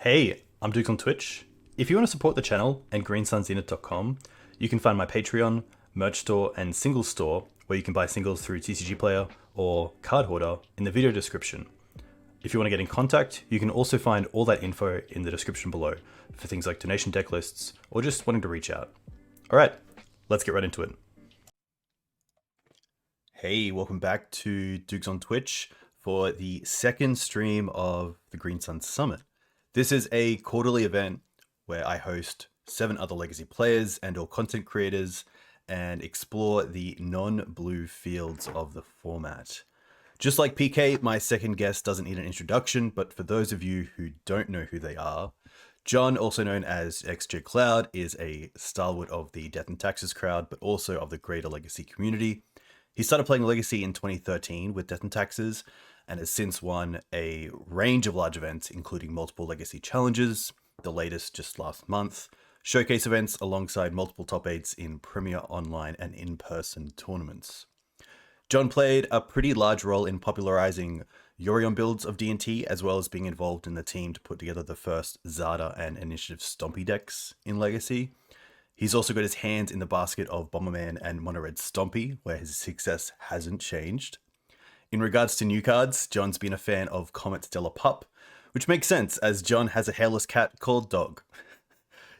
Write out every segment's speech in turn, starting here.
Hey, I'm Dukes on Twitch. If you want to support the channel and greensunzenith.com, you can find my Patreon, merch store, and singles store where you can buy singles through TCG Player or Card Hoarder in the video description. If you want to get in contact, you can also find all that info in the description below for things like donation deck lists or just wanting to reach out. Alright, let's get right into it. Hey, welcome back to Dukes on Twitch for the second stream of the Green Sun Summit. This is a quarterly event where I host 7 other Legacy players and or content creators and explore the non-blue fields of the format. Just like PK, my second guest doesn't need an introduction, but for those of you who don't know who they are, John, also known as XJCloud, is a stalwart of the Death and Taxes crowd, but also of the greater Legacy community. He started playing Legacy in 2013 with Death and Taxes, and has since won a range of large events, including multiple Legacy challenges, the latest just last month, showcase events alongside multiple top 8s in Premier Online and in-person tournaments. John played a pretty large role in popularizing Yorion builds of D&T, as well as being involved in the team to put together the first Zada and Initiative Stompy decks in Legacy. He's also got his hands in the basket of Bomberman and Mono-Red Stompy, where his success hasn't changed. In regards to new cards, John's been a fan of Comet Stellar Pup, which makes sense as John has a hairless cat called Dog.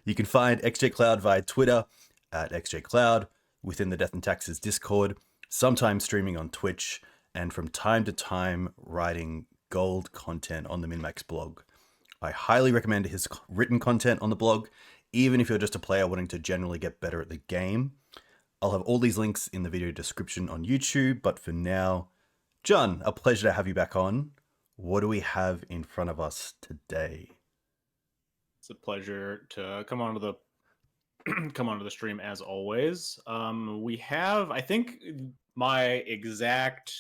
You can find XJCloud via Twitter at XJCloud, within the Death and Taxes Discord, sometimes streaming on Twitch, and from time to time writing gold content on the MinMax blog. I highly recommend his written content on the blog, even if you're just a player wanting to generally get better at the game. I'll have all these links in the video description on YouTube, but for now, John, a pleasure to have you back on. What do we have in front of us today? It's a pleasure to come onto the stream as always. We have, I think, my exact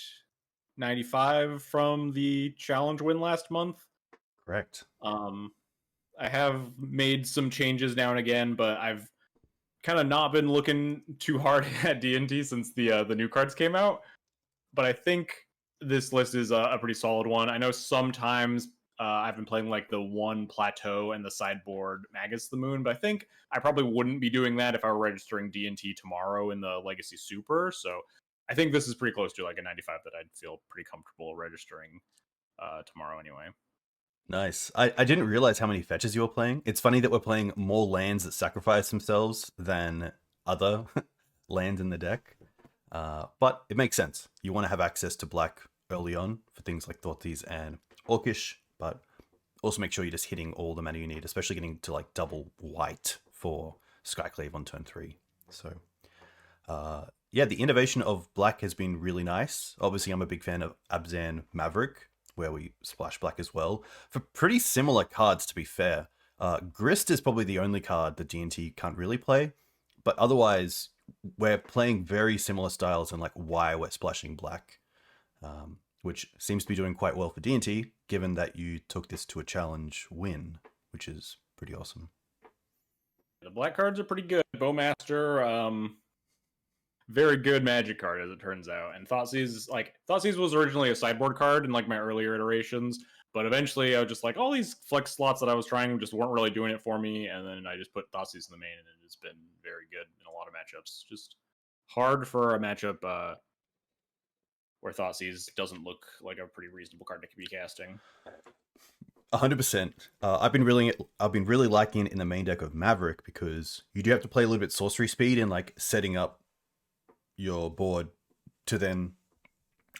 95 from the challenge win last month. Correct. I have made some changes now and again, but I've kind of not been looking too hard at D&T since the new cards came out. But I think this list is a pretty solid one. I know sometimes I've been playing like the one plateau and the sideboard Magus the Moon, but I think I probably wouldn't be doing that if I were registering D&T tomorrow in the Legacy Super. So I think this is pretty close to like a 95 that I'd feel pretty comfortable registering tomorrow anyway. Nice. I didn't realize how many fetches you were playing. It's funny that we're playing more lands that sacrifice themselves than other lands in the deck. But it makes sense. You want to have access to black early on for things like Thoughtseize and Orcish, but also make sure you're just hitting all the mana you need, especially getting to like double white for Skyclave on turn 3. So, yeah, the innovation of black has been really nice. Obviously, I'm a big fan of Abzan Maverick, where we splash black as well, for pretty similar cards, to be fair. Grist is probably the only card that D&T can't really play, but otherwise, we're playing very similar styles and like why we're splashing black, which seems to be doing quite well for D&T, given that you took this to a challenge win, which is pretty awesome. The black cards are pretty good. Bowmaster, very good magic card as it turns out. And Thoughtseize was originally a sideboard card in like my earlier iterations, but eventually I was just like, all these flex slots that I was trying just weren't really doing it for me, and then I just put Thoughtseize in the main, and it's been very good in a lot of matchups. Just hard for a matchup where Thoughtseize doesn't look like a pretty reasonable card to be casting. 100%. I've been really liking it in the main deck of Maverick because you do have to play a little bit sorcery speed and like setting up your board to then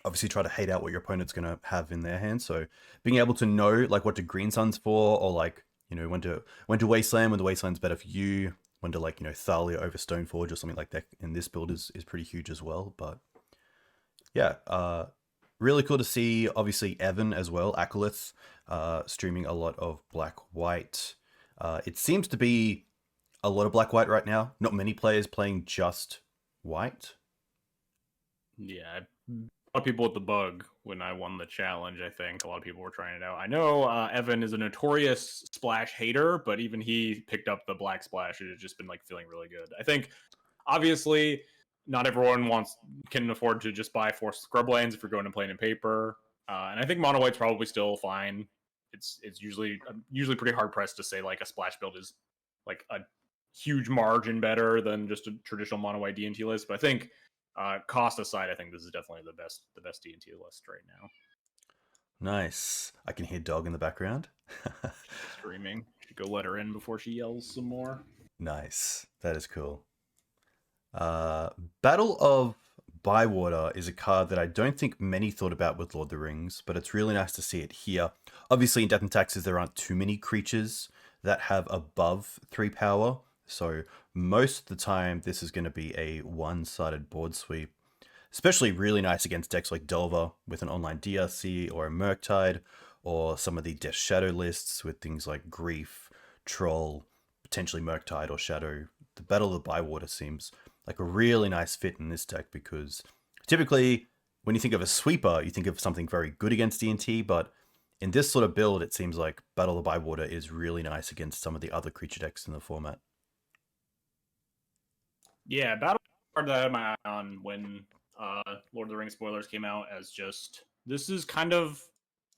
obviously try to hate out what your opponent's going to have in their hand. So being able to know like what to Green Sun's for, or like, you know, when to Wasteland, when the Wasteland's better for you, when to like, you know, Thalia over Stoneforge or something like that in this build is pretty huge as well. But yeah, really cool to see obviously Evan as well, Acolyth, streaming a lot of black-white. It seems to be a lot of black-white right now. Not many players playing just white. Yeah, a lot of people with the bug when I won the challenge. I think a lot of people were trying it out. I know Evan is a notorious splash hater, but even he picked up the black splash. It has just been like feeling really good. I think obviously not everyone can afford to just buy 4 Scrublands if you're going to play in paper, and I think mono white's probably still fine it's usually I'm usually pretty hard pressed to say like a splash build is like a huge margin better than just a traditional mono white D&T list. But I think cost aside, I think this is definitely the best D&T list right now. Nice. I can hear Dog in the background. Streaming. Should go let her in before she yells some more. Nice. That is cool. Battle of Bywater is a card that I don't think many thought about with Lord of the Rings, but it's really nice to see it here. Obviously, in Death and Taxes, there aren't too many creatures that have above 3 power, so most of the time, this is going to be a one-sided board sweep. Especially really nice against decks like Delver with an online DRC or a Murktide, or some of the Death Shadow lists with things like Grief, Troll, potentially Murktide or Shadow. The Battle of the Bywater seems like a really nice fit in this deck because typically when you think of a sweeper, you think of something very good against D&T, but in this sort of build, it seems like Battle of the Bywater is really nice against some of the other creature decks in the format. Yeah, Battle card that I had my eye on when Lord of the Rings spoilers came out as just this is kind of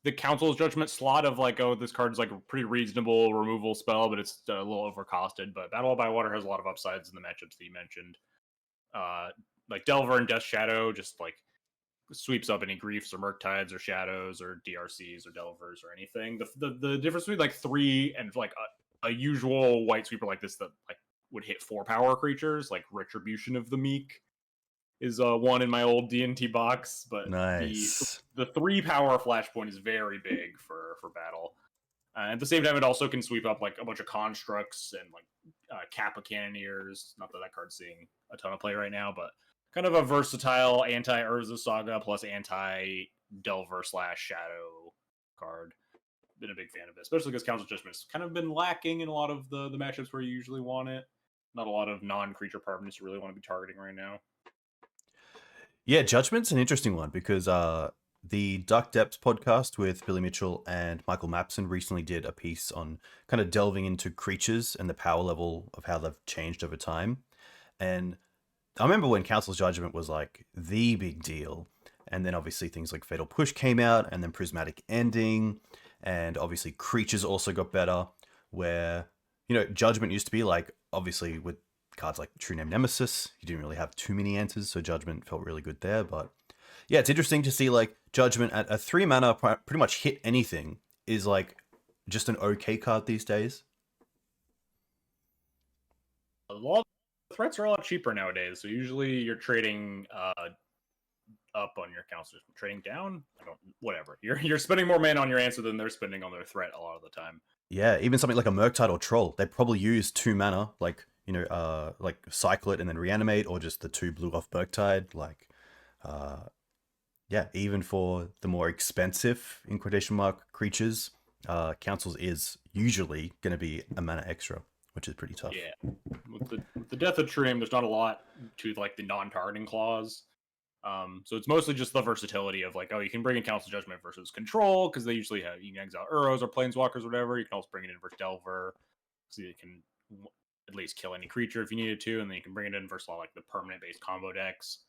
the Council's Judgment slot of like, oh, this card's like a pretty reasonable removal spell, but it's a little overcosted. But Battle of Bywater has a lot of upsides in the matchups that you mentioned. Like Delver and Death Shadow just like sweeps up any Griefs or Murktides or Shadows or DRCs or Delvers or anything. The difference between like 3 and like a usual white sweeper like this that like would hit 4 power creatures, like Retribution of the Meek is one in my old D&T box, but Nice. the 3 power flashpoint is very big for battle. At the same time, it also can sweep up like a bunch of constructs and like Kappa Cannoneers. Not that card's seeing a ton of play right now, but kind of a versatile anti-Urza Saga plus anti-Delver / Shadow card. Been a big fan of it, especially because Council Judgment's kind of been lacking in a lot of the matchups where you usually want it. Not a lot of non-creature permanents you really want to be targeting right now. Yeah, Judgment's an interesting one because the Dark Depths podcast with Billy Mitchell and Michael Mapson recently did a piece on kind of delving into creatures and the power level of how they've changed over time. And I remember when Council's Judgment was like the big deal. And then obviously things like Fatal Push came out and then Prismatic Ending. And obviously creatures also got better where, Judgment used to be like, obviously with cards like True Name Nemesis, you didn't really have too many answers. So Judgment felt really good there. But yeah, it's interesting to see like Judgment at a 3 mana pretty much hit anything is like just an okay card these days. A lot of threats are a lot cheaper nowadays, so usually you're trading up on your council, trading down. Whatever. You're spending more mana on your answer than they're spending on their threat a lot of the time. Yeah, even something like a Murktide or Troll, they probably use 2 mana, like like cycle it and then reanimate, or just the 2 blue off Murktide. Like, yeah, even for the more expensive in quotation mark creatures, Councils is usually going to be a mana extra, which is pretty tough. Yeah, with the Death of Trim, there's not a lot to like the non-targeting clause. So it's mostly just the versatility of like, oh, you can bring in Council Judgment versus Control because they usually have, you can exile Uros or Planeswalkers or whatever. You can also bring it in versus Delver, so you can at least kill any creature if you needed to, and then you can bring it in versus like the permanent-based combo decks,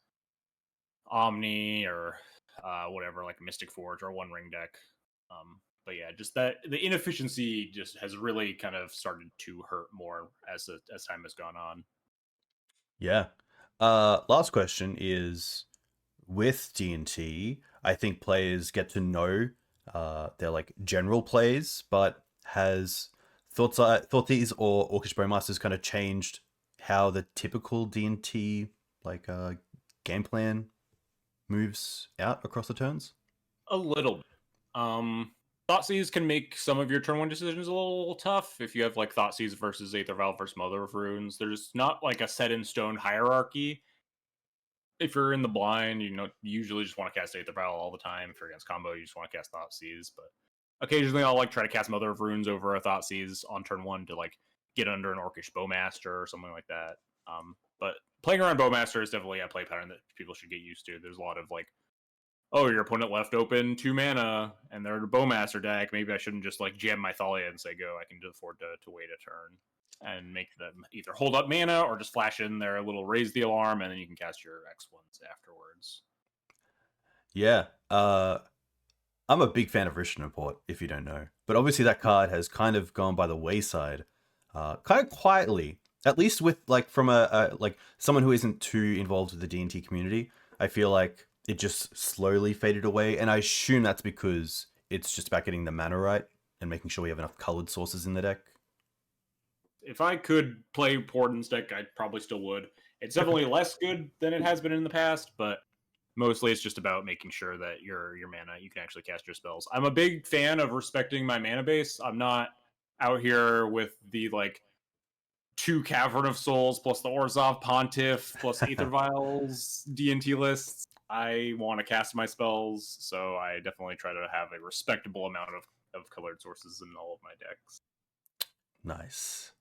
Omni or whatever, like Mystic Forge or One Ring deck. But yeah, just that the inefficiency just has really kind of started to hurt more as time has gone on. Yeah. Last question is, with D&T, I think players get to know their like general plays, but has Thoughtseize or Orcish Bowmasters kind of changed how the typical D&T like game plan moves out across the turns? A little bit. Thoughtseize can make some of your turn 1 decisions a little tough if you have like Thoughtseize versus Aether Vial versus Mother of Runes. There's not like a set in stone hierarchy. If you're in the blind, you usually just want to cast Aether Vial all the time. If you're against combo, you just want to cast Thoughtseize. But occasionally I'll like try to cast Mother of Runes over a Thoughtseize on turn 1 to like get under an Orcish Bowmaster or something like that. But playing around Bowmaster is definitely a play pattern that people should get used to. There's a lot of like, oh, your opponent left open 2 mana and they're a Bowmaster deck. Maybe I shouldn't just like jam my Thalia and say go. I can afford to wait a turn and make them either hold up mana or just flash in their little raise the alarm, and then you can cast your X ones afterwards. Yeah. I'm a big fan of Rishon Report, if you don't know. But obviously that card has kind of gone by the wayside, kind of quietly. At least with like from a like someone who isn't too involved with the D&T community, I feel like it just slowly faded away, and I assume that's because it's just about getting the mana right and making sure we have enough colored sources in the deck. If I could play Porden's deck, I probably still would. It's definitely less good than it has been in the past, but mostly it's just about making sure that your mana, you can actually cast your spells. I'm a big fan of respecting my mana base. I'm not out here with the like 2 Cavern of Souls plus the Orzhov Pontiff plus Aether Vials D&T lists. I want to cast my spells, so I definitely try to have a respectable amount of colored sources in all of my decks. Nice.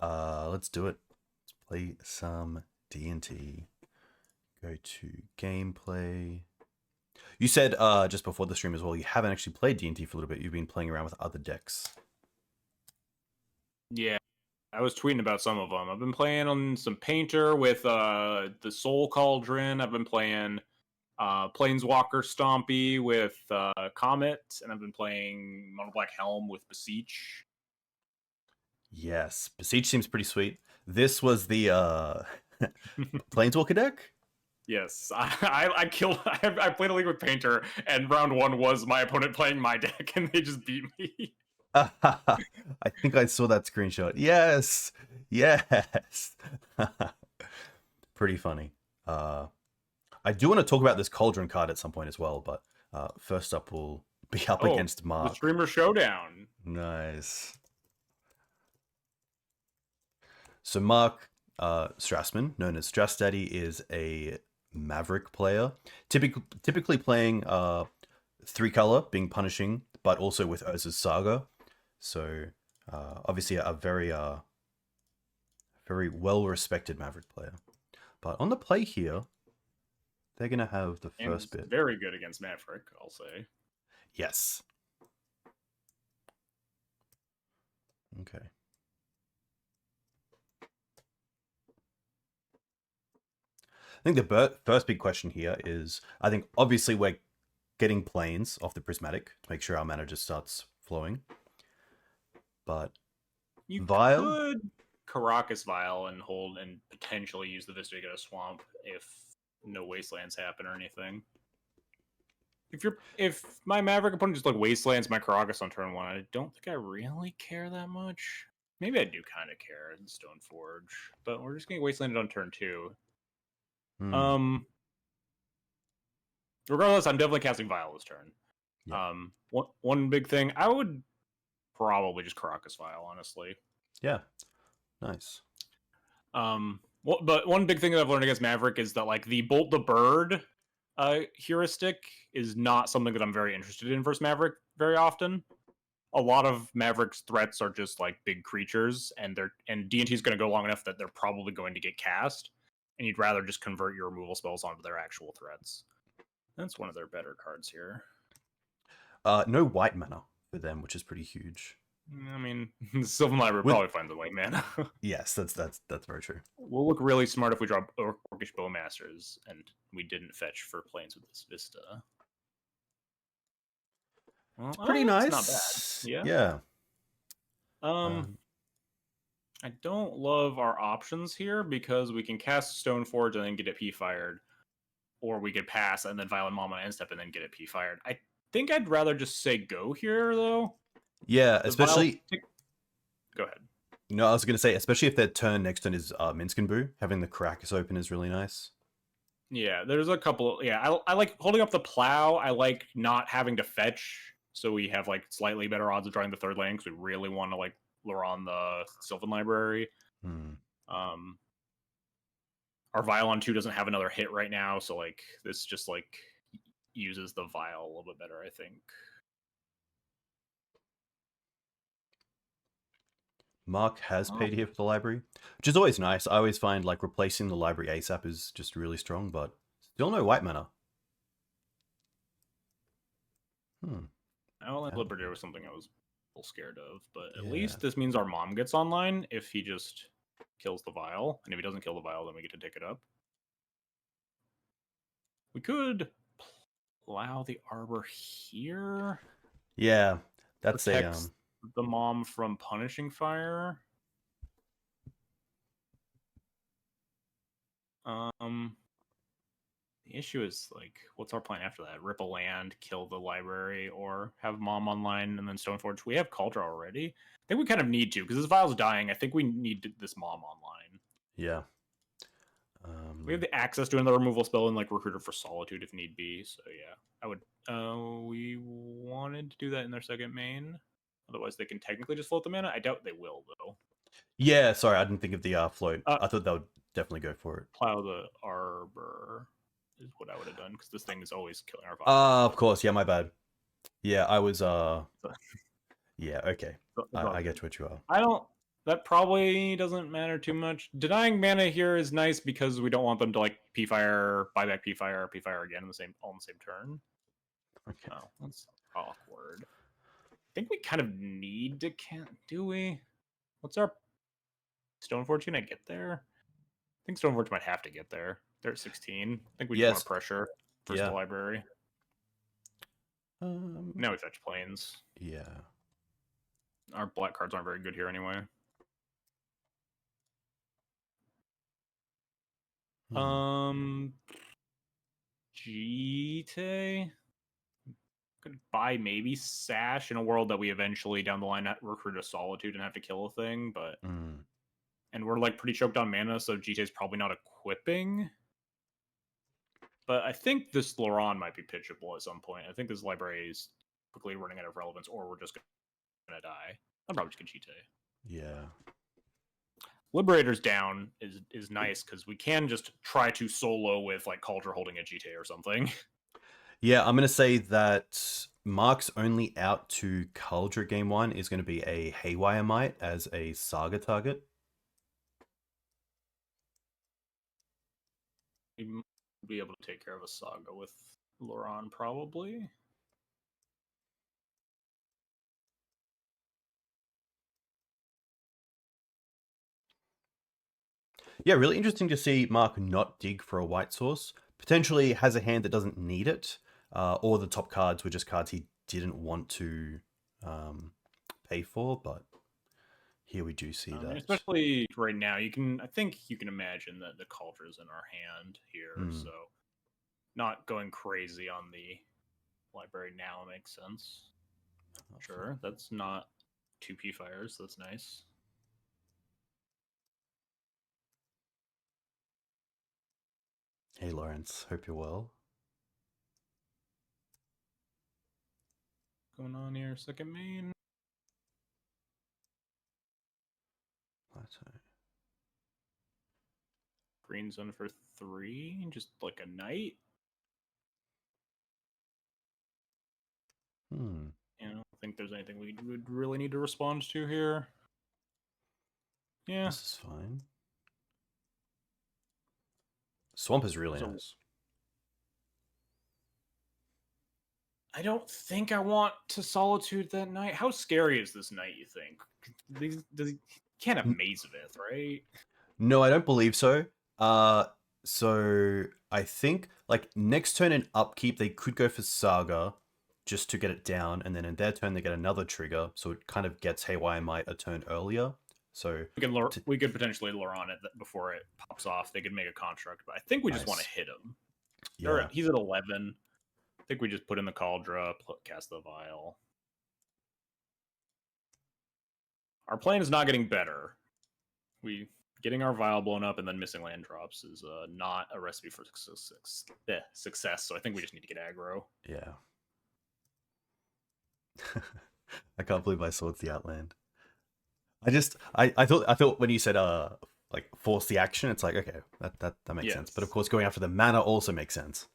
Let's do it. Let's play some D&T. Go to gameplay. You said just before the stream as well, you haven't actually played D&T for a little bit. You've been playing around with other decks. Yeah, I was tweeting about some of them. I've been playing on some Painter with the Soul Cauldron. I've been playing Planeswalker Stompy with Comet, and I've been playing Mono Black Helm with Beseech. Yes, Beseech seems pretty sweet. This was the Planeswalker deck? Yes, I killed. I played a league with Painter, and round 1 was my opponent playing my deck, and they just beat me. I think I saw that screenshot. Yes, yes. Pretty funny. I do want to talk about this Cauldron card at some point as well, but first up we'll be up against Mark. The Streamer Showdown. Nice. So Mark Strassman, known as Strass Daddy, is a Maverick player, typically playing 3-color, being punishing, but also with Urza's Saga. So obviously a very well-respected Maverick player. But on the play here, they're going to have the first bit. Very good against Maverick, I'll say. Yes. Okay. I think the first big question here is, I think obviously we're getting planes off the Prismatic to make sure our mana just starts flowing. But you Vial? Could Karakas Vial and hold and potentially use the Vista to get a swamp if no wastelands happen or anything. If my Maverick opponent just like wastelands my Karakas on turn 1, I don't think I really care that much. Maybe I do kind of care in Stoneforge, but we're just getting wastelanded on turn 2. Regardless, I'm definitely casting Vial this turn. Yeah. One big thing, I would probably just Karakas Vial, honestly. Yeah. Nice. But one big thing that I've learned against Maverick is that like the Bolt the Bird heuristic is not something that I'm very interested in versus Maverick very often. A lot of Maverick's threats are just like big creatures, and D&T is going to go long enough that they're probably going to get cast, and you'd rather just convert your removal spells onto their actual threats. That's one of their better cards here. No white mana for them, which is pretty huge. I mean, the Sylvan Library probably finds a white mana. Yes, that's very true. We'll look really smart if we draw Orcish Bowmasters, and we didn't fetch for planes with this Vista. Well, it's pretty nice. Not bad. Yeah. I don't love our options here because we can cast Stoneforge and then get it P-fired, or we could pass and then Violent Mama end step and then get it P-fired. I think I'd rather just say go here, though. Yeah, especially... Go ahead. No, I was going to say, especially if their turn next turn is Minsc and Boo, having the Karakas open is really nice. Yeah, there's a couple... Yeah, I like holding up the Plow. I like not having to fetch, so we have like slightly better odds of drawing the third land because we really want to like lure on the Sylvan Library. Our Vial on 2 doesn't have another hit right now, so like this just like uses the Vial a little bit better, I think. Mark has paid here for the library, which is always nice. I always find like replacing the library ASAP is just really strong, but still no white mana. I don't like Liberator was something I was a little scared of, but at least this means our mom gets online if he just kills the Vial, and if he doesn't kill the Vial, then we get to take it up. We could allow the Arbor here. Yeah, that's Protects the mom from punishing fire. The issue is like, what's our plan after that? Rip a land, kill the library, or have mom online and then Stoneforge. We have Kaldra already. I think we kind of need to because this vial's dying. I think we need this mom online. yeah. We have the access to another removal spell and like Recruiter for Solitude if need be. So yeah, I would. We wanted to do that in their second main. Otherwise, they can technically just float the mana. I doubt they will though. Yeah, sorry, I didn't think of the float. I thought they would definitely go for it. Plow the Arbor is what I would have done because this thing is always killing our vial. Of course, yeah, my bad. Yeah, I was yeah, okay. I get what you are. I don't. That probably doesn't matter too much. Denying mana here is nice because we don't want them to like P-Fire, buy back P-Fire, P-Fire again all in the same turn. Okay. Oh, that's awkward. I think we kind of need to do we? What's our Stoneforge gonna get there? I think Stoneforge might have to get there. They're at 16. I think we just want pressure versus the library. Now we fetch planes. Yeah. Our black cards aren't very good here anyway. Jitte could buy maybe Sash in a world that we eventually down the line recruit a Solitude and have to kill a thing, but and we're like pretty choked on mana, so Jitte's probably not equipping. But I think this Loran might be pitchable at some point. I think this library is quickly running out of relevance, or we're just gonna die. I'll probably just get Jitte. Yeah. Liberator's down is nice because we can just try to solo with like Kaldra holding a Jitte or something. Yeah, I'm gonna say that Mark's only out to Kaldra game 1 is gonna be a Haywire Might as a Saga target. We might be able to take care of a Saga with Loran probably. Yeah, really interesting to see Mark not dig for a white source. Potentially has a hand that doesn't need it, or the top cards were just cards he didn't want to pay for, but here we do see that. Especially right now, I think you can imagine that the Kaldra's in our hand here, so not going crazy on the library now makes sense. Sure, that's not 2 P-Fires, that's nice. Hey Lawrence, hope you're well. Going on here, second main. Green zone for 3, just like a knight. I don't think there's anything we would really need to respond to here. Yeah. This is fine. Swamp is really nice. I don't think I want to Solitude that night. How scary is this night, you think? He can't have Mazavith, right? No, I don't believe so. So I think like next turn in upkeep, they could go for Saga just to get it down, and then in their turn they get another trigger, so it kind of gets Haywire Might a turn earlier. So we could potentially Loran it before it pops off. They could make a construct, but I think we just want to hit him. Yeah. He's at 11. I think we just put in the Kaldra, cast the Vial. Our plan is not getting better. Getting our Vial blown up and then missing land drops is not a recipe for success. So I think we just need to get aggro. Yeah. I can't believe I saw the Outland. I thought when you said like force the action, it's like okay, that makes sense. But of course, going after the mana also makes sense.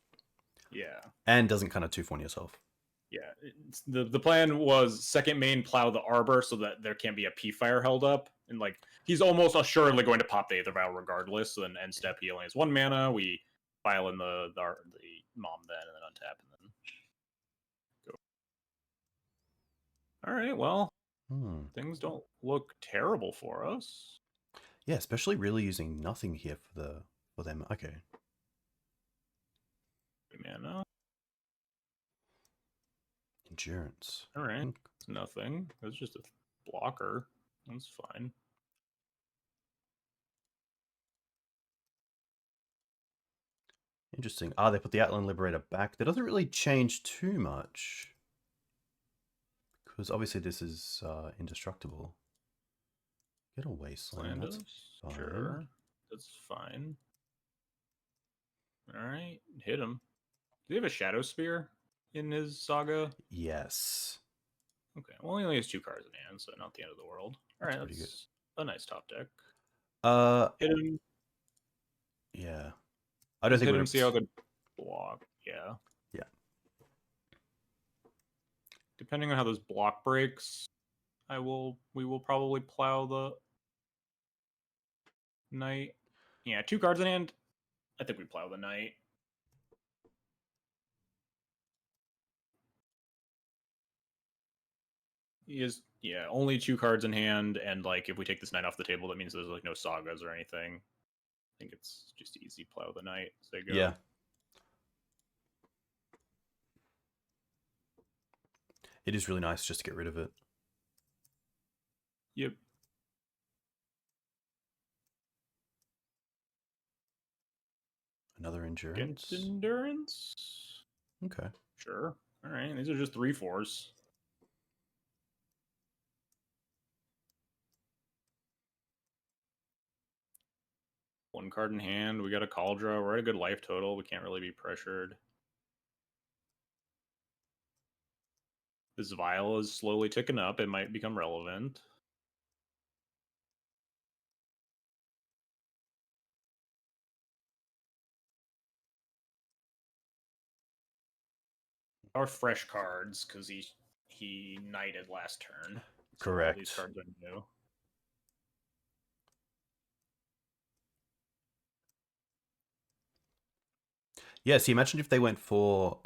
Yeah. And doesn't kind of 2-1 yourself. Yeah. The plan was second main plow the Arbor so that there can't be a P-Fire held up. And like he's almost assuredly going to pop the Aether Vial regardless. And end step he only has 1 mana. We file in the mom then and then untap and then go. Alright, well. Things don't look terrible for us. Yeah, especially really using nothing here for them. Okay. Mana. Endurance. All right. It's nothing. It's just a blocker. That's fine. Interesting. Ah, they put the Outland Liberator back. That doesn't really change too much. Because obviously this is indestructible. Get a Wasteland. That's fine. Sure. That's fine. All right. Hit him. Do he have a Shadow Spear in his saga? Yes. Okay. Well, he only has 2 cards in hand, so not the end of the world. All right. Pretty That's a nice top deck. good. Hit him. Yeah. I don't think hit him. See how good block. Yeah. Yeah. Depending on how those block breaks, we will probably plow the knight. Yeah, 2 cards in hand. I think we plow the knight. He is, yeah, only 2 cards in hand, and like if we take this knight off the table, that means there's like no sagas or anything. I think it's just easy plow the knight. So go. Yeah. It is really nice just to get rid of it. Yep. Another endurance. Get endurance. Okay. Sure. All right. These are just 3/4s. One card in hand. We got a Kaldra. We're at a good life total. We can't really be pressured. This vial is slowly ticking up. It might become relevant. Are fresh cards because he knighted last turn. So Correct. All these cards are new. Yeah, so imagine if they went for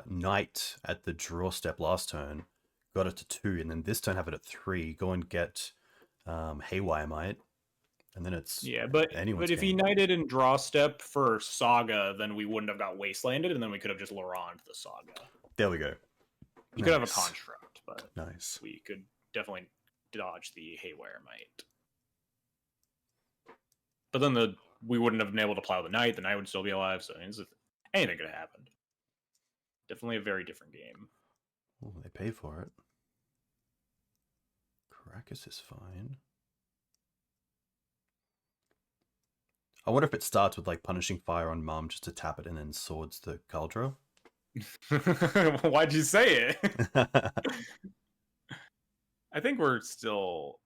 Knight at the draw step last turn, got it to 2, and then this turn have it at 3, go and get Haywire Might, and then it's but anyone's if he game. knighted in draw step for Saga, then we wouldn't have got Wastelanded, and then we could have just Loran the Saga. There we go. You could have a Construct, but nice. We could definitely dodge the Haywire Might. But then we wouldn't have been able to plow the Knight. The Knight would still be alive, so anything could have happened. Definitely a very different game. Oh, they pay for it. Karakas is fine. I wonder if it starts with like punishing fire on Mum just to tap it and then swords the Kaldra. Why'd you say it? I think we're still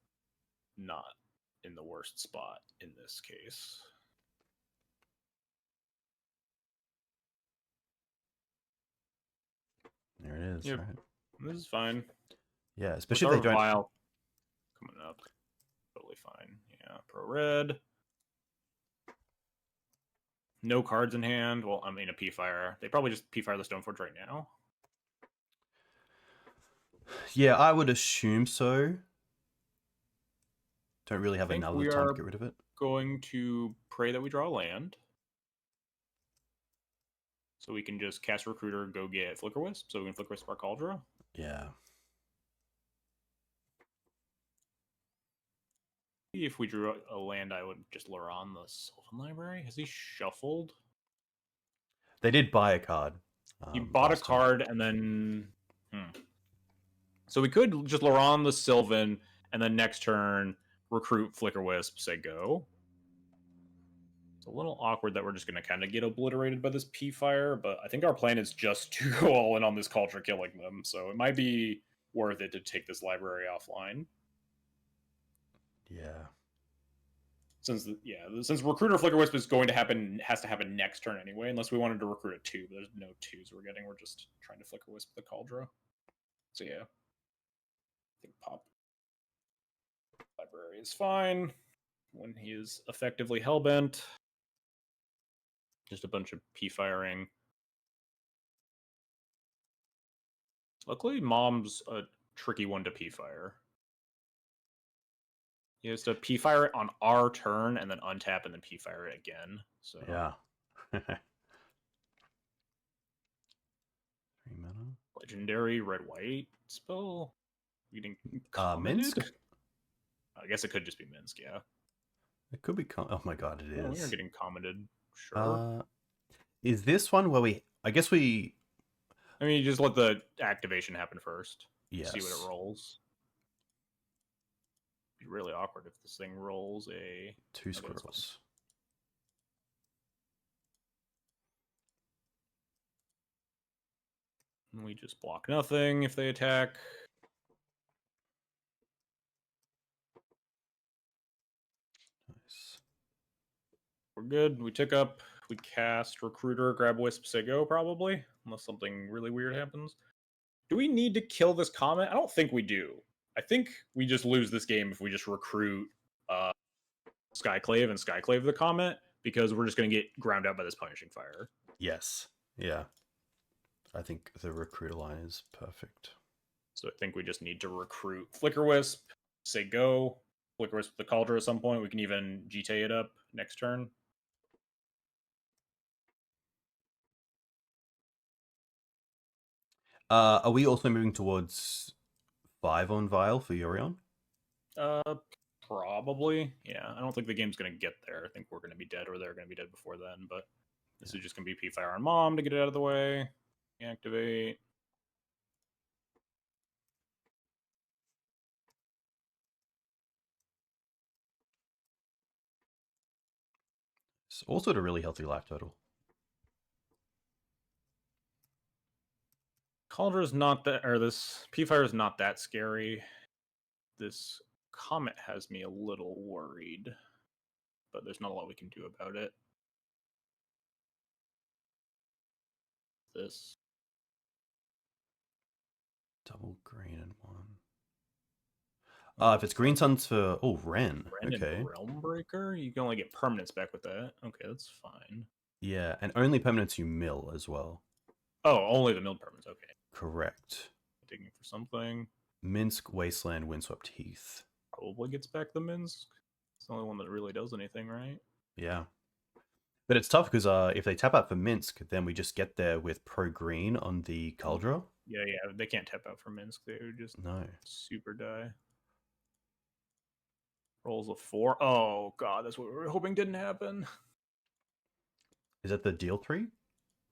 not in the worst spot in this case. There it is. Yep. Right? This is fine. Yeah, especially if they don't. Vial coming up. Totally fine. Yeah, pro red. No cards in hand. Well, I mean, a P-Fire. They probably just P-Fire the Stoneforge right now. Yeah, I would assume so. Don't really have another time to get rid of it. Going to pray that we draw land. So we can just cast Recruiter, go get Flickerwisp, so we can Flickerwisp our Kaldra. Yeah. If we drew a land, I would just lure on the Sylvan Library. Has he shuffled? They did buy a card. He bought a card and then... So we could just lure on the Sylvan and then next turn recruit Flickerwisp, say go. It's a little awkward that we're just going to kind of get obliterated by this P-Fire, but I think our plan is just to go all in on this Kaldra killing them, so it might be worth it to take this library offline. Yeah. Since Recruiter Flickerwisp is going to has to happen next turn anyway, unless we wanted to recruit a 2, but there's no 2s we're getting. We're just trying to Flickerwisp the Kaldra. So yeah. I think pop library is fine when he is effectively hellbent. Just a bunch of P-firing. Luckily, Mom's a tricky one to P-fire. He has to P-fire it on our turn and then untap and then P-fire it again. So yeah. 3 mana. Play legendary red-white spell. We didn't commented. Minsk? I guess it could just be Minsk, yeah. It could be. Oh my god, it Oh, is. we are getting commented. Sure. Is this one where we? I guess we. I mean, you just let the activation happen first. Yes. See what it rolls. It'd be really awkward if this thing rolls a 2 squirrels. And we just block nothing if they attack. Nice. We're good. We tick up. We cast Recruiter, grab Wisp, say go, probably. Unless something really weird happens. Do we need to kill this Comet? I don't think we do. I think we just lose this game if we just recruit Skyclave and Skyclave the Comet, because we're just going to get ground out by this Punishing Fire. Yes. Yeah. I think the recruiter line is perfect. So I think we just need to recruit Flickerwisp, say go, Flickerwisp the Kaldra at some point. We can even Jitte it up next turn. Are we also moving towards 5 on Vial for Yorion? Probably. Yeah, I don't think the game's going to get there. I think we're going to be dead, or they're going to be dead before then. But this is just going to be P-Fire on Mom to get it out of the way. Activate. It's also a really healthy life total. Kaldra is not that, or this P-Fire is not that scary. This Comet has me a little worried, but there's not a lot we can do about it. This. Double green and 1. If it's green suns for Ren. Okay. And Realm Breaker, you can only get permanents back with that. Okay, that's fine. Yeah, and only permanents you mill as well. Oh, only the milled permanents. Okay. Correct. Digging for something. Minsk, Wasteland, Windswept Heath. Probably gets back the Minsk. It's the only one that really does anything, right? Yeah. But it's tough because if they tap out for Minsk, then we just get there with pro green on the Kaldra. Yeah, they can't tap out for Minsk. They would just super die. Rolls a 4. Oh god, that's what we were hoping didn't happen. Is that the deal 3?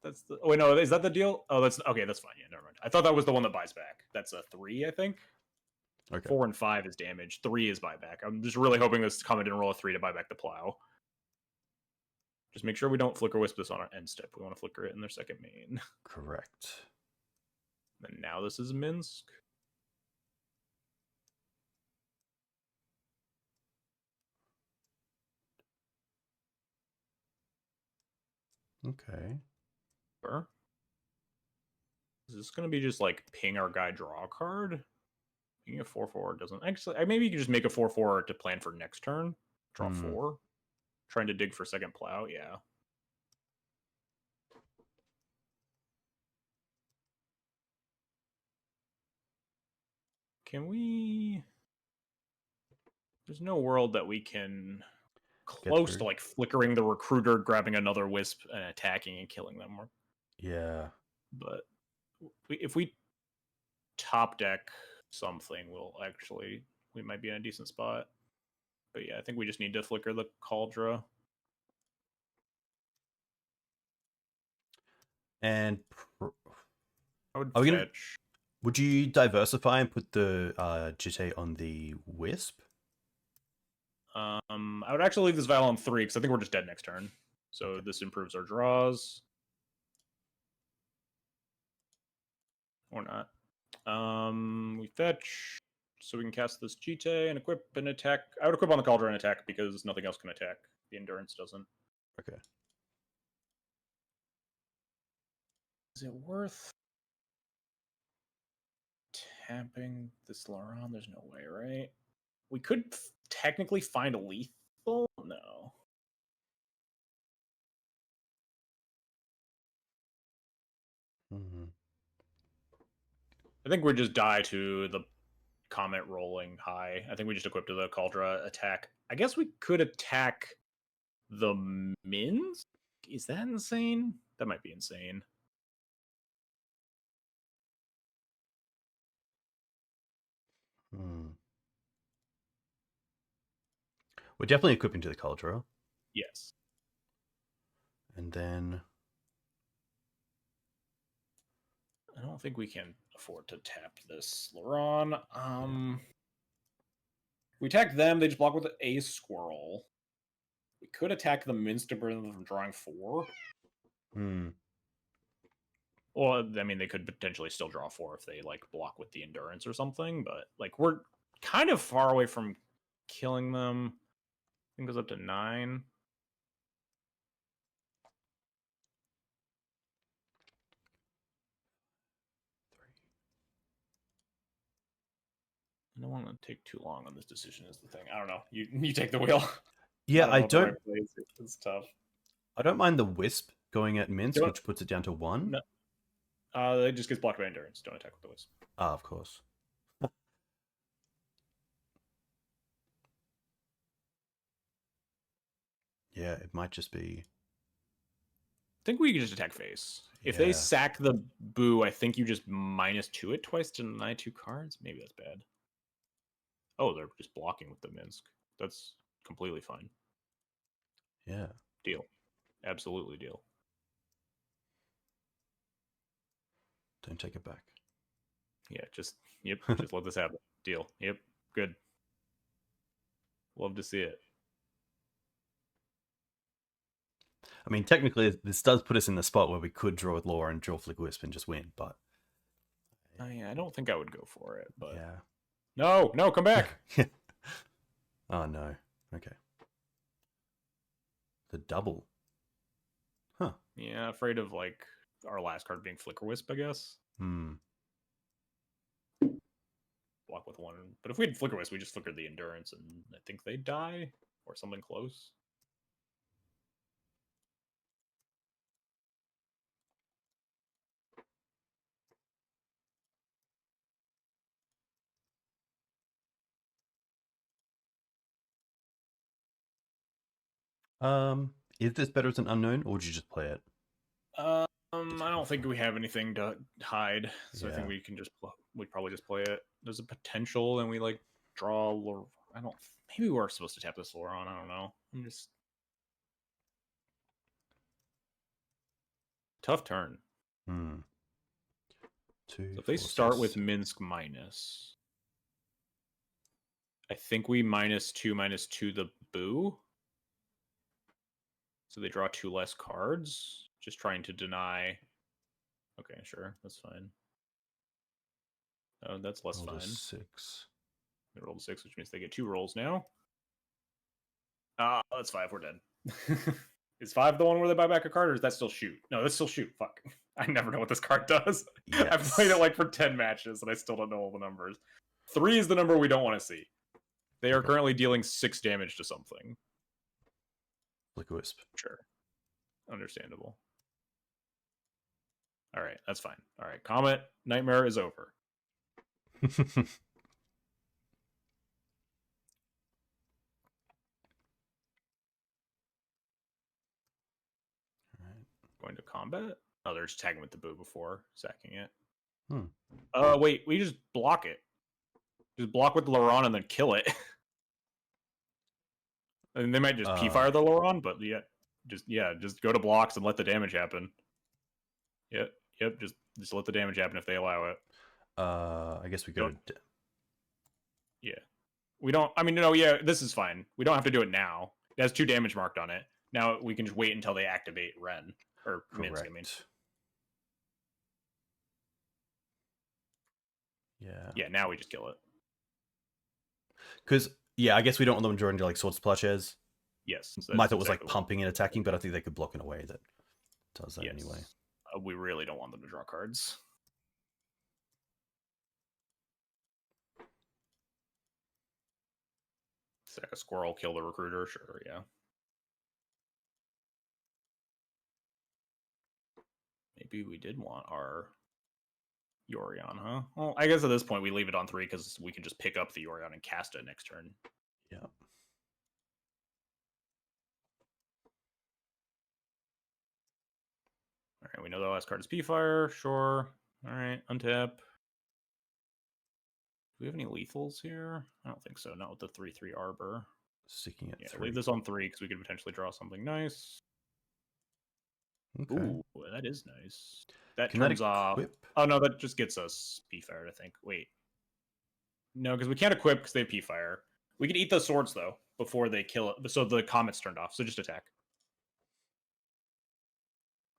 That's the. Oh wait, no, is that the deal? Oh, that's okay. That's fine. Yeah, never mind. I thought that was the one that buys back. That's a 3, I think. Okay. 4 and 5 is damage. 3 is buyback. I'm just really hoping this Comet didn't roll a 3 to buy back the plow. Just make sure we don't Flickerwisp this on our end step. We want to flicker it in their second main. Correct. And now this is Minsk. Okay. Sure. Is this going to be just like ping our guy draw a card? Ping a 4/4 doesn't actually. Maybe you can just make a 4/4 to plan for next turn. Draw 4. Trying to dig for second plow. Yeah. Can we? There's no world that we can close to like flickering the recruiter, grabbing another wisp, and attacking and killing them. Yeah. But if we top deck something, we might be in a decent spot. But yeah, I think we just need to flicker the Kaldra. And I would fetch. Would you diversify and put the Jitte on the Wisp? I would actually leave this Vial on 3 because I think we're just dead next turn. So this improves our draws. Or not. We fetch so we can cast this Jitte and equip and attack. I would equip on the Kaldra and attack because nothing else can attack. The endurance doesn't. Okay. Is it worth tapping this Loran? There's no way, right? We could technically find a lethal? No. I think we just die to the Comet rolling high. I think we just equip to the Kaldra attack. I guess we could attack the Mins? Is that insane? That might be insane. Hmm. We're definitely equipping to the Kaldra. Yes. And then... I don't think we can afford to tap this Loran. We attack them, they just block with a squirrel. We could attack the Minsk to prevent them from drawing 4. Hmm. Well, I mean, they could potentially still draw 4 if they like block with the endurance or something, but like we're kind of far away from killing them. I think it goes up to 9. I don't want to take too long on this decision. Is the thing. I don't know. You take the wheel. Yeah, I I don't. Know don't. what the right play is. It's tough. I don't mind the Wisp going at Minsk, Don't, which puts it down to 1. no, it just gets blocked by endurance. Don't attack with the wisp. Ah, of course. Yeah, it might just be... I think we can just attack face. If Yeah. they sack the boo, I think you just -2 it twice to deny 2 cards. Maybe that's bad. Oh, they're just blocking with the Minsk. That's completely fine. Yeah. Deal. Absolutely deal. Don't take it back. Yeah, just just let this happen. Deal. Yep. Good. Love to see it. I mean, technically, this does put us in the spot where we could draw with Loran and draw Flickerwisp and just win, but... I don't think I would go for it, but... Yeah. No, come back! Oh, no. Okay. The double. Huh. Yeah, afraid of, like, our last card being Flickerwisp, I guess. Hmm. Block with 1. But if we had Flickerwisp, we just flickered the Endurance, and I think they'd die, or something close. Is this better as an unknown, or would you just play it? I don't think we have anything to hide, so I think Yeah. we can just we'd probably just play it. There's a potential, and we like draw. I don't. Maybe we're supposed to tap this Loran. I don't know. I'm just tough turn. Hmm. 2, So if they 4, start 6. with Minsk minus, I think we -2/-2 the boo. So they draw 2 less cards. Just trying to deny. Okay, sure, that's fine. Oh, that's less Rolled a fine. 6. They rolled a 6, which means they get 2 rolls now. That's 5. We're dead. Is 5 the one where they buy back a card, or is that still shoot? No, that's still shoot. Fuck. I never know what this card does. Yes. I've played it like for 10 matches, and I still don't know all the numbers. 3 is the number we don't want to see. They are currently dealing 6 damage to something. Flickerwisp. Sure. Understandable. All right, that's fine. All right, Comet Nightmare is over. Going to combat? Oh, they're just tagging with the boo before sacking it. Wait, we just block it. Just block with Loran and then kill it. And they might just P-fire the Loran, but just go to blocks and let the damage happen. Yep, just let the damage happen if they allow it. I guess we go to... Yeah. We don't, I mean, no, yeah, this is fine. We don't have to do it now. It has 2 damage marked on it. Now we can just wait until they activate Ren. Or Minsk, I mean. Yeah. Yeah, now we just kill it. Because, yeah, I guess we don't want them to draw into, like, Swords to Plowshares. Yes. My thought was, like, pumping and attacking, but I think they could block in a way that does that anyway. We really don't want them to draw cards. Sack a squirrel, kill the recruiter, sure, yeah. Maybe we did want our Yorion, huh? Well, I guess at this point we leave it on 3 because we can just pick up the Yorion and cast it next turn. Yeah. Alright, we know the last card is P-Fire, sure. Alright, untap. we have any lethals here? I don't think so. Not with the 3/3 Arbor. Sticking at Yeah, 3. leave this on 3 because we could potentially draw something nice. Okay. Ooh, that is nice. That Can turns that off. equip? Oh no, that just gets us P-Fired, I think. Wait. No, because we can't equip because they have P-Fire. We can eat the swords though before they kill it. So the comet's turned off. So just attack.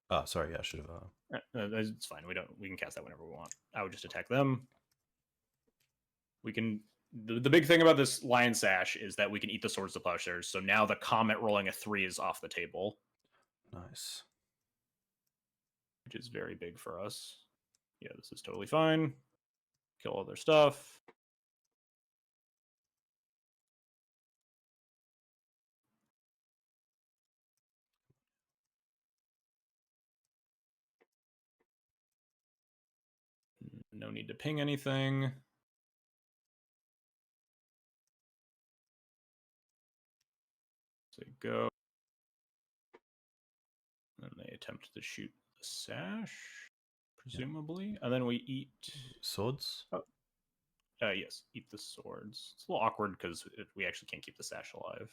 Oh, sorry. Yeah, I should have. It's fine. We can cast that whenever we want. I would just attack them. We can. The big thing about this Lion Sash is that we can eat the swords to Plowshares. So now the comet rolling a 3 is off the table. Nice. Which is very big for us. Yeah, this is totally fine. Kill all their stuff. No need to ping anything. So go. And they attempt to shoot the sash, presumably. Yeah. And then we eat swords. Oh. Yes, eat the swords. It's a little awkward because we actually can't keep the sash alive.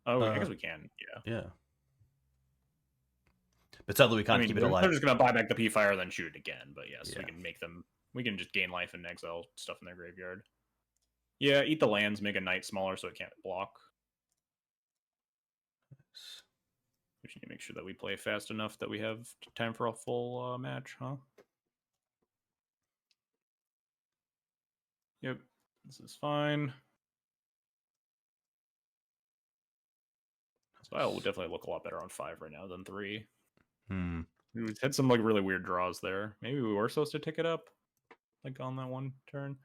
Oh, I guess we can. Yeah. Yeah. But sadly, we can't keep it alive. They're just gonna buy back the P-Fire, then shoot it again. But yes, we can make them. We can just gain life and exile stuff in their graveyard. Yeah, eat the lands, make a knight smaller so it can't block. We just need to make sure that we play fast enough that we have time for a full match, huh? Yep, this is fine. This file will definitely look a lot better on 5 right now than 3. We had some like really weird draws there. Maybe we were supposed to tick it up, like on that one turn.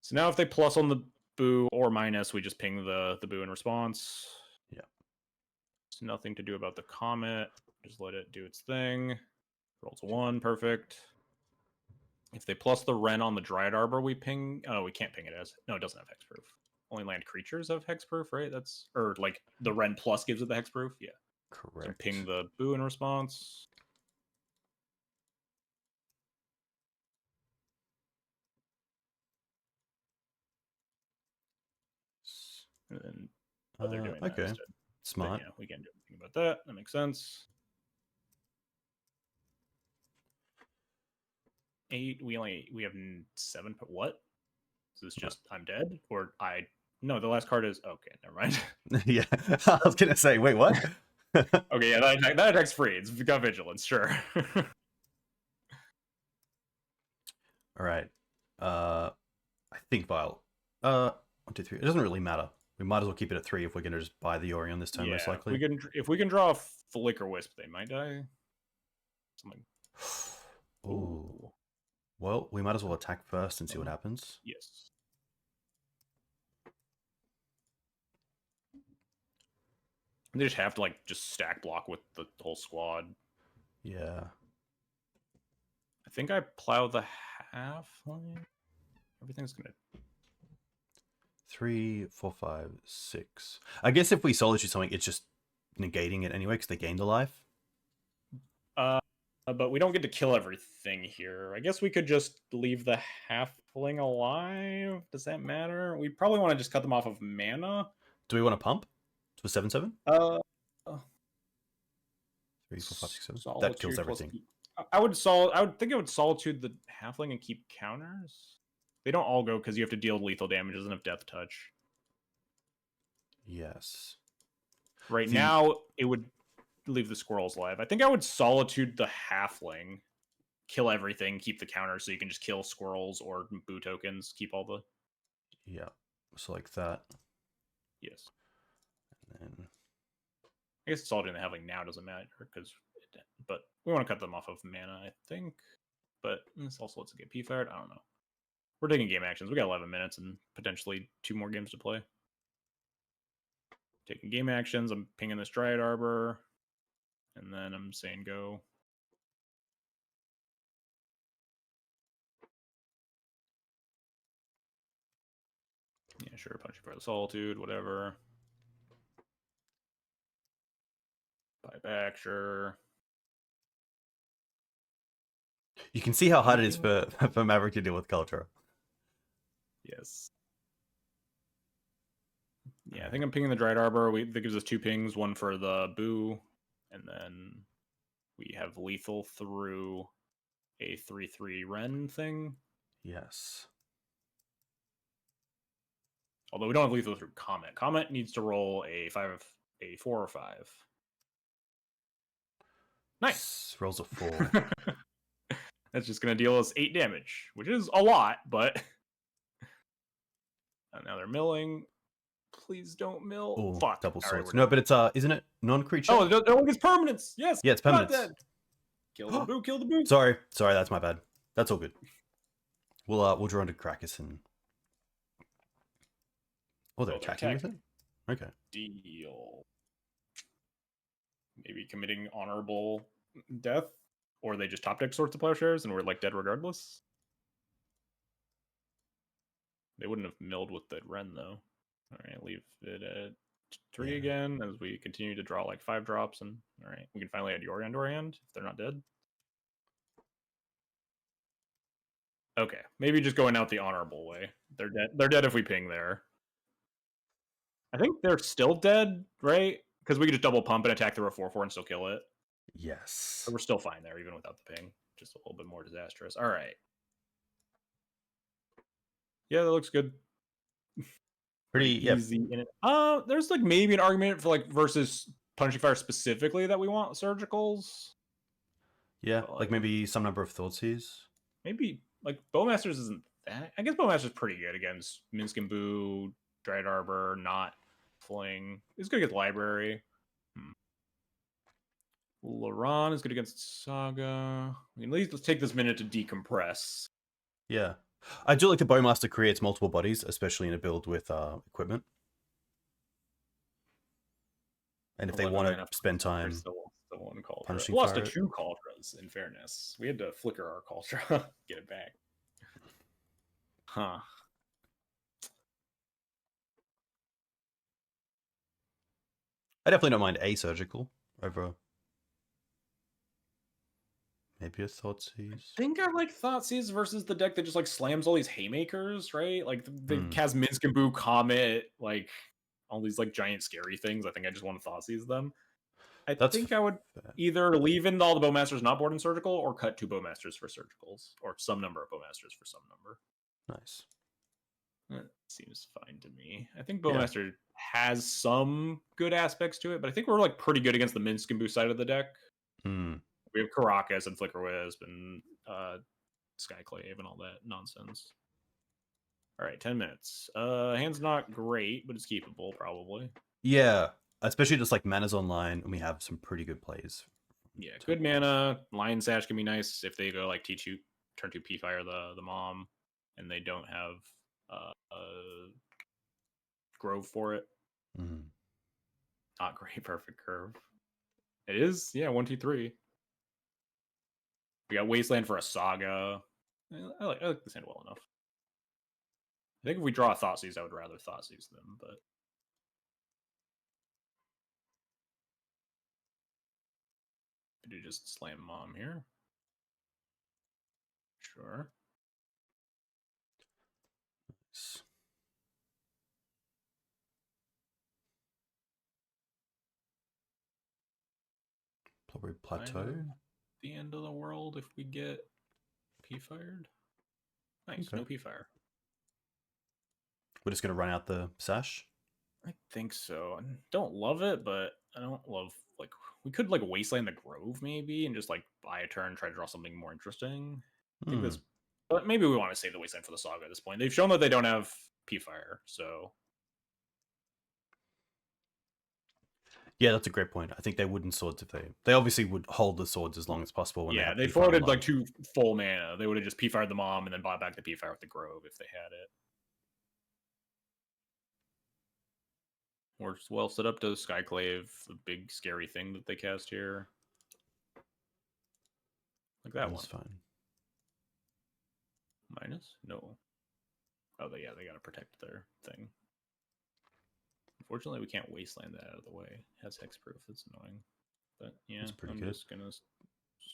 So now if they plus on the boo or minus, we just ping the boo in response. Yeah. There's nothing to do about the comet. Just let it do its thing. Rolls a 1, perfect. If they plus the Wren on the Dryad Arbor, we ping. Oh, we can't ping it as. No, it doesn't have hexproof. Only land creatures have hexproof, right? That's or like the Wren plus gives it the hexproof. Yeah. Correct. So ping the boo in response. And then they're doing that instead. Smart. Yeah, we can't do anything about that. That makes sense. 8. We have 7. What? Is this just I'm dead or I? No, the last card is okay. Never mind. Yeah, I was gonna say, wait, what? Okay, yeah, that attack's free. It's got vigilance, sure. All right. I think Vial. 1, 2, 3. It doesn't really matter. We might as well keep it at 3 if we're gonna just buy the Orion this turn, most likely. If we can draw a Flickerwisp, they might die. Something. Ooh. Well, we might as well attack first and see what happens. Yes. They just have to like just stack block with the whole squad. Yeah. I think I plow the half line. Everything's gonna 3, 4, 5, 6. I guess if we Solitude something, it's just negating it anyway because they gained a life. But we don't get to kill everything here. I guess we could just leave the halfling alive. Does that matter? We probably want to just cut them off of mana. Do we want to pump to a 7/7? 3, 4, 5, 6, 7. That kills everything. I would think I would Solitude the halfling and keep counters. They don't all go because you have to deal lethal damage. Doesn't have death touch. Yes. Right now, it would leave the squirrels alive. I think I would Solitude the halfling, kill everything, keep the counter, so you can just kill squirrels or boo tokens. Keep all the. Yeah. So like that. Yes. And then. I guess Solitude the halfling now doesn't matter but we want to cut them off of mana, I think. But this also lets it get P-Fired. I don't know. We're taking game actions. We got 11 minutes and potentially 2 more games to play. Taking game actions. I'm pinging this Dryad Arbor. And then I'm saying go. Yeah, sure. Punch for the Solitude, whatever. Buy back, sure. You can see how hard it is for Maverick to deal with Kaldra. Yes. Yeah, I think I'm pinging the Dried Arbor. That gives us 2 pings, one for the Boo, and then we have lethal through a 3/3 Ren thing. Yes. Although we don't have lethal through Comet. Comet needs to roll a 4 or 5. Nice. Rolls a 4. That's just going to deal us 8 damage, which is a lot, but... now they're milling. Please don't mill. Oh, Fuck. double All right, swords. No, but it's isn't it non-creature? Oh, it only gets permanence. Yes. Yeah, it's permanence. Dead. Kill the Boo. Kill the Boo. Sorry, that's my bad. That's all good. We'll draw into Karakas and... Oh, they're attacking with it? Okay. Deal. Maybe committing honorable death, or they just top deck Swords to Plowshares and we're like dead regardless. They wouldn't have milled with the Ren though. All right, leave it at 3 again as we continue to draw like 5 drops, and all right, we can finally add Yorion to our hand if they're not dead. Okay, maybe just going out the honorable way. They're dead. They're dead if we ping there. I think they're still dead, right? Because we could just double pump and attack through a 4/4 and still kill it. Yes. So we're still fine there, even without the ping. Just a little bit more disastrous. All right. Yeah, that looks good. Pretty easy in it. There's like maybe an argument for like versus Punishing Fire specifically that we want surgicals. Yeah, like maybe some number of Thoughtseize. Maybe like Bowmasters isn't that. I guess Bowmasters is pretty good against Minsk and Boo, Dried Arbor, not Fling. It's good against Library. Loran is good against Saga. I mean, at least let's take this minute to decompress. Yeah. I do like the Bowmaster creates multiple bodies, especially in a build with equipment. And if they want to spend time one Kaldra. punishing Lost fire, to 2 Kaldras, in fairness. We had to flicker our Kaldra, get it back. Huh. I definitely don't mind a surgical over maybe a Thoughtseize. I think I like Thoughtseize versus the deck that just like slams all these haymakers, right? Like the Kazminsk and Boo Comet, like all these like giant scary things. I think I just want to Thoughtseize them. I think I would either leave in all the Bowmasters not board in surgical, or cut 2 Bowmasters for surgicals, or some number of Bowmasters for some number. Nice. That seems fine to me. I think Bowmaster has some good aspects to it, but I think we're like pretty good against the Minsk and Boo side of the deck. We have Karakas and Flickerwisp and Skyclave and all that nonsense. All right, 10 minutes. Hand's not great, but it's keepable probably. Yeah, especially just like mana's online, and we have some pretty good plays. Yeah, good mana. Lion Sash can be nice if they go like T2, turn 2 P-Fire the mom, and they don't have Grove for it. Not great, perfect curve. It is, yeah, 1, 2, 3. We got Wasteland for a Saga. I like this hand well enough. I think if we draw a Thoughtseize, I would rather Thoughtseize them, but... Could you just slam mom here? Sure. Probably plateau. The end of the world if we get P-fired. Nice, no P-fire. We're just gonna run out the Sash? I think so. I don't love it, but I don't love, like, we could like Wasteland the Grove maybe and just like buy a turn, try to draw something more interesting. I think this, but maybe we want to save the Wasteland for the Saga at this point. They've shown that they don't have P-fire, so... Yeah, that's a great point. I think they wouldn't swords if they obviously would hold the swords as long as possible. When they forwarded like 2 full mana. They would have just P-fired the mom and then bought back the P-fire with the Grove if they had it. We're well set up to Skyclave, the big scary thing that they cast here. Like that one. Fine. Minus? No. Oh, they got to protect their thing. Unfortunately, we can't Wasteland that out of the way. It has hexproof. That's annoying. But yeah, that's pretty I'm good. just gonna...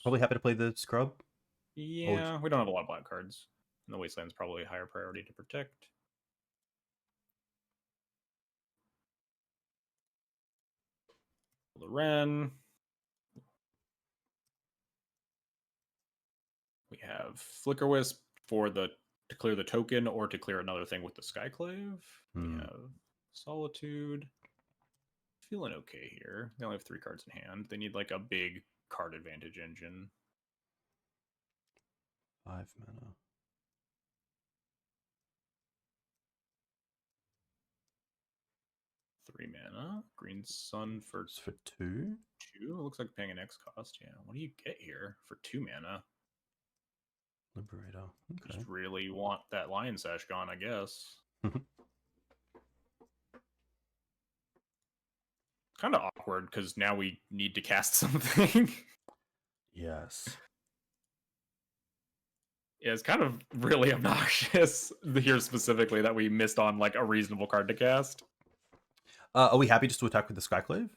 Probably happy to play the Scrub. Yeah, we don't have a lot of black cards. And the Wasteland's probably a higher priority to protect. Loran. We have Flickerwisp for to clear the token or to clear another thing with the Skyclave. We have Solitude. Feeling okay here. They only have 3 cards in hand. They need like a big card advantage engine. 5 mana. Three mana. Green Sun for 2. 2. It looks like paying an X cost. Yeah. What do you get here for 2 mana? Liberator. Okay. Just really want that Lion Sash gone, I guess. Kind of awkward because now we need to cast something. Yes. Yeah, it's kind of really obnoxious here specifically that we missed on like a reasonable card to cast. Are we happy just to attack with the Skyclave?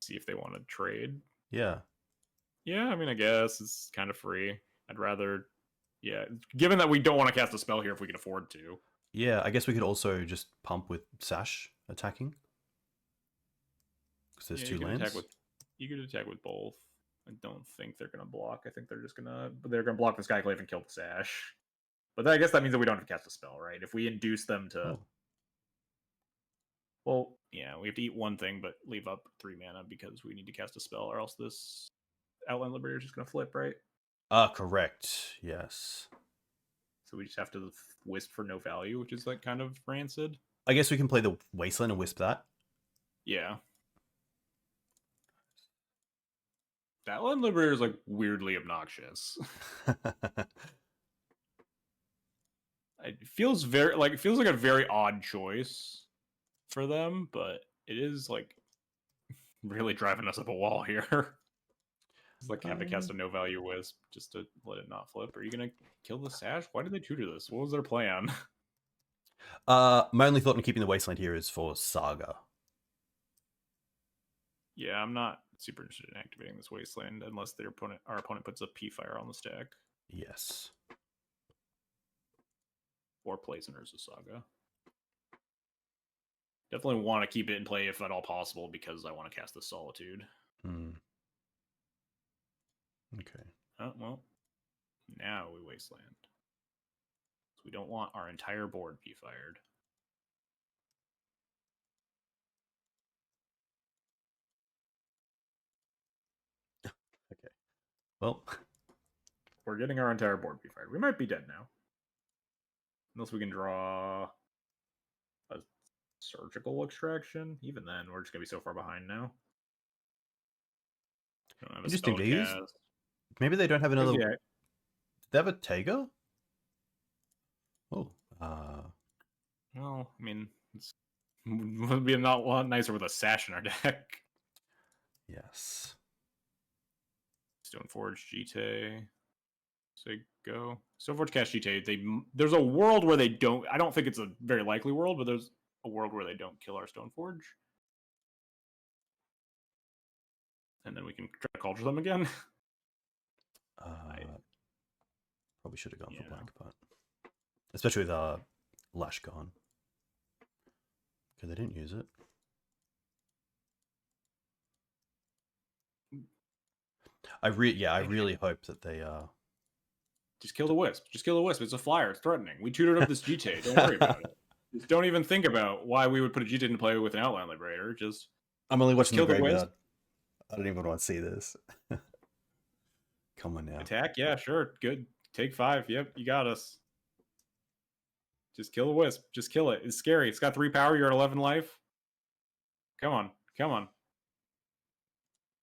See if they want to trade. Yeah. Yeah, I mean, I guess it's kind of free. I'd rather, yeah, given that we don't want to cast a spell here if we can afford to. Yeah, I guess we could also just pump with Sash attacking. Because there's 2 lands. You could attack with both. I don't think they're going to block. I think they're just going to block the Skyclave and kill the Sash. But then I guess that means that we don't have to cast a spell, right? If we induce them to... Oh. Well, yeah, we have to eat one thing, but leave up 3 mana because we need to cast a spell, or else this Outland Liberator is just going to flip, right? Correct. Yes. So we just have to wisp for no value, which is like kind of rancid. I guess we can play the Wasteland and wisp that. Yeah. The Outland Liberator is like weirdly obnoxious. It feels like a very odd choice for them, but it is like really driving us up a wall here. It's like have to cast a no value wisp just to let it not flip. Are you gonna kill the Sash? Why did they tutor this? What was their plan? My only thought in keeping the Wasteland here is for Saga. Yeah, I'm not super interested in activating this Wasteland unless our opponent puts a P-Fire on the stack. Yes. Or plays an Urza Saga. Definitely want to keep it in play if at all possible because I want to cast the Solitude. Okay. Oh, well, now we Wasteland. So we don't want our entire board P-Fired. Okay. Well, we're getting our entire board P-Fired. We might be dead now. Unless we can draw a Surgical Extraction. Even then, we're just going to be so far behind now. Don't have a interesting to use. spellcast. Maybe they don't have another... Yeah. Do they have a Tega? Oh. Well, I mean, it would be a lot nicer with a Sash in our deck. Yes. Stoneforge, Jitte. Say go. Stoneforge cast Jitte. There's a world where they don't... I don't think it's a very likely world, but there's a world where they don't kill our Stoneforge. And then we can try to culture them again. Probably should have gone for black, but... Especially with Lash gone. Okay, they didn't use it. I really hope that they... Just kill the Wisp. Just kill the Wisp. It's a flyer. It's threatening. We tutored up this Jitte. Don't worry about it. Just don't even think about why we would put a Jitte into play with an Outland Liberator. Just... I'm only watching kill the the graveyard. Wisp. I don't even want to see this. Come on now. Attack? Yeah, sure. Good. Take 5. Yep, you got us. Just kill the Wisp. Just kill it. It's scary. It's got 3 power. You're at 11 life. Come on. Come on.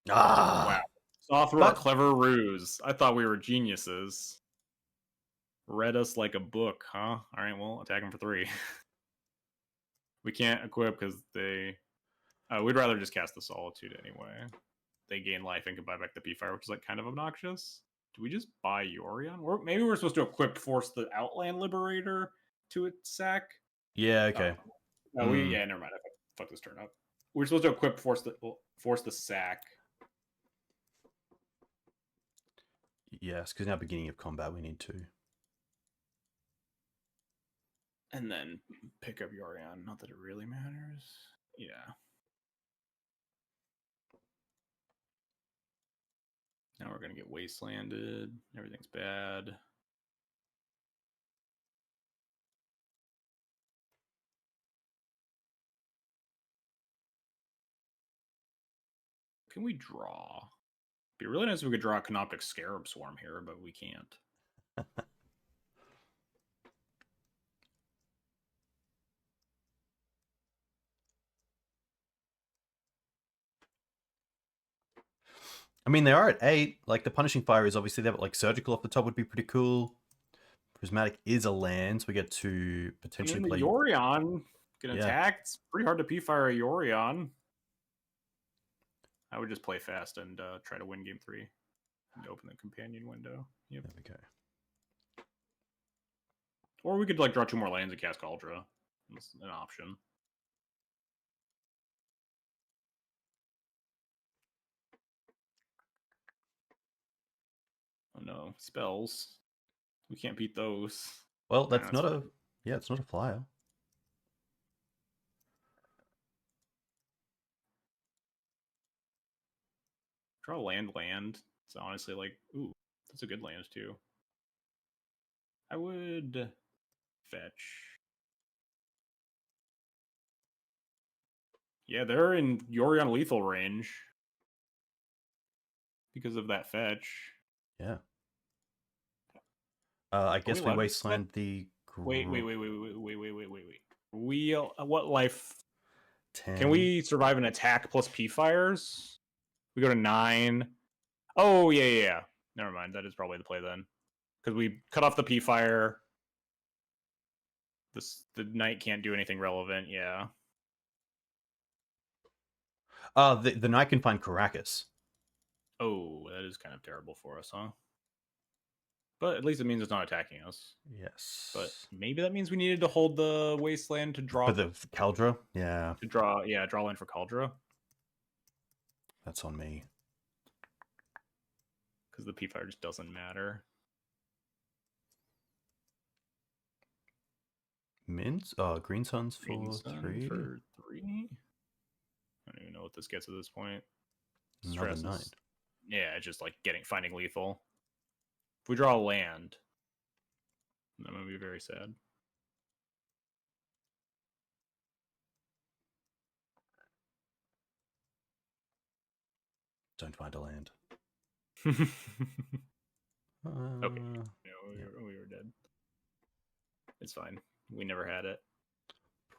Wow. Saw through our clever ruse. I thought we were geniuses. Read us like a book, huh? Alright, well, attack him for 3. We can't equip because they... we'd rather just cast the Solitude anyway. They gain life and can buy back the P-Fire, which is like kind of obnoxious. Do we just buy Yorion? Maybe we're supposed to equip force the Outland Liberator to its sack. Yeah, okay. Never mind. I fucked this turn up. We're supposed to equip force the sack. Yes, because now beginning of combat we need to. And then pick up Yorion. Not that it really matters. Yeah. Now we're gonna get wastelanded. Everything's bad. Can we draw? It'd be really nice if we could draw a Canoptic Scarab Swarm here, but we can't. I mean, they are at 8. Like, the Punishing Fire is obviously there, but like Surgical off the top would be pretty cool. Prismatic is a land, so we get to potentially the play Yorion can attack. It's pretty hard to P-Fire a Yorion. I would just play fast and try to win game 3 and open the companion window. Yep. There we go. Or we could like draw 2 more lands and cast Kaldra. That's an option. Oh no, spells. We can't beat those. Well, that's not a... Yeah, it's not a flyer. Draw land. It's honestly like, ooh, that's a good land too. I would fetch. Yeah, they're in Yorion lethal range because of that fetch. Yeah. I guess we wasteland the... Wait. What life? 10. Can we survive an attack plus P-Fires? We go to 9. Oh, yeah. Never mind. That is probably the play then. Because we cut off the P-Fire. The knight can't do anything relevant, yeah. The knight can find Karakas. Oh, that is kind of terrible for us, huh? But at least it means it's not attacking us. Yes. But maybe that means we needed to hold the wasteland to draw... For the Kaldra? Yeah. To draw land for Kaldra. That's on me. Because the P-Fire just doesn't matter. Mints? Green Suns for 3? For 3? I don't even know what this gets at this point. Another 9. Yeah, it's just like finding lethal. If we draw a land, I'm gonna be very sad. Don't find a land. Okay. No, we were dead. It's fine. We never had it.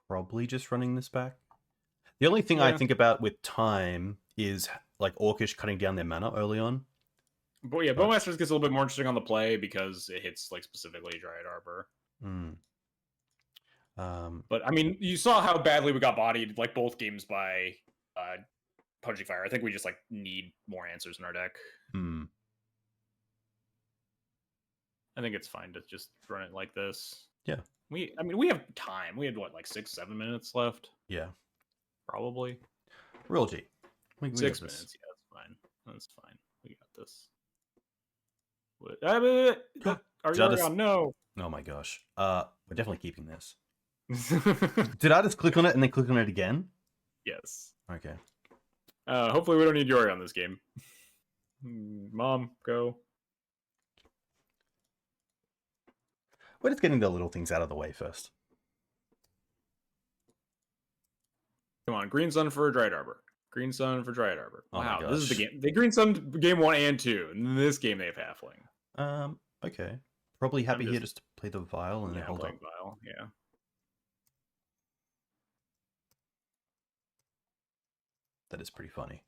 Probably just running this back. The only thing I think about with time is like Orcish cutting down their mana early on. But yeah, Bowmasters gets a little bit more interesting on the play because it hits like specifically Dryad Arbor. But I mean, you saw how badly we got bodied like both games by Punching Fire. I think we just like need more answers in our deck. I think it's fine to just run it like this. Yeah. We have time. We had what, like 6-7 minutes left? Yeah. Probably. Real G. We 6 minutes. Yeah, that's fine. That's fine. We got this. What? Arion, no. Oh my gosh. We're definitely keeping this. Did I just click on it and then click on it again? Yes. Okay. Hopefully we don't need Yori on this game. Mom, go. We're just getting the little things out of the way first. Come on, Green Sun for Dryad Arbor. Green Sun for Dryad Arbor. Wow, oh this is the game. They Green Sun game 1 and 2. And this game they have Halfling. Okay. Probably happy here just to play the Vial and then hold up. Vial, yeah. That is pretty funny.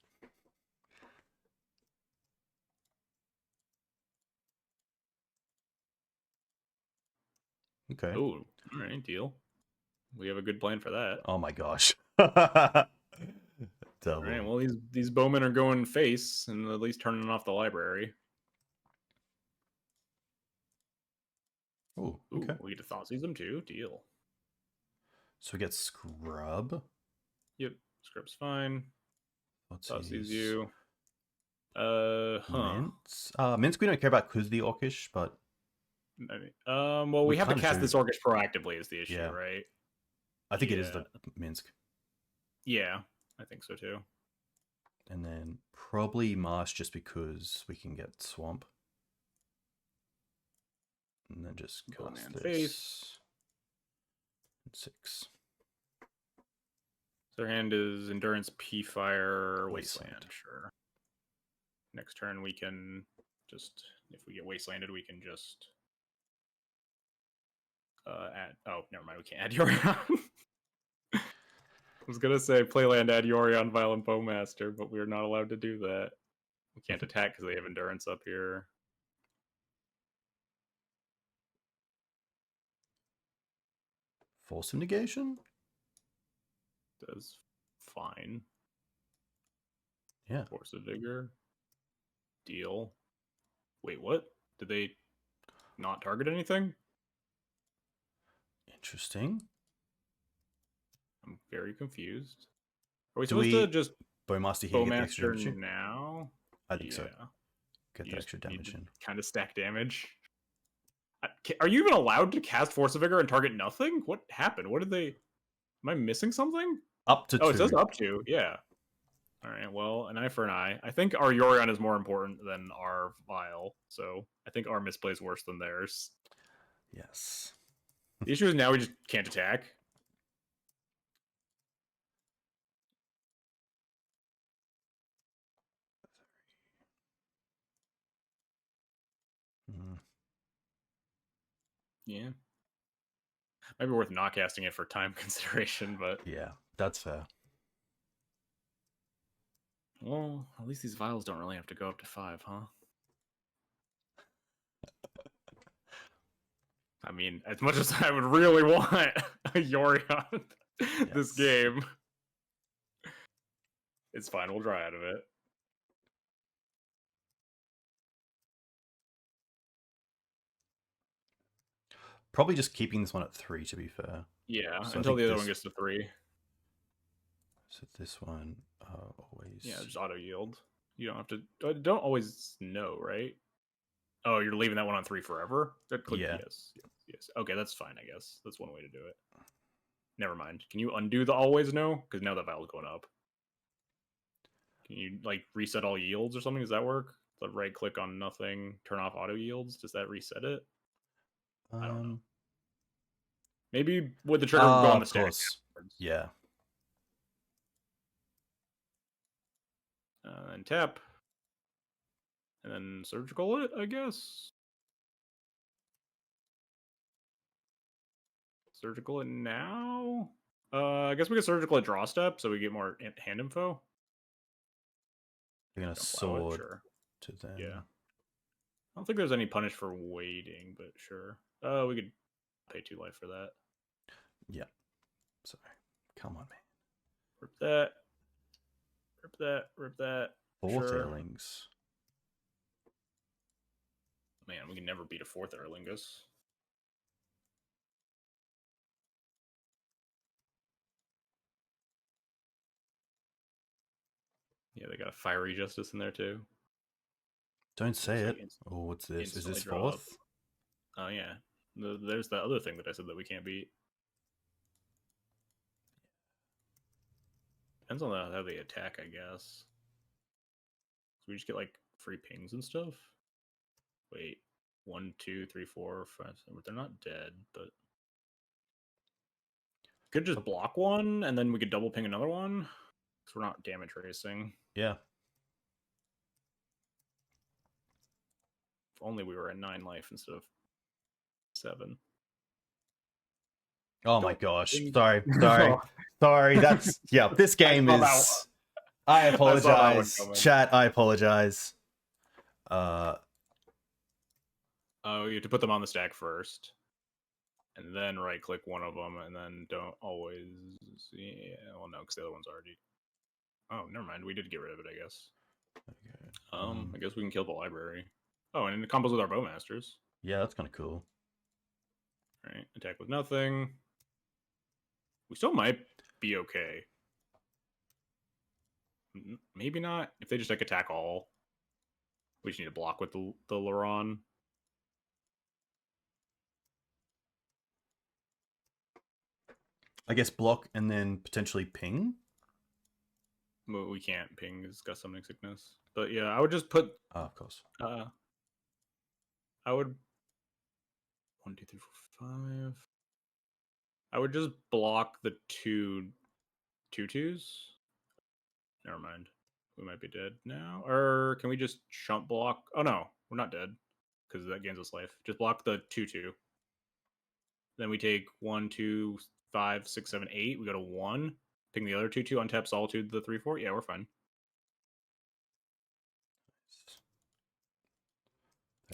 Okay. Oh, all right, deal. We have a good plan for that. Oh my gosh. All right, well, these bowmen are going face and at least turning off the library. Ooh, okay. We get to Thoughtseize them too. Deal. So we get Scrub. Yep, Scrub's fine. Thoughtseize you. Mints. Mints we don't care about because the Orcish, but well, we have to cast this Orcish proactively is the issue, right? I think it is the Minsk. Yeah, I think so too. And then probably Marsh just because we can get Swamp. And then just cast Land this. face. 6. Their hand is Endurance, P-Fire, Wasteland. Wasteland. Sure. Next turn we can just, if we get Wastelanded, we can just add, oh, never mind, we can't add Yorion. I was gonna say play land, add Yorion, Violent Bowmaster, but we're not allowed to do that. We can't attack because they have Endurance up here. Force of Negation? Does fine. Yeah. Force of Vigor. Deal. Wait, what? Did they not target anything? Interesting. I'm very confused. Are we Do supposed we to just Bowmaster here to get the extra Bowmaster damage? now? I think so. Get You the just extra need damage to in. kind of stack damage. Are you even allowed to cast Force of Vigor and target nothing? What happened? What did they... Am I missing something? Up to 2. Oh, it says up to. Yeah. All right, well, an eye for an eye. I think our Yorion is more important than our Vial, so I think our misplay is worse than theirs. Yes. The issue is now we just can't attack. Mm. Yeah. Might be worth not casting it for time consideration, but... Yeah, that's fair. Well, at least these vials don't really have to go up to 5, huh? I mean, as much as I would really want a Yorion this game, it's fine. We'll dry out of it. Probably just keeping this one at 3, to be fair. Yeah, So until the other one gets to 3. So this one always... Yeah, just auto yield. You don't have to... Don't always know, right? Oh, you're leaving that one on 3 forever? Click yeah. Yes. Okay, that's fine, I guess. That's one way to do it. Never mind. Can you undo the always no? Because now that vial's going up. Can you, like, reset all yields or something? Does that work? The right click on nothing, turn off auto yields? Does that reset it? I don't know. Maybe would the trigger go on the stack? Yeah. And tap. And then surgical it, I guess. Surgical it now? I guess we can surgical it draw step so we get more hand info. You're going to sword to them. Yeah. I don't think there's any punish for waiting, but sure. We could pay 2 life for that. Yeah. Sorry. Come on, man. Rip that. Rip that. Rip that. 4 Airlings. Man, we can never beat a 4th Airlingus. Yeah, they got a Fiery Justice in there too. Don't say it. Oh, what's this? Is this 4th? Oh, yeah. There's the other thing that I said that we can't beat. Depends on how they attack, I guess. So we just get, like, free pings and stuff? Wait. 1, 2, 3, 4, 5, 7. They're not dead, but... Could just block one, and then we could double ping another one. Because we're not damage racing. Yeah. If only we were at 9 life instead of 7. Oh my gosh. Sorry. Sorry. That's... Yeah, this game is... I apologize. Chat, I apologize. Oh, you have to put them on the stack first. And then right-click one of them, and then don't always... Yeah, well, no, because the other one's already... Oh, never mind. We did get rid of it, I guess. Okay. I guess we can kill the library. Oh, and it combos with our Bowmasters. Yeah, that's kind of cool. Alright, attack with nothing. We still might be okay. Maybe not. If they just like attack all, we just need to block with the Loran. I guess block and then potentially ping? We can't ping. It's got summoning sickness. But yeah, I would just put. Oh, of course. I would 1, 2, 3, 4, 5. I would just block the 2/2s. Never mind. We might be dead now. Or can we just chump block? Oh no, we're not dead because that gains us life. Just block the 2/2. Then we take 1, 2, 5, 6, 7, 8. We go to 1. Ping the other 2/2. Untap Solitude the 3/4. Yeah, we're fine.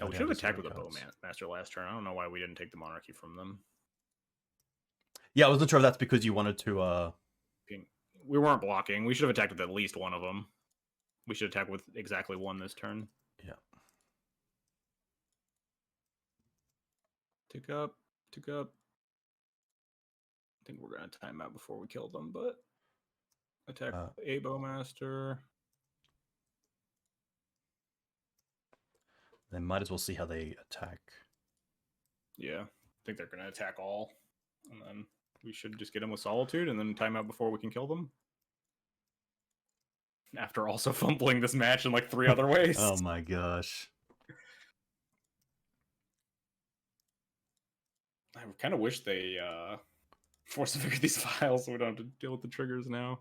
Oh, we should have attacked with a Bowmaster last turn. I don't know why we didn't take the Monarchy from them. Yeah, I wasn't sure if that's because you wanted to. We weren't blocking. We should have attacked with at least one of them. We should attack with exactly one this turn. Yeah. Tick up. Tick up. I think we're going to time out before we kill them, but attack a Bowmaster. They might as well see how they attack. Yeah, I think they're going to attack all. And then we should just get them with Solitude and then time out before we can kill them. After also fumbling this match in like 3 other ways. Oh my gosh. I kind of wish they force figure these files so we don't have to deal with the triggers now.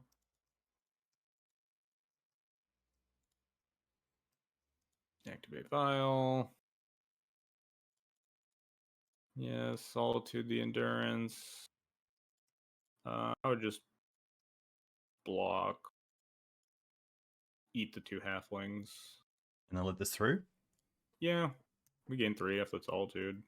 Activate Vial. Yeah, Solitude, the Endurance. I would just block. Eat the 2 halflings. And I let this through? Yeah. We gain 3 after the Solitude.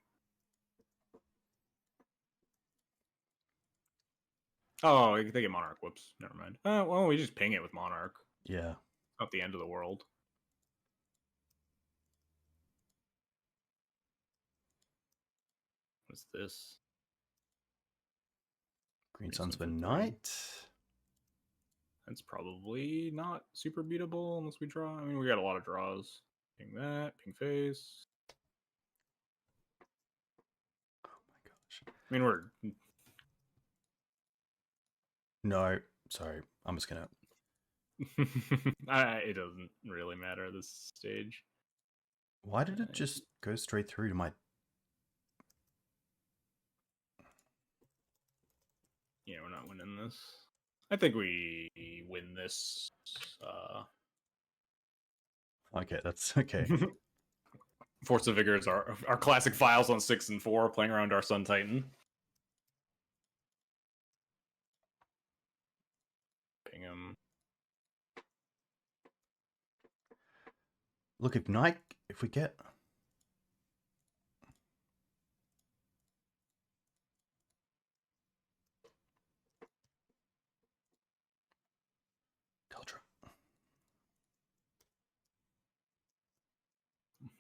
Oh, they get Monarch. Whoops. Never mind. Well, we just ping it with Monarch. Yeah. Not the end of the world. What's this? Green Suns for Night. That's probably not super beatable unless we draw. I mean, we got a lot of draws. Ping that. Ping face. Oh my gosh. I mean, we're... No. Sorry. I'm just going to... It doesn't really matter at this stage. Why did it just go straight through to my... Yeah, we're not winning this. I think we win this. Okay, that's okay. Force of Vigor is our classic files on 6 and 4, playing around our Sun Titan. Ping him. Look, if we get... Kaldra.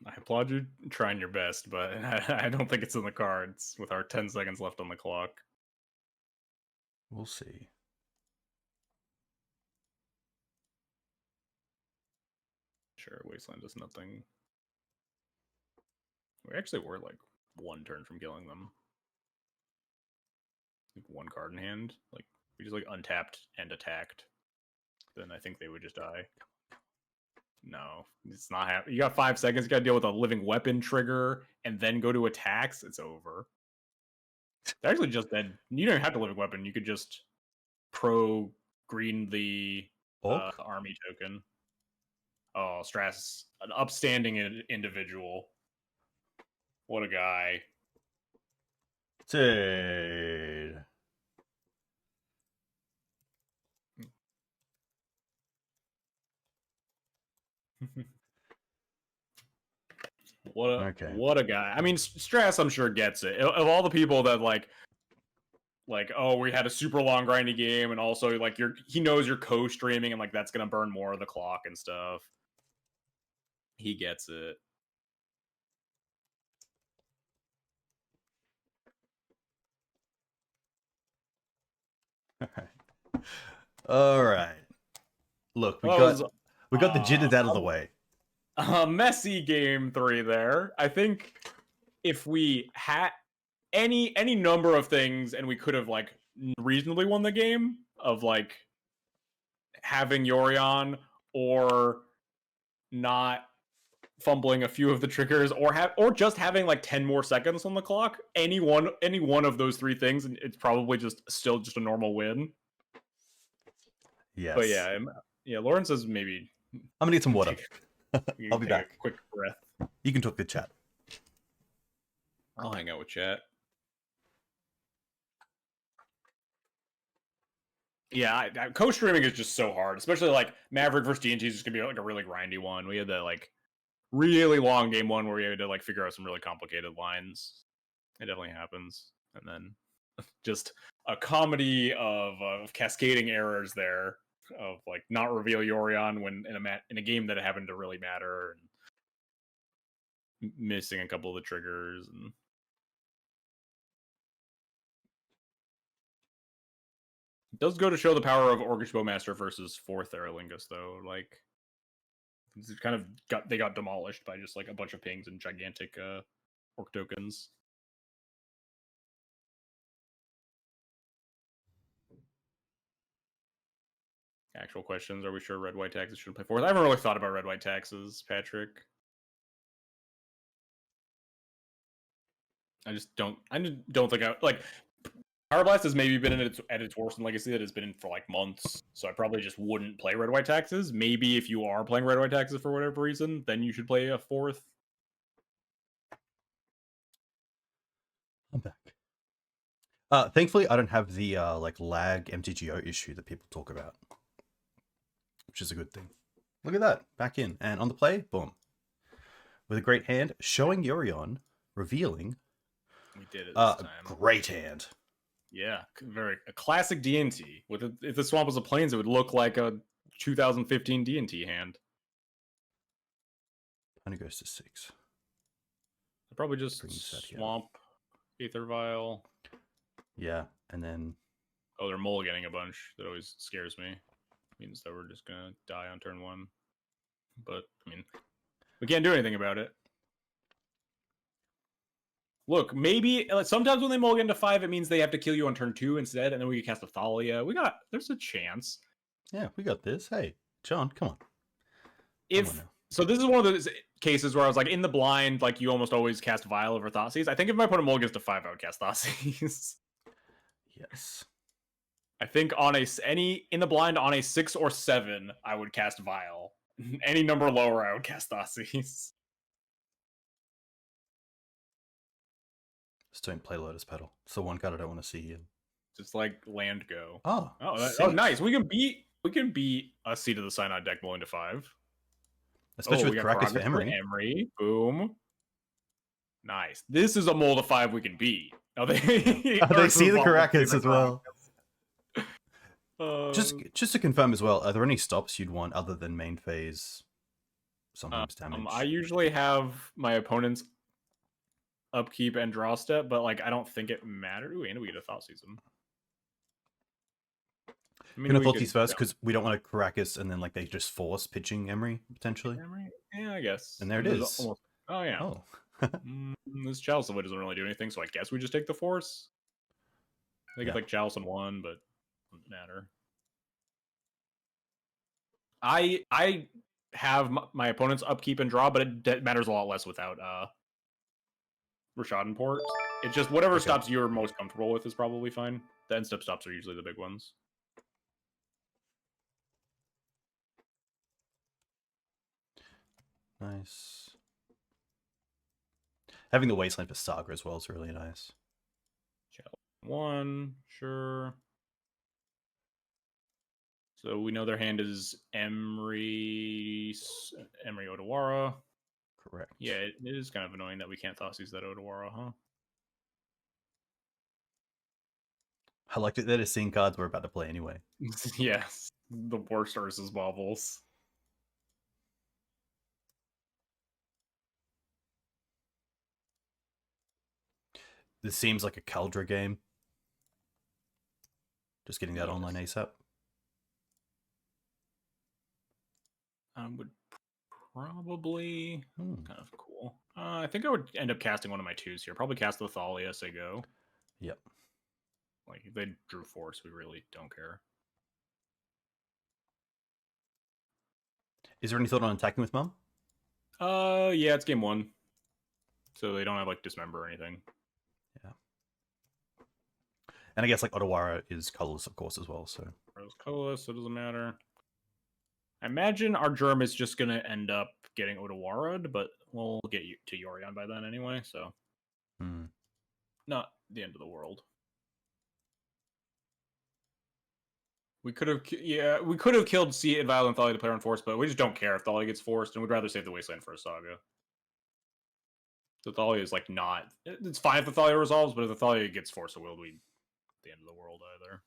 I applaud you trying your best, but I don't think it's in the cards with our 10 seconds left on the clock. We'll see. Sure, Wasteland does nothing. We actually were like 1 turn from killing them. Like 1 card in hand. Like we just like untapped and attacked. Then I think they would just die. No, it's not happening. You got 5 seconds. You got to deal with a living weapon trigger and then go to attacks. It's over. They're actually just dead. You don't have to living weapon. You could just pro green the army token. Oh, Strass, an upstanding individual. What a guy. Dude. What a guy. I mean, Strass, I'm sure, gets it. Of all the people that like, oh, we had a super long grindy game, and also like he knows you're co-streaming, and like that's gonna burn more of the clock and stuff. He gets it. All right. Look, we got the jitters out of the way. A messy game 3 there. I think if we had any number of things and we could have like reasonably won the game of like having Yorion or not fumbling a few of the triggers, or just having like 10 more seconds on the clock. Any one of those three things, and it's probably still just a normal win. Yes. But yeah, Loran says maybe I'm gonna get some water. I'll be back. A quick breath. You can talk to chat. I'll hang out with chat. Yeah, co-streaming is just so hard, especially like Maverick versus D&T is just gonna be like a really grindy one. We had that like really long game one where we had to like figure out some really complicated lines. It definitely happens, and then just a comedy of cascading errors there of like not reveal Yorion when in a game that happened to really matter, and missing a couple of the triggers. And it does go to show the power of Orcish Bowmaster versus 4th Aerolingus, though. Like, it's kind of they got demolished by just like a bunch of pings and gigantic orc tokens. Actual questions: are we sure red white taxes shouldn't play 4th? I haven't really thought about red white taxes, Patrick. I just don't think I like. Power Blast has maybe been at its worst in Legacy that it's been in for like months, so I probably just wouldn't play red white taxes. Maybe if you are playing red white taxes for whatever reason, then you should play a 4th. I'm back. Thankfully, I don't have the like lag MTGO issue that people talk about, which is a good thing. Look at that, back in and on the play, boom, with a great hand, showing Yorion, revealing. We did it this time. Great hand. Yeah, a classic D&T. If the swamp was a plains, it would look like a 2015 D&T hand. Only goes to 6. Probably just swamp, Aether Vial. Yeah, and then... Oh, they're mulliganing a bunch. That always scares me. Means that we're just gonna die on turn 1. But, I mean, we can't do anything about it. Look, maybe sometimes when they mulligan to 5, it means they have to kill you on turn 2 instead, and then we can cast a Thalia. There's a chance. Yeah, we got this. Hey, John, come on. So this is one of those cases where I was like in the blind, like you almost always cast Vial over Thoughtseize. I think if my opponent mulligans to 5, I would cast Thoughtseize. Yes. I think in the blind on a 6 or 7, I would cast Vial. Any number lower, I would cast Thoughtseize. Just don't play Lotus Petal. It's the one card I don't want to see here. Just like land go. Oh, nice. We can beat a Seat of the Synod deck mulling to 5. Especially with Karakas for Emery. Boom. Nice. This is a mull to 5 we can beat. Oh, they see the Karakas as well. Just to confirm as well, are there any stops you'd want other than main phase? Sometimes damage. I usually have my opponent's upkeep and draw step, but like I don't think it matters. Ooh, and we get a Thoughteize. We're gonna Thoughteize first because we don't want to Karakas and then like they just force pitching Emery potentially. Yeah, I guess. And there it is. Oh yeah. Oh. This Chalice of Wood doesn't really do anything, so I guess we just take the force. They get like Chalice in 1, but doesn't matter. I have my opponent's upkeep and draw, but it matters a lot less without Rashad and Port. It's just whatever stops you're most comfortable with is probably fine. The end step stops are usually the big ones. Nice. Having the Wasteland for Saga as well is really nice. 1, sure. So we know their hand is Emery Odawara. Correct. Yeah, it is kind of annoying that we can't Thoughtseize that Odawara, huh? I liked it that it's seeing cards we're about to play anyway. Yes, the worst Ursus baubles. This seems like a Kaldra game. Just getting that online ASAP. Would probably kind of cool. I think I would end up casting one of my 2s here. Probably cast the Thalia as I go. Yep. Like if they drew force, we really don't care. Is there any thought on attacking with Mum? Yeah, it's game 1. So they don't have like Dismember or anything. Yeah. And I guess like Otawara is colorless, of course, as well. So It's colorless, so it doesn't matter. I imagine our germ is just gonna end up getting Otawara, but we'll get you to Yorion by then anyway, so not the end of the world. We could have killed Aether Vial and Thalia to play on force, but we just don't care if Thalia gets forced, and we'd rather save the Wasteland for a Saga. So Thalia is like not. It's fine if the Thalia resolves, but if the Thalia gets forced, it will be the end of the world either.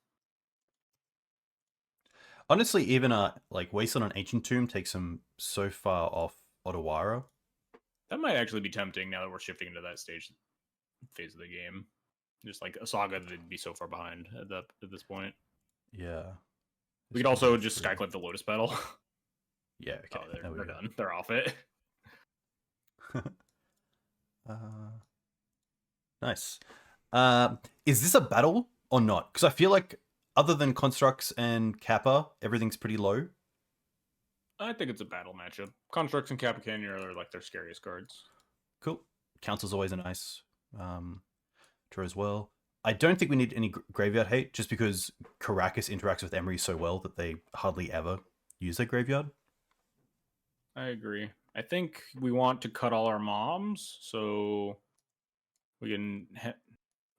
Honestly, even like Wasteland on Ancient Tomb takes him so far off Otawara. That might actually be tempting now that we're shifting into that phase of the game. Just like a Saga that'd be so far behind at this point. Yeah. We could also just Skyclave the Lotus Petal. Yeah, okay. Oh, they're done. They're off it. Nice. Is this a battle or not? Because I feel like other than Constructs and Kappa, everything's pretty low. I think it's a battle matchup. Constructs and Kappa Canyon are like their scariest cards. Cool. Council's always a nice draw as well. I don't think we need any graveyard hate, just because Karakas interacts with Emery so well that they hardly ever use their graveyard. I agree. I think we want to cut all our moms, so we can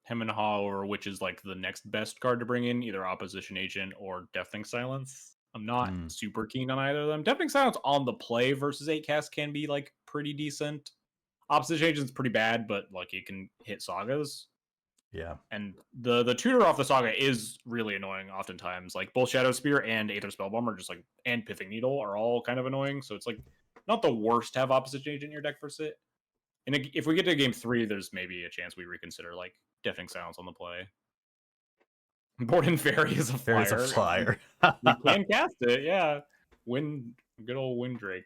hem and haw over which is like the next best card to bring in, either Opposition Agent or Deafening Silence. I'm not super keen on either of them. Deafening Silence on the play versus 8 cast can be like pretty decent. Opposition Agent's pretty bad, but like it can hit Sagas. Yeah. And the tutor off the Saga is really annoying oftentimes. Like both Shadow Spear and Aether Spellbomb are just like, and Pithing Needle are all kind of annoying. So it's like not the worst to have Opposition Agent in your deck versus it. And if we get to game 3, there's maybe a chance we reconsider like Deafening Silence on the play. Borden Fairy is a flyer. Fairy's a flyer. You can cast it, yeah. Good old Windrake.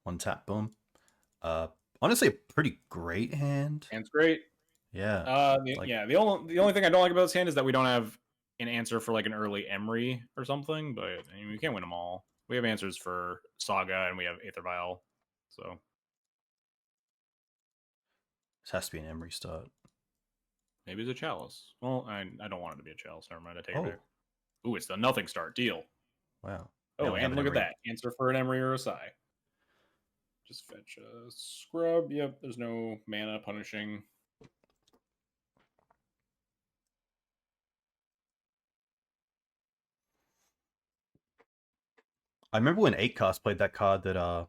One tap, boom. Honestly, a pretty great hand. Hand's great. Yeah. The only thing I don't like about this hand is that we don't have an answer for like an early Emery or something, but I mean, we can't win them all. We have answers for Saga and we have Aether Vial, so This has to be an Emery start. maybe it's a Chalice. Well, I don't want it to be a Chalice. Never mind, I take it back. Ooh, it's the nothing start deal. Wow. Oh, and look at that. Answer for an Emery or a Psy. Just fetch a Scrub. Yep, there's no mana punishing. I remember when 8cast played that card that I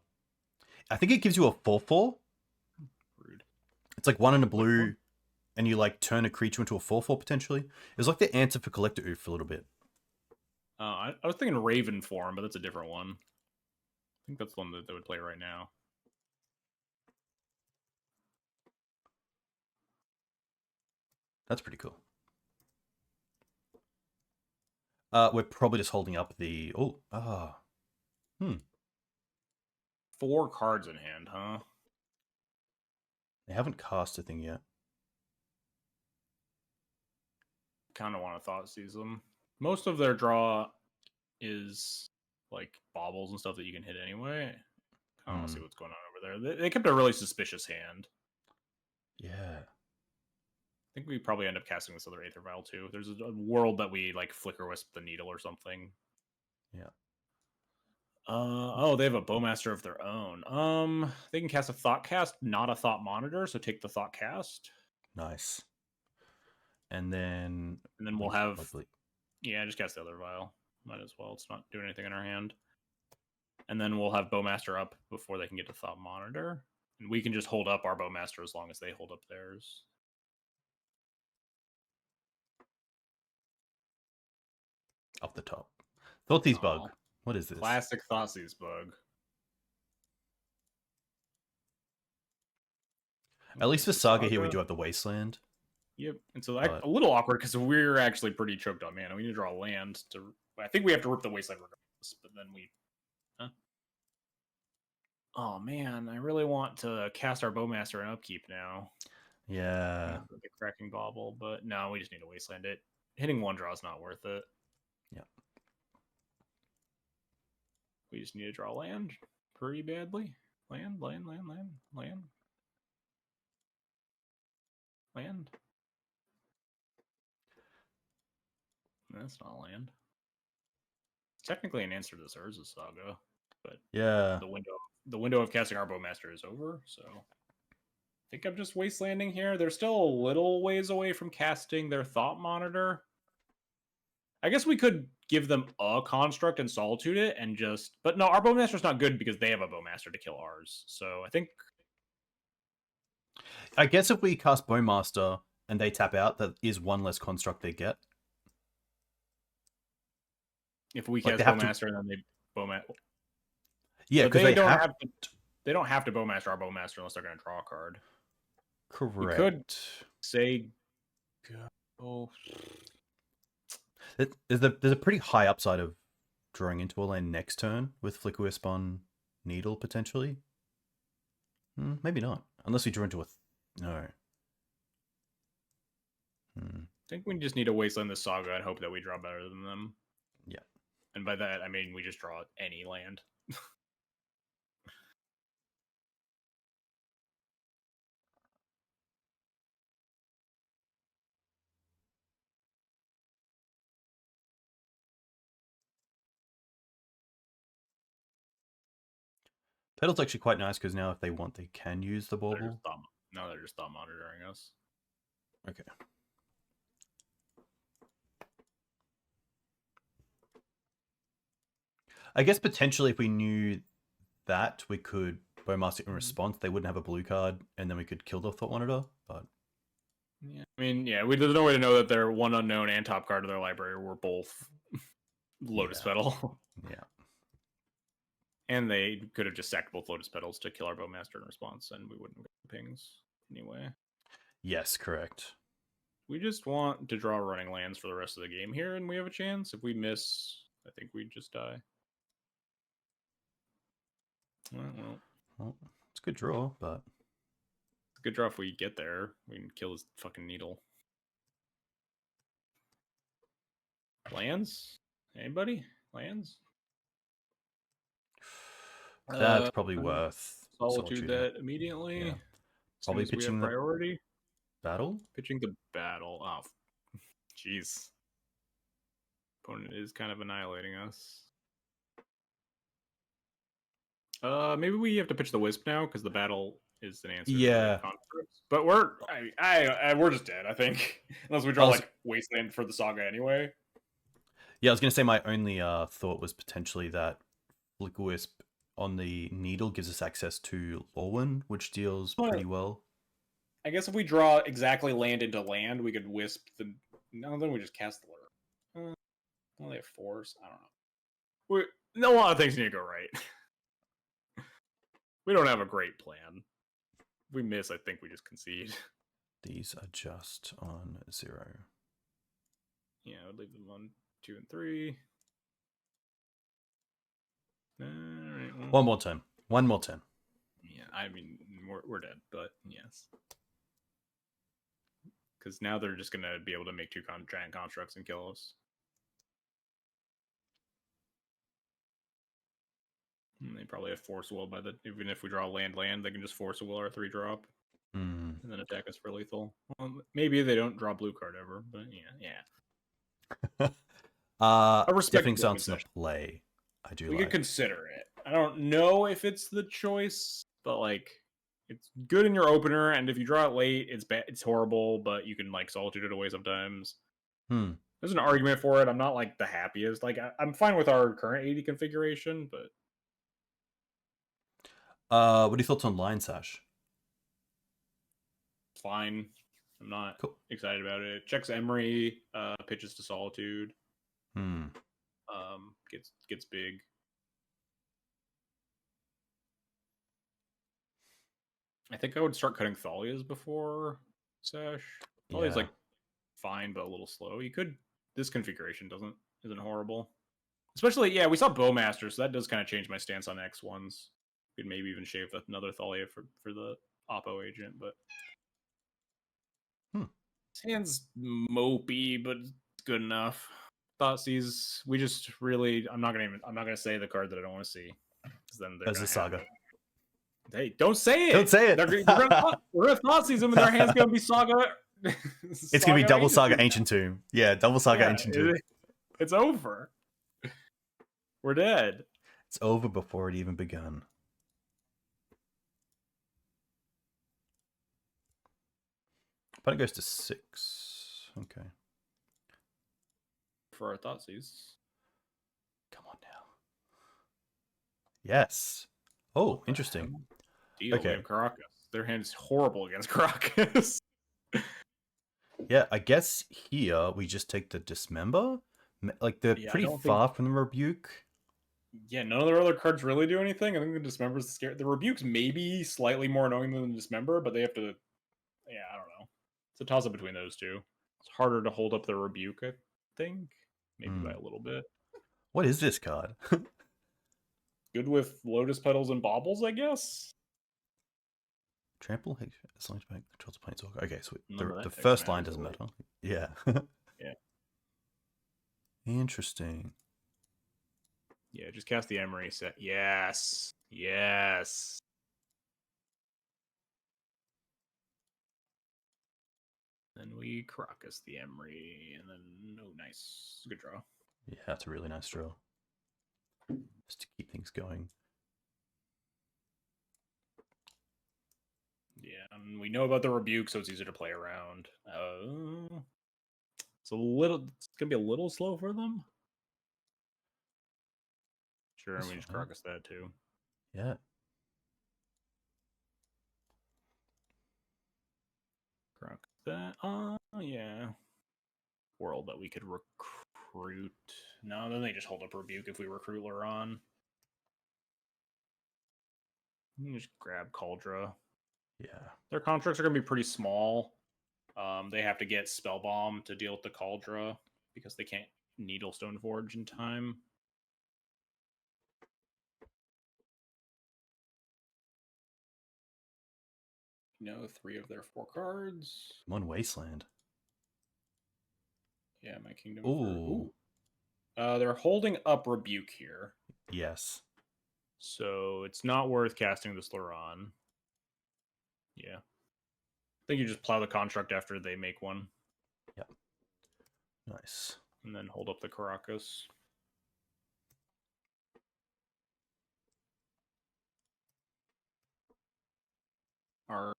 think it gives you a 4/4. Rude. It's like 1 and a blue, and you like turn a creature into a 4/4 potentially. It was like the answer for Collector Oof for a little bit. I was thinking Raven form, but that's a different one. I think that's the one that they would play right now. That's pretty cool. We're probably just holding up the 4 cards in hand, huh? They haven't cast a thing yet. Kind of want to Thoughtseize them. Most of their draw is like baubles and stuff that you can hit anyway. I don't want to see what's going on over there. They kept a really suspicious hand. Yeah. I think we probably end up casting this other Aether Vial too. There's a world that we like Flickerwisp the Needle or something. Yeah. They have a Bowmaster of their own. They can cast a Thought Cast, not a Thought Monitor, so take the Thought Cast. Nice. And then we'll have just cast the other vial. Might as well. It's not doing anything in our hand. And then we'll have Bowmaster up before they can get to Thought Monitor. And we can just hold up our Bowmaster as long as they hold up theirs. Off the top. Thoughtseize bug. What is this? Classic Thoughtseize bug. At least for Saga here, we do have the Wasteland. Yep. And so a little awkward because we're actually pretty choked on mana. We need to draw land to. I think we have to rip the Wasteland regardless, but then we. Huh? Oh man, I really want to cast our Bowmaster and upkeep now. Yeah. The Cracking Bauble, but no, we just need to Wasteland it. Hitting 1 draw is not worth it. Yeah. We just need to draw land pretty badly. Land. That's not land. It's technically an answer to the Urza Saga, but Yeah. the window of casting our Bowmaster is over, so I think I'm just wastelanding here. They're still a little ways away from casting their Thought Monitor. I guess we could give them a construct and Solitude it and just... But no, our Bowmaster's not good because they have a Bowmaster to kill ours. So I think... I guess if we cast Bowmaster and they tap out, that is one less construct they get. If we cast Bowmaster and then they Bowmaster... Yeah, because they don't have to Bowmaster our Bowmaster unless they're going to draw a card. Correct. We could say... Oh... There's a pretty high upside of drawing into a land next turn with Flickerwisp on Needle, potentially. Maybe not. Unless we draw into a... No. I think we just need to wasteland the Saga and hope that we draw better than them. Yeah. And by that, I mean we just draw any land. Pedal's actually quite nice because now if they want, they can use the bauble. No, they're just thought monitoring us. Okay. I guess potentially if we knew that, we could Bowmaster in response. They wouldn't have a blue card, and then we could kill the Thought Monitor. But yeah, I mean, yeah, there's no way to know that their one unknown and top card of their library were both Lotus Petal. Yeah. And they could have just sacked both Lotus Petals to kill our Bowmaster in response, and we wouldn't get pings anyway. Yes, correct. We just want to draw running lands for the rest of the game here, and we have a chance. If we miss, I think we just die. Well, it's a good draw, but... It's a good draw if we get there. We can kill this fucking Needle. Lands? Anybody? Lands? That's probably worth Solitude that immediately. Yeah. Probably pitching the priority. Battle? Pitching the battle. Oh, jeez. Opponent is kind of annihilating us. Maybe we have to pitch the Wisp now because the battle is an answer. Yeah. But we're just dead, I think. Unless we draw like Wasteland for the Saga anyway. Yeah, I was gonna say my only thought was potentially that Flickerwisp on the Needle gives us access to Loran, which deals pretty well. I guess if we draw exactly land into land, we could Wisp the... No, then we just cast the Lure. Well, they have Force. I don't know. A lot of things need to go right. We don't have a great plan. If we miss, I think we just concede. These are just on 0. Yeah, I would leave them on 2 and 3. Right, One more turn. Yeah, I mean, we're dead, but yes. Because now they're just going to be able to make 2 giant constructs and kill us. And they probably have Force Will even if we draw land, they can just Force Will our 3-drop. And then attack us for lethal. Well, maybe they don't draw blue card ever, but yeah. Stiffening Stance in a play. We could consider it. I don't know if it's the choice, but like it's good in your opener, and if you draw it late, it's bad. It's horrible, but you can like Solitude it away sometimes. There's an argument for it. I'm not like the happiest. Like I'm fine with our current 80 configuration, but what are your thoughts on Lion Sash? Fine. I'm not excited about it. Checks Emery, pitches to Solitude. Gets big. I think I would start cutting Thalias before Sash. Thalia's like fine, but a little slow. You could. This configuration isn't horrible. Especially, we saw Bowmaster, so that does kind of change my stance on X1s. Could maybe even shave another Thalia for the Oppo agent, but his hand's mopey, but it's good enough. Thoughtseize. We just really. I'm not gonna say the card that I don't want to see. Because then they're As a saga. Hey, don't say it. Don't say it. We're gonna Thoughtseize them, and their hand's gonna be Saga. It's gonna be double Saga Ancient Tomb. Yeah, double Saga Ancient Tomb. It's over. We're dead. It's over before it even begun. Opponent goes to 6. Okay. For our Thoughtseize. Come on now. Yes. Oh, interesting. Deal. Okay. We have Karakas. Their hand is horrible against Karakas. Yeah, I guess here we just take the Dismember. Like, they're pretty far from the Rebuke. Yeah, none of their other cards really do anything. I think the Dismember's scary. The Rebuke's maybe slightly more annoying than the Dismember, but they have to... Yeah, I don't know. It's a toss-up between those two. It's harder to hold up the Rebuke, I think. Maybe by a little bit. What is this card? Good with Lotus Petals and Baubles, I guess? Trample, as long as you controls the Planeswalker. Okay, so the first line doesn't matter. Yeah. Yeah. Interesting. Yeah, just cast the Emery set. Yes. Yes. Then we Karakas the Emery, and then nice. Good draw. Yeah, that's a really nice draw. Just to keep things going. Yeah, and we know about the Rebuke, so it's easier to play around. It's gonna be a little slow for them. Sure, and we just Karakas that too. Yeah. Karakas that. Yeah. World that we could recruit. No, then they just hold up Rebuke if we recruit Loran. You can just grab Kaldra. Yeah. Their constructs are going to be pretty small. They have to get Spellbomb to deal with the Kaldra because they can't Needle Stoneforge in time. No, 3 of their 4 cards. One Wasteland. Yeah, my Kingdom. Ooh. They're holding up Rebuke here. Yes. So it's not worth casting this Loran. Yeah. I think you just plow the construct after they make one. Yep. Nice. And then hold up the Karakas. Our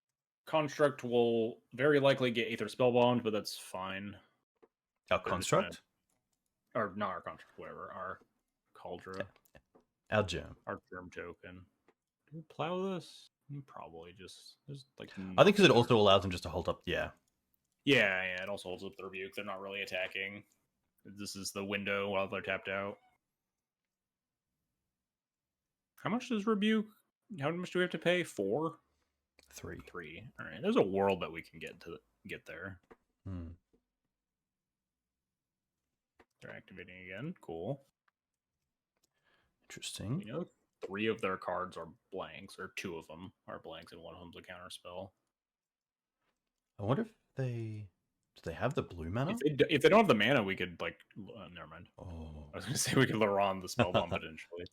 construct will very likely get Aether Spellbound, but that's fine. Our construct? Or not our construct, whatever. Our Kaldra. Our germ. Our germ token. Do we plow this? Probably just... like. I think because it also allows them just to hold up, yeah. Yeah, it also holds up the Rebuke. They're not really attacking. This is the window while they're tapped out. How much does Rebuke... How much do we have to pay? 4? 3. 3. All right, there's a world that we can get there. They're activating again. Cool. Interesting. You know, 3 of their cards are blanks, or 2 of them are blanks, and 1 of them's a counter spell. I wonder if they... Do they have the blue mana? If they don't have the mana, we could, like... never mind. Oh. I was going to say we could Loran the Spellbomb potentially.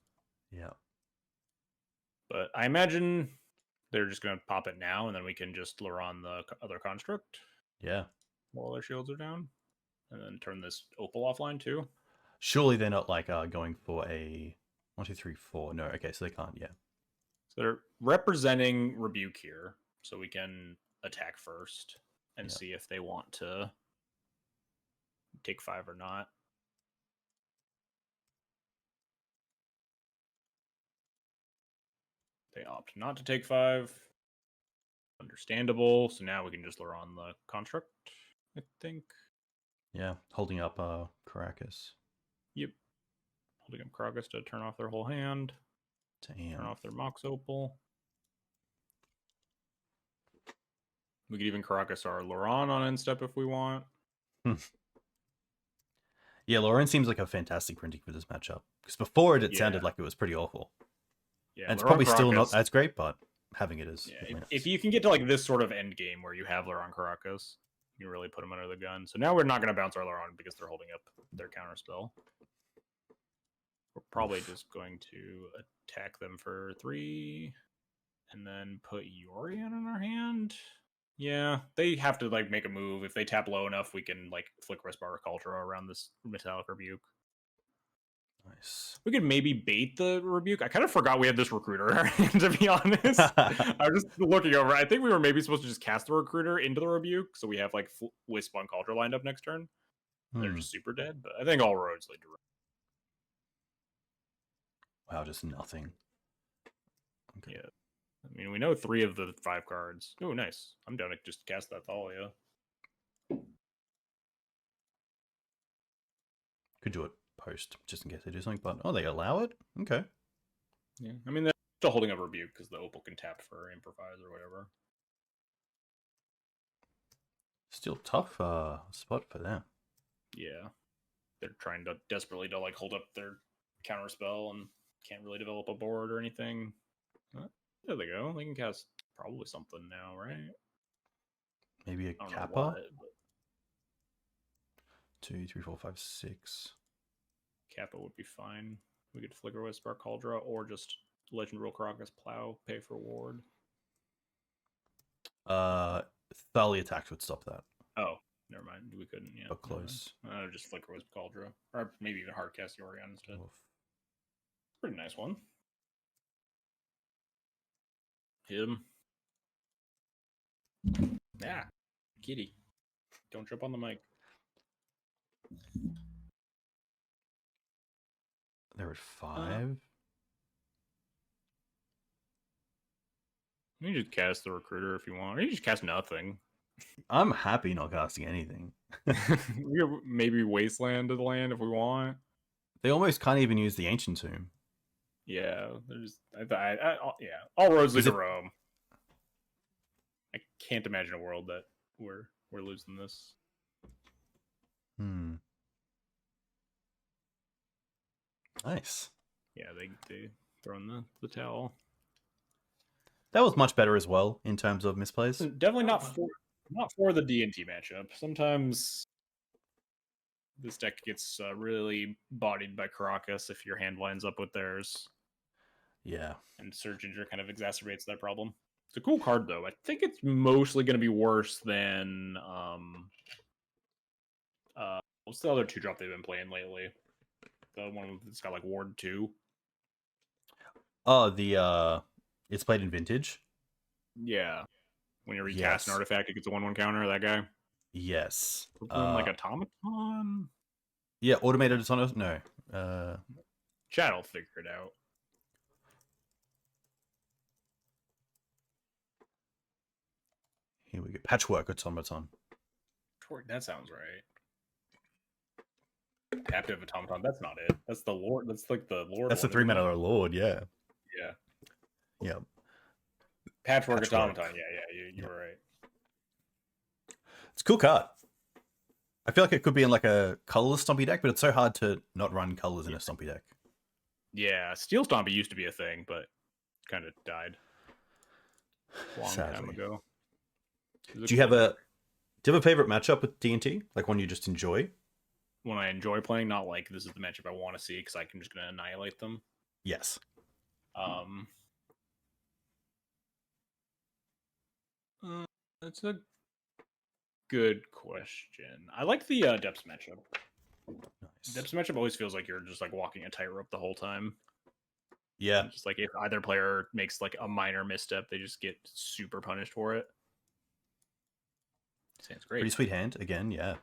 Yeah. But I imagine they're just going to pop it now, and then we can just Loran the other construct. Yeah. While their shields are down. And then turn this Opal offline, too. Surely they're not, like, going for a... 1, 2, 3, 4. No, okay, so they can't, yeah. So they're representing Rebuke here, so we can attack first and see if they want to take 5 or not. They opt not to take 5. Understandable. So now we can just lure on the construct, I think. Yeah, holding up Karakas. Yep. Holding up Karakas to turn off their whole hand. Damn. Turn off their Mox Opal. We could even Karakas our Loran on end step if we want. Yeah, Loran seems like a fantastic printing for this matchup. Because before it sounded like it was pretty awful. Yeah, and it's probably still not as great, but having it is. Yeah, if you can get to like this sort of end game where you have Loran Karakas, you really put them under the gun. So now we're not going to bounce our Loran because they're holding up their counter spell. We're probably just going to attack them for 3 and then put Yorion in our hand. Yeah, they have to like make a move. If they tap low enough, we can like Flickerwisp our Kaldra around this Metallic Rebuke. Nice. We could maybe bait the Rebuke. I kind of forgot we had this Recruiter in our hand, to be honest. I was just looking over. I think we were maybe supposed to just cast the Recruiter into the Rebuke, so we have like Wisp on Kaldra lined up next turn. They're just super dead, but I think all roads lead to Rome. Wow, just nothing. Okay. Yeah. I mean, we know 3 of the 5 cards. Oh, nice. I'm down to just cast that Thalia. Could do it post, just in case they do something, but they allow it? Okay. Yeah, I mean, they're still holding up Rebuke because the Opal can tap for Improvise or whatever. Still tough spot for them. Yeah. They're trying to desperately to like hold up their counter spell and can't really develop a board or anything. There they go. They can cast probably something now, right? Maybe a Kappa? What, 2, 3, 4, 5, 6. Kappa would be fine. We could Flickerwisp our Kaldra or just Legend Rule Karakas Plow, pay for ward. Thalia attacks would stop that. Oh, never mind. We couldn't, yeah. But close. Just Flickerwisp Kaldra. Or maybe even Hardcast Yorion instead. Oof. Pretty nice one. Him. Yeah. Kitty. Don't jump on the mic. They're at 5. You just cast the Recruiter if you want. Or you just cast nothing. I'm happy not casting anything. Maybe Wasteland to the land if we want. They almost can't even use the Ancient Tomb. Yeah, there's. All roads lead to Rome. I can't imagine a world that we're losing this. Nice. Yeah, they throw in the towel. That was much better as well in terms of misplays. Definitely not for the D&T matchup. Sometimes this deck gets really bodied by Karakas if your hand lines up with theirs. Yeah. And Surge Injure kind of exacerbates that problem. It's a cool card, though. I think it's mostly going to be worse than... what's the other 2-drop they've been playing lately? The one that's got, like, Ward 2. Oh, it's played in Vintage? Yeah. When you recast an artifact, it gets a 1/1 counter, that guy? Yes. Like Automaton? Yeah, Automated Automaton? No. Chad will figure it out. Here we go. Patchwork Automaton. That sounds right. Captive Automaton, that's not it. That's the Lord. That's like the Lord. That's the 3-mana Lord, yeah. Yeah. Yeah. Patchwork Automaton, yeah, you were right. It's a cool card. I feel like it could be in like a colorless Stompy deck, but it's so hard to not run colors in a Stompy deck. Yeah, Steel Stompy used to be a thing, but kind of died long time ago. Do you have a favorite matchup with D&T? Like one you just enjoy? When I enjoy playing, not like this is the matchup I want to see because I'm just going to annihilate them. Yes. That's a good question. I like the Depths matchup. Nice. Depths matchup always feels like you're just like walking a tightrope the whole time. Yeah. And just like if either player makes like a minor misstep, they just get super punished for it. Sounds great. Pretty sweet hand again. Yeah.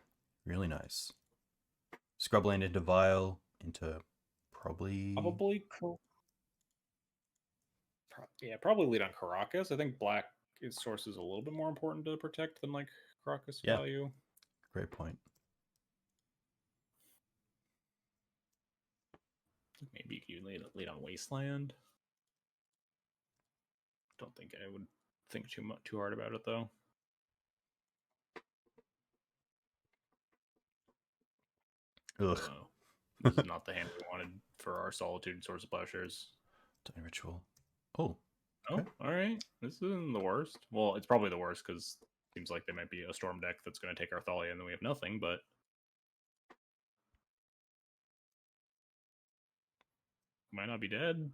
Really nice. Scrubland into Vial into probably lead on Karakas. I think black source is a little bit more important to protect than like Karakas value. Great point. Maybe you could lead on Wasteland. Don't think I would think too hard about it though. Ugh. This is not the hand we wanted for our Solitude Source of Plowshares. Tiny Ritual. Oh. Okay. Oh, all right. This isn't the worst. Well, it's probably the worst because seems like they might be a storm deck that's going to take our Thalia, and then we have nothing, but might not be dead.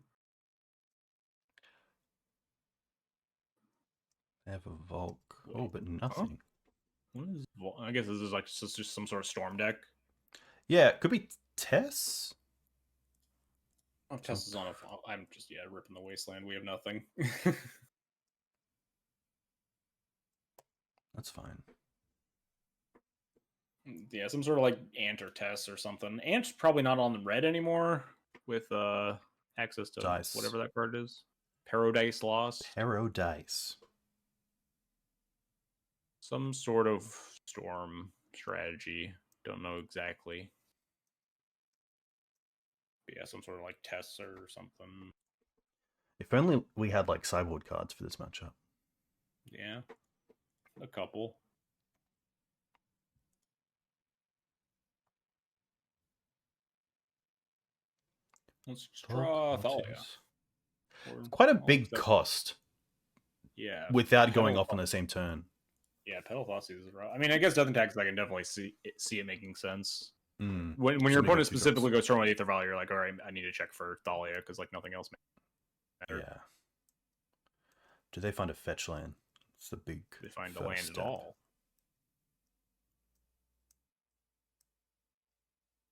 They have a Volk. Wait, oh, but nothing. Huh? What is I guess this is like just some sort of storm deck. Yeah, it could be Tess. Oh, Tess is on a. I'm just ripping the wasteland. We have nothing. That's fine. Yeah, some sort of like Ant or Tess or something. Ant's probably not on the red anymore with access to Dice. Whatever that card is. Paradise Lost. Paradise. Some sort of storm strategy. Don't know exactly. But yeah, some sort of like Tess or something. If only we had like sideboard cards for this matchup. Yeah, a couple. Let's draw Thalia. It's quite a big cost. Yeah. Without going off on the same turn. Yeah, Pedal Thoughtseize is rough. I mean, I guess Death and Taxes, I can definitely see it making sense. Mm. When your opponent specifically goes turn with Aether Vial, you're like, all right, I need to check for Thalia because like nothing else matters. Yeah. Do they find a fetch land? It's the big. Do they find a land step. at all?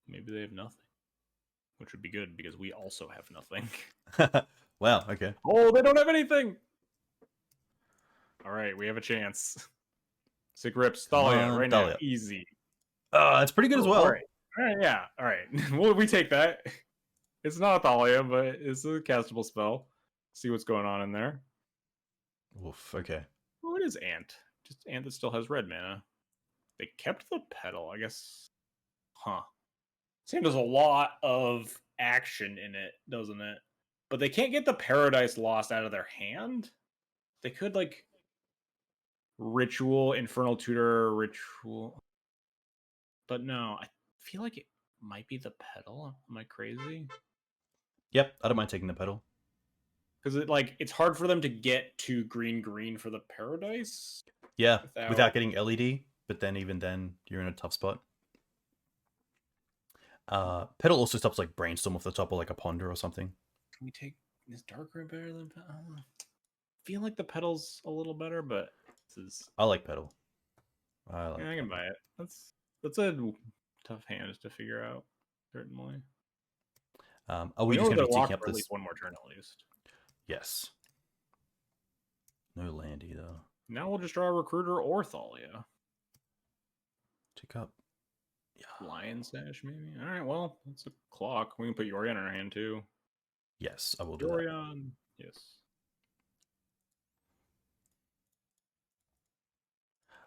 Maybe they have nothing, which would be good because we also have nothing. Wow. Okay. Oh, they don't have anything. All right, we have a chance. Sick rips Thalia right Thalia. now, easy. That's pretty good as well. All right, yeah. All right, well, we take that. It's not a Thalia, but it's a castable spell. See what's going on in there. Oof. Okay. What is Ant? Just Ant that still has red mana. They kept the pedal, I guess. Huh. Seems there's a lot of action in it, doesn't it? But they can't get the Paradise Lost out of their hand. They could like Ritual, Infernal Tutor, Ritual. But no, I feel like it might be the pedal. Am I crazy? Yep, I don't mind taking the pedal. Because it's hard for them to get to green for the Paradise. Yeah, without getting LED, but then even then you're in a tough spot. Pedal also stops like Brainstorm off the top or like a Ponder or something. Can we take is Dark Red better than pedal? I feel like the pedal's a little better, but this is I like pedal. I can buy it. That's a tough hand to figure out, certainly. Are we just going to be taking up for at least one more turn at least? Yes. No land either. Now we'll just draw a Recruiter or Thalia. Take up. Yeah. Lion Sash, maybe? Alright, well, it's a clock. We can put Yorion in our hand too. Yes, I will do Yorion, yes.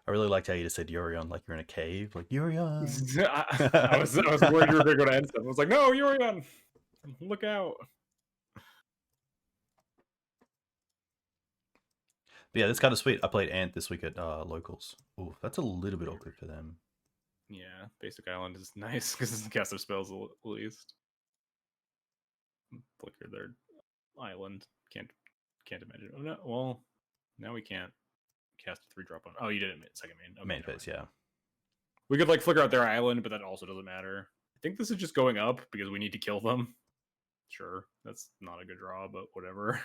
I really liked how you just said Yorion like you're in a cave. Like, Yorion. I was worried you were going to go to end stuff. I was like, no, Yorion! Look out. But yeah, that's kind of sweet. I played Ant this week at locals. Ooh, that's a little bit awkward for them. Yeah, Basic Island is nice because it's the cast of spells at least. Flicker their island. Can't imagine. Oh no, well, now we can't cast a 3-drop on. Oh, you did it second main. Okay, main phase, yeah. We could like flicker out their island, but that also doesn't matter. I think this is just going up because we need to kill them. Sure, that's not a good draw, but whatever.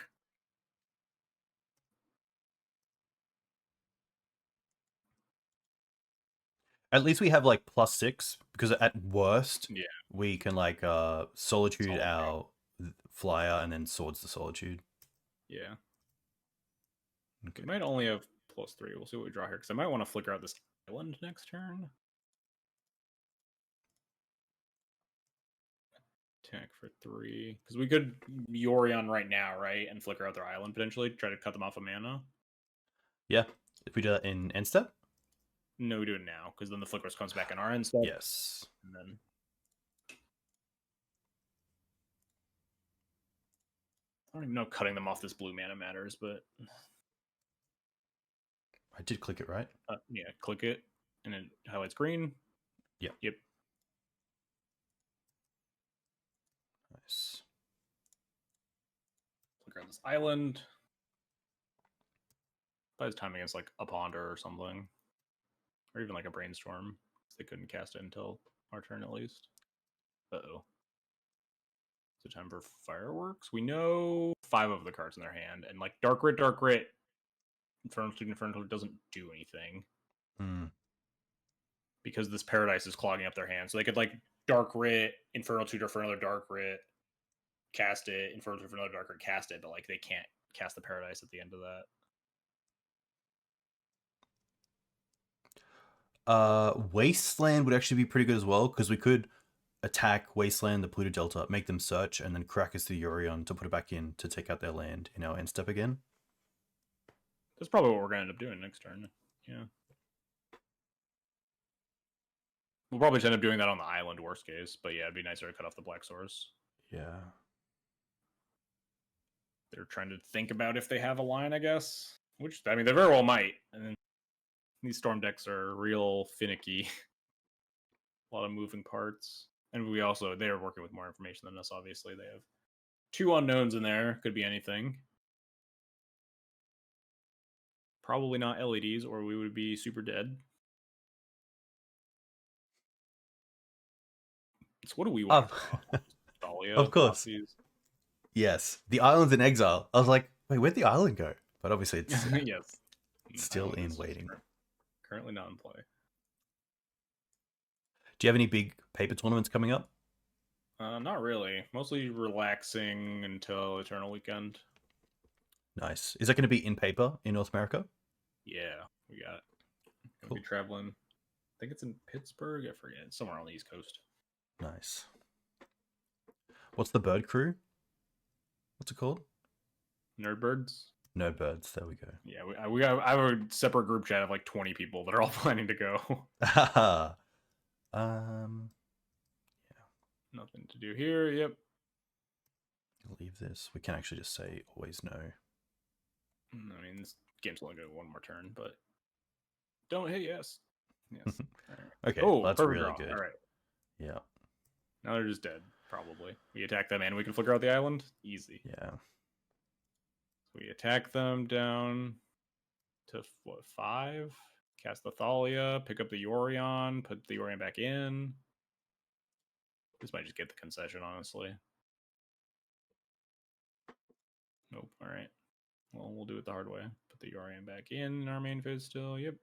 At least we have like +6 because at worst, yeah, we can like Solitude our flyer and then Swords the Solitude. Yeah. Okay. We might only have +3. We'll see what we draw here because I might want to flicker out this island next turn. Attack for 3 because we could Yorion right now, right, and flicker out their island potentially, try to cut them off of mana. Yeah, if we do that in end step. No, we do it now because then the Flickerwisp comes back in our end step. Yes. And then I don't even know if cutting them off this blue mana matters, but I did click it, right? Yeah, click it and it highlights green. Yeah. Yep. Nice. Flicker on this island. Buys time against like a Ponder or something. or even like a Brainstorm. They couldn't cast it until our turn at least. Uh-oh. Is it time for Fireworks? We know 5 of the cards in their hand, and like Dark Rit, Infernal Tutor doesn't do anything. Because this Paradise is clogging up their hand. So they could like Dark Rit, Infernal Tutor for another Dark Rit, cast it, Infernal Tutor for another Dark Rit, cast it, but like they can't cast the Paradise at the end of that. Wasteland would actually be pretty good as well, because we could attack Wasteland, the Pluto Delta, make them search, and then Karakas the Yorion to put it back in to take out their land in our end step again. That's probably what we're going to end up doing next turn. Yeah. We'll probably end up doing that on the island, worst case. But yeah, it'd be nicer to cut off the Black Source. Yeah. They're trying to think about if they have a line, I guess. Which, I mean, they very well might. And then these Storm decks are real finicky. A lot of moving parts. And they're working with more information than us, obviously. They have 2 unknowns in there. Could be anything. Probably not LEDs, or we would be super dead. So what do we want? Thalia, of course. Thoughtseize. Yes. The island's in exile. I was like, wait, where'd the island go? But obviously it's yes. still in waiting. Currently not in play. Do you have any big paper tournaments coming up? Not really. Mostly relaxing until Eternal Weekend. Nice. Is that going to be in paper in North America? Yeah, we got it. We'll be traveling. I think it's in Pittsburgh. I forget. It's somewhere on the East Coast. Nice. What's the bird crew? What's it called? Nerdbirds. Nerdbirds. There we go. Yeah, I have a separate group chat of like 20 people that are all planning to go. Yeah. Nothing to do here. Yep. Leave this. We can actually just say always no. I mean, this game's only going to 1 more turn, but don't hit yes. Yes. Right. Okay. Oh, that's really good. All right. Yeah. Now they're just dead, probably. We attack them and we can flicker out the island. Easy. Yeah. So we attack them down to what, 5? Cast the Thalia, pick up the Yorion, put the Yorion back in. This might just get the concession, honestly. Nope. All right. Well, we'll do it the hard way. Put the Yorion back in our main phase still. Yep.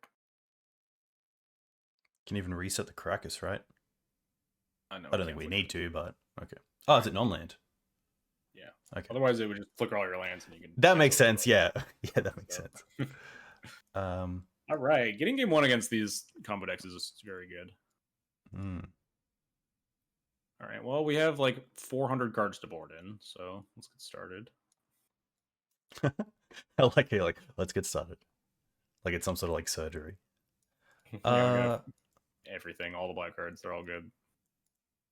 Can even reset the Karakas, right? I know. I don't think we need to, but okay. Oh, is it non-land? Yeah. Okay. Otherwise, it would just flicker all your lands and you can. That makes sense. Yeah. Yeah, that makes sense. All right. Getting game 1 against these combo decks is very good. All right. Well, we have like 400 cards to board in, so let's get started. I like it. Like, let's get started. Like it's some sort of like surgery. Everything, all the black cards, they're all good.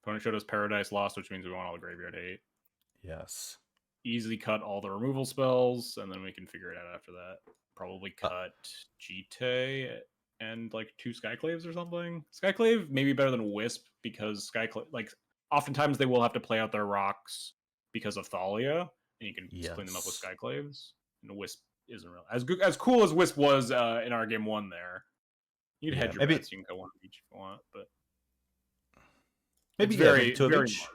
Opponent showed us Paradise Lost, which means we want all the graveyard hate. Yes. Easily cut all the removal spells, and then we can figure it out after that. Probably cut Jitte and like 2 Skyclaves or something. Skyclave may be better than Wisp because Skyclave, like, oftentimes they will have to play out their rocks because of Thalia, and you can just clean them up with Skyclaves. And Wisp isn't real as cool as Wisp was in our game 1 there. You'd hedge your bets. You can go 1 of each if you want, but maybe it's very, two of very each.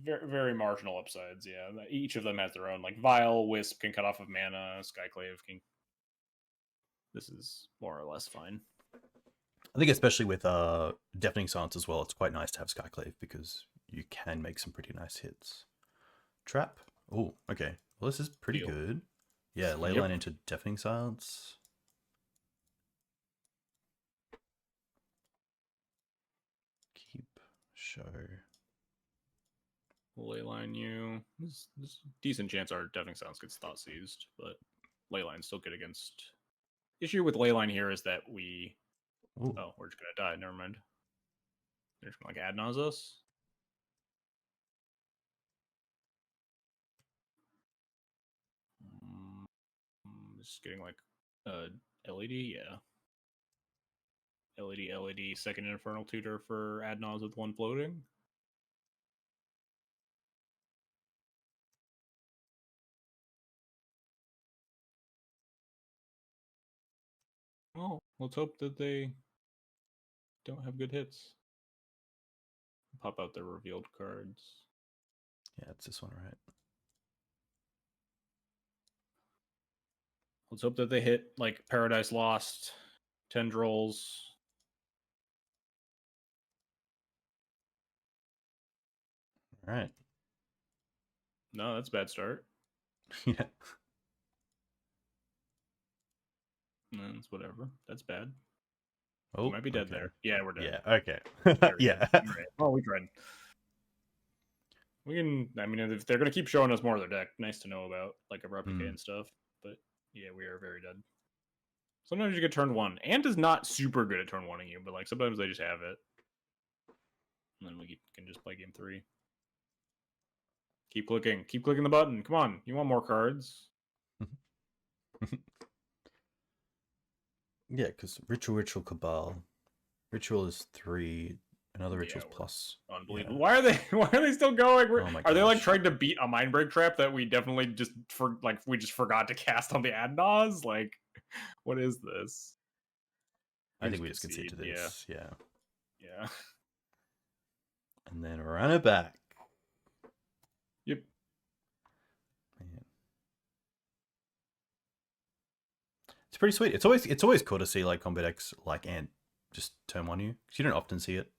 Very, very marginal upsides. Yeah, each of them has their own. Like Vial, Wisp can cut off of mana. Skyclave can. This is more or less fine. I think especially with Deafening Silence as well, it's quite nice to have Skyclave because you can make some pretty nice hits. Trap. Oh, okay. Well, this is pretty good. Yeah, Leyline into Deafening Silence. Keep. Show. Leyline you. This decent chance our Deafening Silence gets Thoughtseized, but Leyline's still good against. Issue with Leyline here is that we. Ooh. Oh, we're just gonna die. Never mind. They're just gonna like Adnaz us. Just getting like LED, yeah. LED, second Infernal Tutor for Adnaz with 1 floating. Oh, Let's hope that they don't have good hits. Pop out their revealed cards. Yeah, it's this one, right? Let's hope that they hit like Paradise Lost, Tendrils. All right. No, that's a bad start. Yeah. That's whatever. That's bad. Oh, We might be dead there. Yeah, we're dead. Yeah. Okay. Yeah. Right. Oh, we tried. We can. I mean, if they're gonna keep showing us more of their deck, nice to know about, like Abrupt Decay and stuff. But yeah, we are very dead. Sometimes you get turn 1. Ant is not super good at turn 1ing you, but like sometimes they just have it, and then we can just play game 3. Keep clicking the button. Come on, you want more cards? Yeah, because Ritual Cabal. Ritual is 3. Another Ritual's plus. Unbelievable. Yeah. Why are they still going? Are they like trying to beat a Mindbreak trap that we definitely just forgot to cast on the Adnaz? Like, what is this? I think we just concede to this. Yeah. Yeah. And then run it back. Yep. Man. It's pretty sweet. It's always cool to see like combat decks like Ant just turn 1 you, because you don't often see it.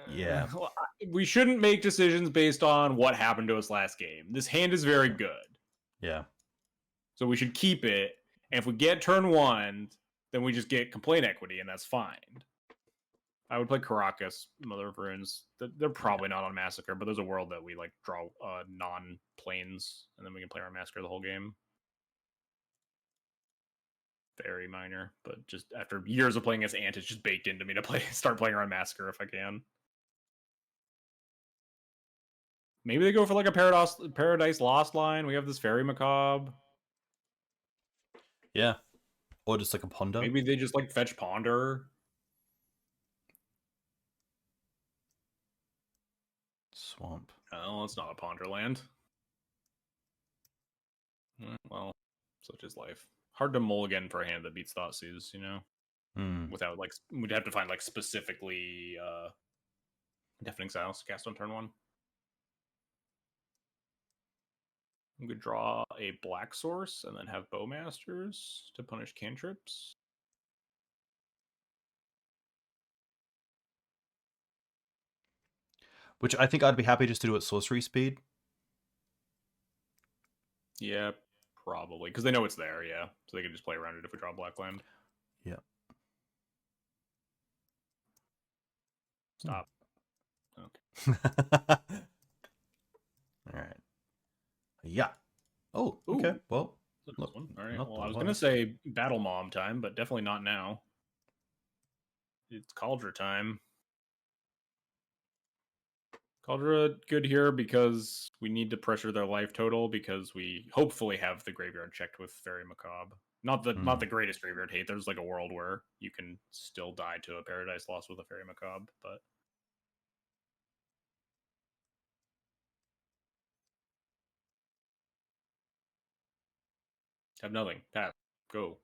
Yeah. Well, we shouldn't make decisions based on what happened to us last game. This hand is very good. Yeah. So we should keep it. And if we get turn 1, then we just get complaint equity, and that's fine. I would play Karakas, Mother of Runes. They're probably not on Massacre, but there's a world that we like draw non-planes, and then we can play our Massacre the whole game. Very minor, but just after years of playing as Ant, it's just baked into me to start playing around Massacre if I can. Maybe they go for like a Paradise Lost line. We have this Fairy Macabre. Yeah. Or just like a Ponder. Maybe they just like fetch Ponder. Swamp. Oh, it's not a Ponder land. Well, such is life. Hard to mulligan for a hand that beats Thoughtseize, you know? Without like, we'd have to find like specifically Deafening Silence cast on turn 1. We could draw a black source and then have Bowmasters to punish cantrips. Which I think I'd be happy just to do at sorcery speed. Yeah, probably. Because they know it's there, yeah. So they can just play around it if we draw black land. Yeah. Stop. Okay. Alright. Yeah. Oh, okay. Ooh. Well, Look, all right. Well, I was going to say Battle Mom time, but definitely not now. It's Kaldra time. Kaldra good here because we need to pressure their life total because we hopefully have the graveyard checked with Fairy Macabre. Not the greatest graveyard hate. There's like a world where you can still die to a Paradise Lost with a Fairy Macabre, but have nothing. Pass. Go.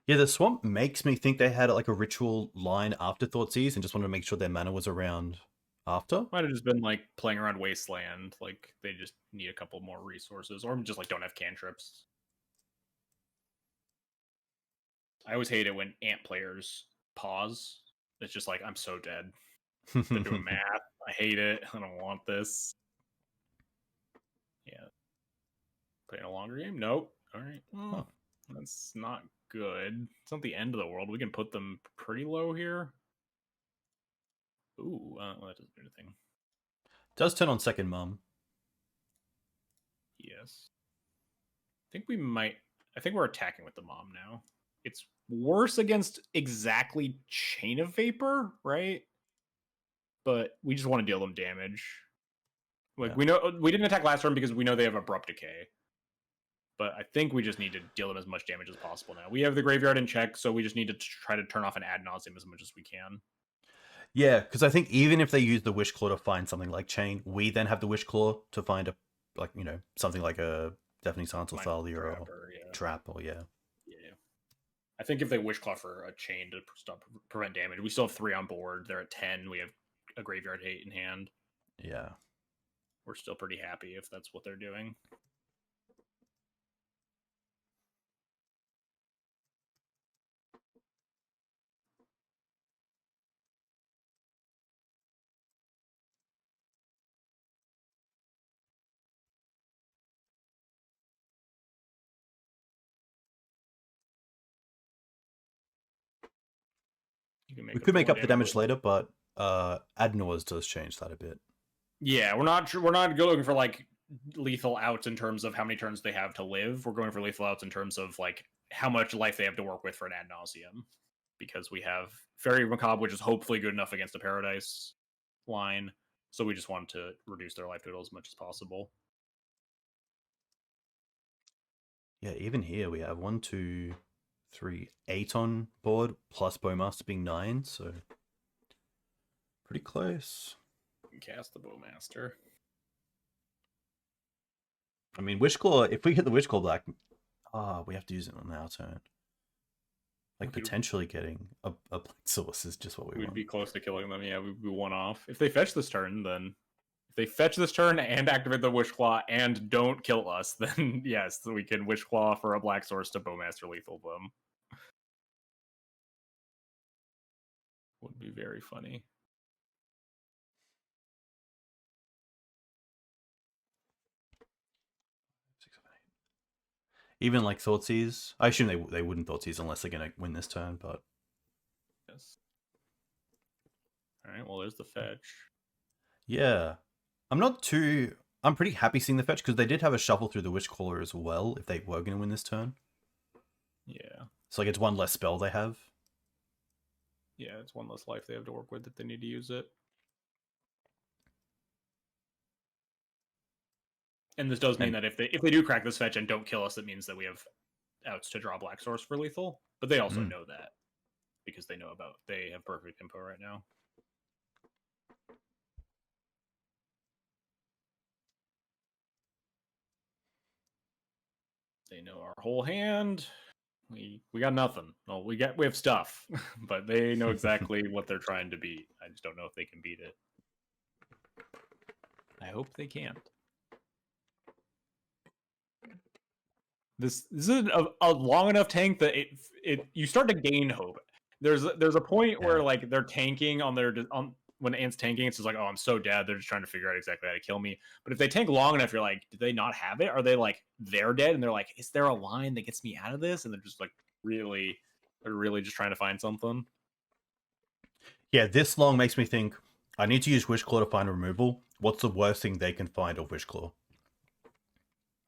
Yeah, the swamp makes me think they had like a ritual line after Thoughtseize and just wanted to make sure their mana was around after. Might have just been like playing around Wasteland. Like they just need a couple more resources, or just like don't have cantrips. I always hate it when Ant players pause. It's just like I'm so dead. They're doing math. I hate it. I don't want this. Yeah. Playing a longer game? Nope. All right. Well, that's not good. It's not the end of the world. We can put them pretty low here. Ooh, well, that doesn't do anything. Does turn on second mum. Yes. I think we're attacking with the mom now. It's worse against exactly Chain of Vapor, right? But we just want to deal them damage. Like we know we didn't attack last turn because we know they have Abrupt Decay. But I think we just need to deal them as much damage as possible now. We have the graveyard in check, so we just need to try to turn off an ad nauseum as much as we can. Yeah, because I think even if they use the Wish Claw to find something like Chain, we then have the Wish Claw to find a something like a Deafening Silence or Mind Thalia Trap or or Trap or yeah. yeah. I think if they Wishclaw for a chain to stop prevent damage, we still have 3 on board. They're at 10. We have a Graveyard Hate in hand. Yeah. We're still pretty happy if that's what they're doing. We could make up the damage later, but Ad Nauseam does change that a bit. Yeah, we're not going for like lethal outs in terms of how many turns they have to live. We're going for lethal outs in terms of like how much life they have to work with for an ad nauseum. Because we have Fairy Macabre, which is hopefully good enough against the Paradise line. So we just want to reduce their life total as much as possible. Yeah, even here we have 1, 2, 3, 8 on board, plus Bowmaster being 9, so pretty close. Cast the Bowmaster. I mean, Wishclaw, if we hit the Wishclaw black, we have to use it on our turn. Like, potentially getting a black source is just what we want. We'd be close to killing them, yeah, we'd be 1 off. If they fetch this turn, then... If they fetch this turn and activate the Wishclaw and don't kill us, then yes, we can Wishclaw for a black source to Bowmaster lethal them. Would be very funny. Even like Thoughtseize, I assume they wouldn't Thoughtseize unless they're going to win this turn, but... Yes. Alright, well, there's the fetch. Yeah. I'm pretty happy seeing the fetch, because they did have a shuffle through the Wishclaw as well, if they were going to win this turn. Yeah. So, like, it's 1 less spell they have. Yeah, it's 1 less life they have to work with if they need to use it. And this does mean that if they do crack this fetch and don't kill us, it means that we have outs to draw black source for lethal. But they also know that, because they have perfect info right now. They know our whole hand. We got nothing. Well, we have stuff, but they know exactly what they're trying to beat. I just don't know if they can beat it. I hope they can't. This is a long enough tank that you start to gain hope. There's a point where like they're tanking when Ant's tanking, it's just like, oh, I'm so dead. They're just trying to figure out exactly how to kill me. But if they tank long enough, you're like, did they not have it? Are they like they're dead? And they're like, is there a line that gets me out of this? And they're just like they're really just trying to find something. Yeah, this long makes me think I need to use Wishclaw to find removal. What's the worst thing they can find of Wishclaw?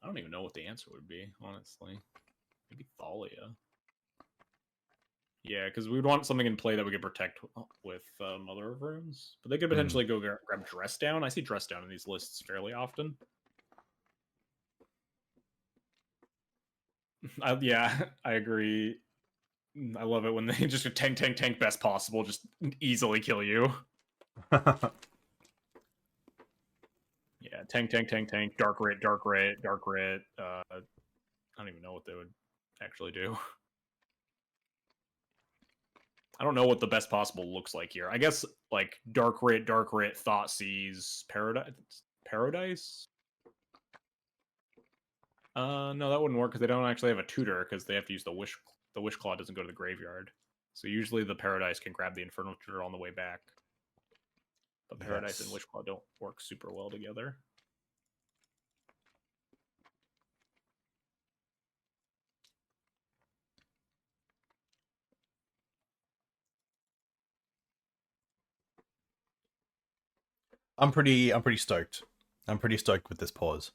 I don't even know what the answer would be, honestly. Maybe Thalia. Yeah, because we would want something in play that we could protect with Mother of Runes. But they could potentially go grab Dress Down. I see Dress Down in these lists fairly often. Yeah, I agree. I love it when they just tank best possible, just easily kill you. Yeah, tank, dark rit. I don't even know what they would actually do. I don't know what the best possible looks like here. I guess like dark rit, Thoughtseize, Paradise. No, that wouldn't work because they don't actually have a tutor because they have to use the wish. The Wishclaw doesn't go to the graveyard, so usually the Paradise can grab the Infernal Tutor on the way back. But Paradise and Wishclaw don't work super well together. I'm pretty stoked. I'm pretty stoked with this pause.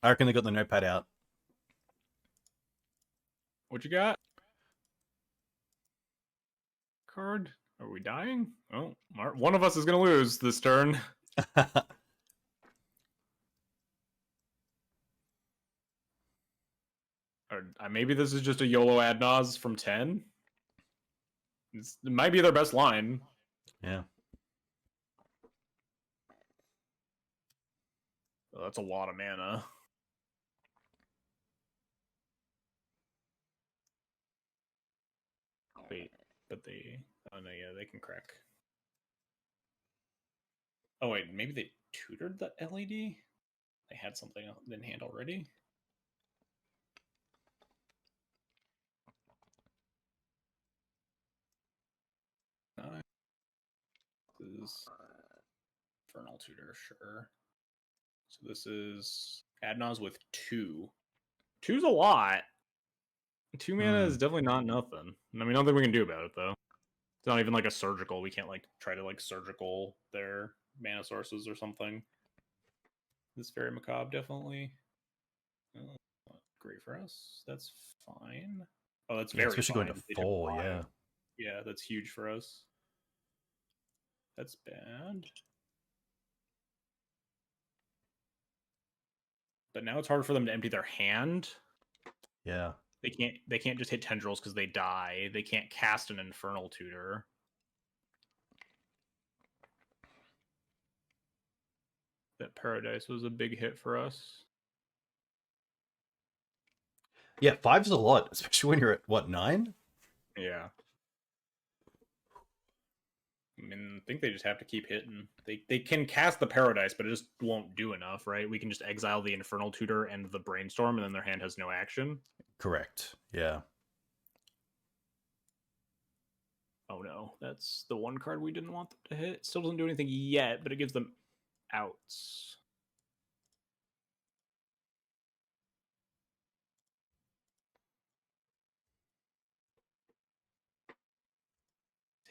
I reckon they got the notepad out. What you got? Card? Are we dying? Oh, one of us is going to lose this turn. Or maybe this is just a YOLO ad nause from 10. It might be their best line. Yeah. Oh, that's a lot of mana. Wait, but they... Oh, no, yeah, they can crack. Oh, wait, maybe they tutored the LED? They had something in hand already? This is Infernal Tutor, sure. So this is Adnaz with 2. 2's a lot. 2 mana is definitely not nothing. I mean, nothing we can do about it, though. It's not even like a surgical. We can't like try to like surgical their mana sources or something. This Very Macabre definitely not great for us. That's fine. Oh, that's very especially fine. going to They took 4, 5. yeah. Yeah, that's huge for us. That's bad. But now it's hard for them to empty their hand. Yeah. They can't just hit tendrils because they die. They can't cast an Infernal Tutor. That Paradise was a big hit for us. Yeah, 5's a lot, especially when you're at, what, 9? Yeah. I mean, I think they just have to keep hitting. They can cast the Paradise, but it just won't do enough, right? We can just exile the Infernal Tutor and the Brainstorm, and then their hand has no action. Correct, yeah. Oh no, that's the one card we didn't want them to hit. It still doesn't do anything yet, but it gives them outs.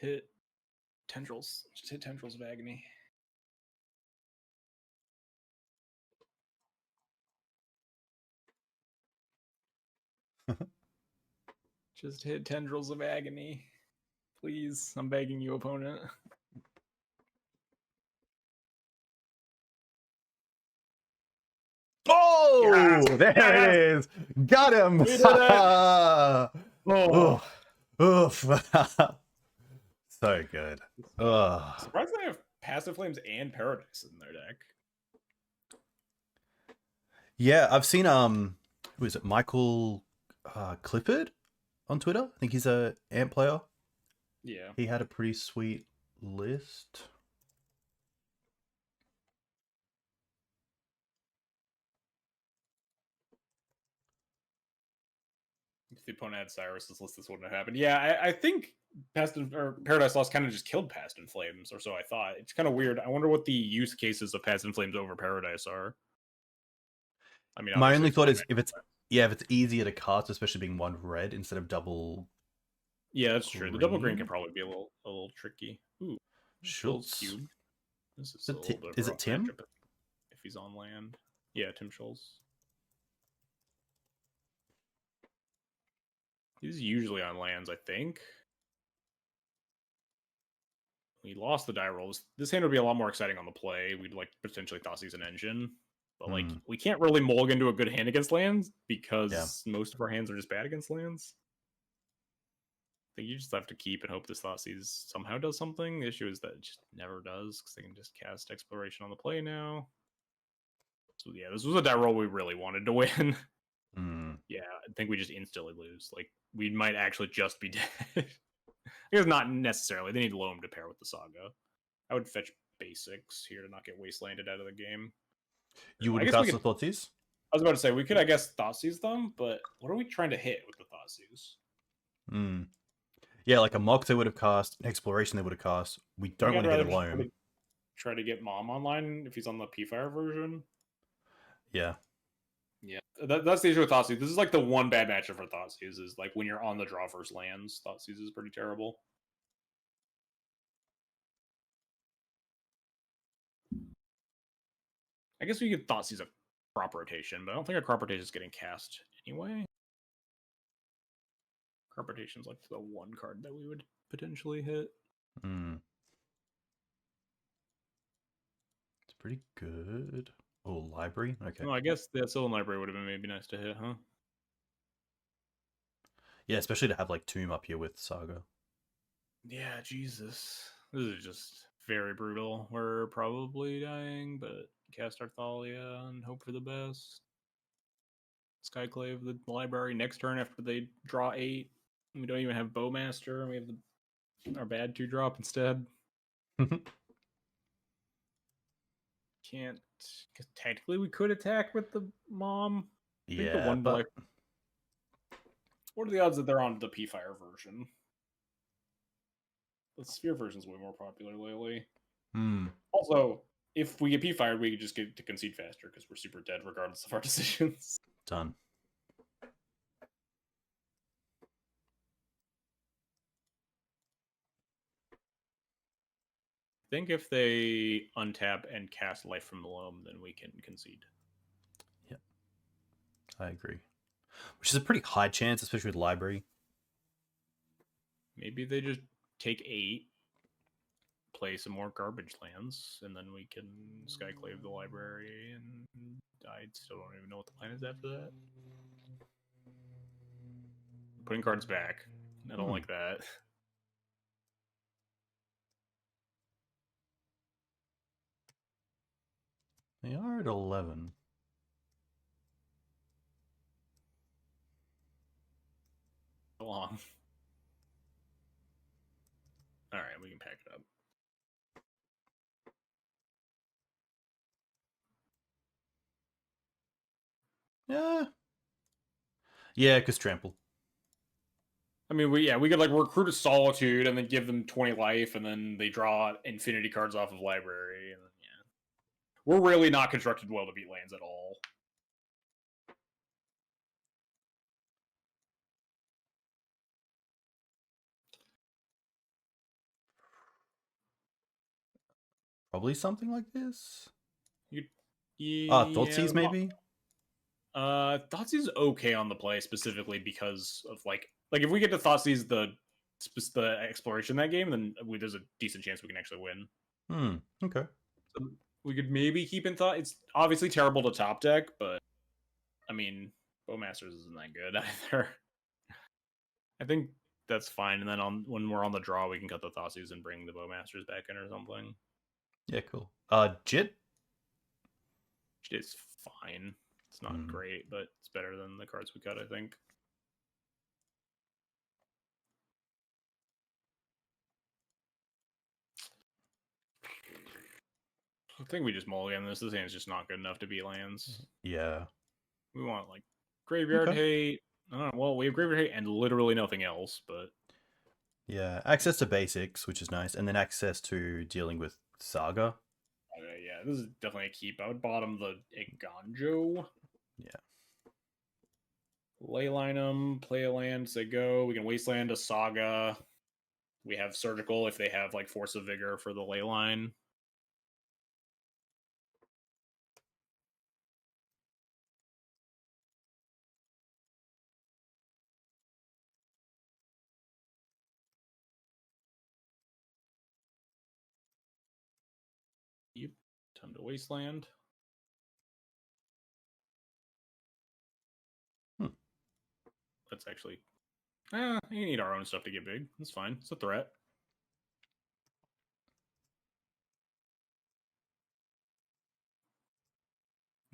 Hit Tendrils. Just hit Tendrils of Agony. Just hit Tendrils of Agony. Please, I'm begging you, opponent. Oh, yes! there Yes! it is. Got him. We did it! Oh. Oof. So good. Surprised they have Passive Flames and Paradise in their deck. Yeah, I've seen who is it? Michael Clifford on Twitter. I think he's a Ant player. Yeah. He had a pretty sweet list. If the opponent had Cyrus's list, this wouldn't have happened. Yeah, I think Paradise Lost kind of just killed Past in Flames, or so I thought. It's kind of weird. I wonder what the use cases of Past in Flames over Paradise are. I mean, My only thought is if it's easier to cast, especially being one red instead of double. Yeah, that's true. The double green can probably be a little tricky. Ooh, Schultz. Cube. This is a little bit. Is it Tim? If he's on land, yeah, Tim Schultz. He's usually on lands, I think. We lost the die rolls. This hand would be a lot more exciting on the play. We'd like potentially Thoughtseize an engine. But like we can't really mulligan into a good hand against lands because most of our hands are just bad against lands. I think you just have to keep and hope this Thoughtseize somehow does something. The issue is that it just never does because they can just cast Exploration on the play now. So yeah, this was a die roll we really wanted to win. Yeah, I think we just instantly lose. Like, we might actually just be dead. I guess not necessarily. They need Loam to pair with the Saga. I would fetch basics here to not get wastelanded out of the game. You would cast the Thoughtseize? I was about to say, we could, I guess, Thoughtseize them, but what are we trying to hit with the Thoughtseize? Yeah, like a Mox they would have cast, an Exploration they would have cast. We don't want to hit a Loam. Try to get Mom online if he's on the P-Fire version. Yeah. Yeah, that's the issue with Thoughtseize. This is like the one bad matchup for Thoughtseize is like when you're on the draw versus lands, Thoughtseize is pretty terrible. I guess we could Thoughtseize a crop rotation, but I don't think a crop rotation is getting cast anyway. Crop rotation is like the one card that we would potentially hit. It's pretty good. Oh, library? Okay. No, I guess the Sylvan Library would have been maybe nice to hit, huh? Yeah, especially to have like Tomb up here with Saga. Yeah, Jesus. This is just very brutal. We're probably dying, but cast our Thalia and hope for the best. Skyclave the library next turn after they draw 8. We don't even have Bowmaster. We have our bad 2-drop instead. Can't. Because technically we could attack with the mom. I think the one but... What are the odds that they're on the P-Fire version? The Sphere version's way more popular lately. Also, if we get P-Fired, we just get to concede faster because we're super dead regardless of our decisions. Done. I think if they untap and cast Life from the Loam, then we can concede. Yeah, I agree. Which is a pretty high chance, especially with library. Maybe they just take 8, play some more garbage lands, and then we can Skyclave the library, and I still don't even know what the plan is after that. Putting cards back. I don't like that. They are at 11. So long. Alright, we can pack it up. Yeah, because trample. I mean, we could like recruit a Solitude and then give them 20 life, and then they draw infinity cards off of library, and then we're really not constructed well to beat lands at all. Probably something like this. Thoughtseeze maybe. Thoughtseeze is okay on the play specifically because of like if we get to Thoughtseize the exploration that game, then there's a decent chance we can actually win. Okay. So we could maybe keep in thought. It's obviously terrible to top deck, but I mean, Bowmasters isn't that good either. I think that's fine. And then when we're on the draw, we can cut the Thoughtseize and bring the Bowmasters back in or something. Yeah, cool. Jitte? Jitte's fine. It's not great, but it's better than the cards we cut, I think. I think we just mulligan this. This hand's just not good enough to beat lands. Yeah. We want like Graveyard Hate. Well, we have Graveyard Hate and literally nothing else, but yeah, access to basics, which is nice, and then access to dealing with Saga. Yeah, this is definitely a keep. I would bottom the Eiganjo. Yeah. Leyline them, play a land, say go. We can Wasteland a Saga. We have Surgical if they have like Force of Vigor for the Leyline. Yep, time to Wasteland. That's actually... you need our own stuff to get big. That's fine. It's a threat.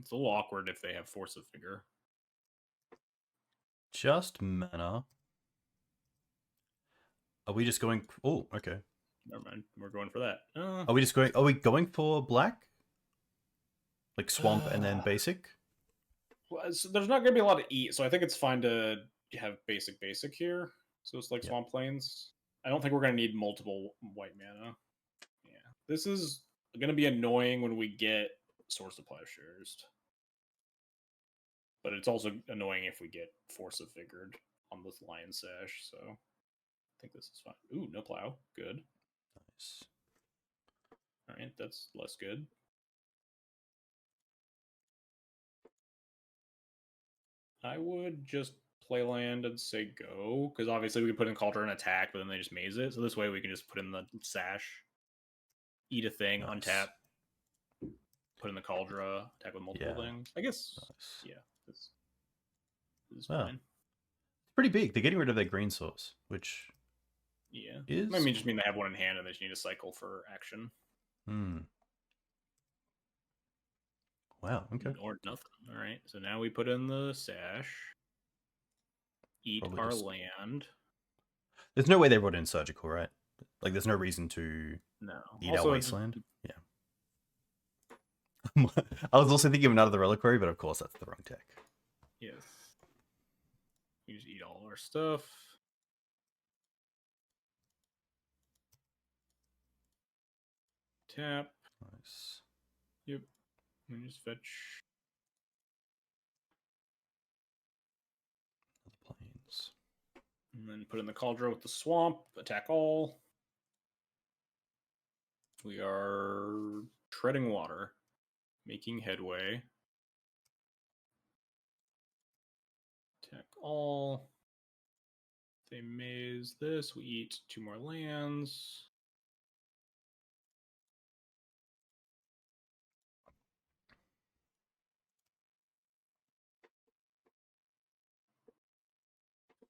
It's a little awkward if they have Force of Vigor. Just mana. Are we just going... Oh, okay. Never mind. We're going for that. Are we just going... Are we going for black? Like swamp and then basic? Well, so there's not going to be a lot to eat, so I think it's fine to have basic here. So it's like Swamp Plains. I don't think we're going to need multiple white mana. Yeah. This is going to be annoying when we get Source of Plowshares. But it's also annoying if we get Force of Vigored on this Lion Sash, so I think this is fine. Ooh, no plow. Good. Nice. Alright, that's less good. I would just play land and say go, because obviously we can put in Kaldra and attack, but then they just maze it. So this way we can just put in the Sash, eat a thing, untap, put in the Kaldra, attack with multiple things. I guess, this is fine. It's pretty big. They're getting rid of their green source, which Yeah. is. I mean, just mean they have one in hand and they just need a cycle for action. Wow, okay. Or nothing. All right. So now we put in the Sash. Eat Probably our just... land. There's no way they brought in Surgical, right? Like, there's no reason to eat Also, our Wasteland. Yeah. I was also thinking of another Reliquary, but of course that's the wrong deck. Yes. We just eat all our stuff. Tap. Nice. Yep. And just fetch. Plains. And then put in the Kaldra with the swamp. Attack all. We are treading water. Making headway. Attack all. They maze this. We eat 2 more lands.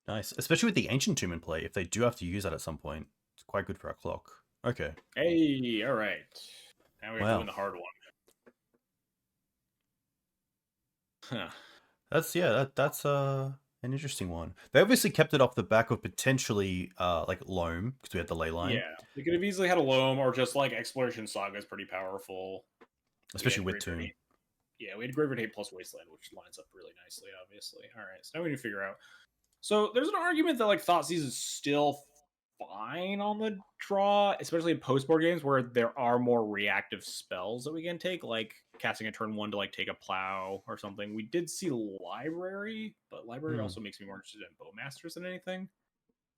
Nice. Especially with the Ancient Tomb in play. If they do have to use that at some point, it's quite good for our clock. Okay. Hey, all right. Now we're doing the hard one. Huh. That's an interesting one. They obviously kept it off the back of potentially like Loam, because we had the ley line. Yeah, we could have easily had a Loam, or just like Exploration Saga is pretty powerful. Especially with Tomb. Yeah, we had Graveyard Hate plus Wasteland, which lines up really nicely, obviously. All right, so now we need to figure out. So there's an argument that like Thoughtseize is still fine on the draw, especially in post-board games where there are more reactive spells that we can take, like casting a turn 1 to like take a plow or something. We did see Library, but Library also makes me more interested in Bowmasters than anything.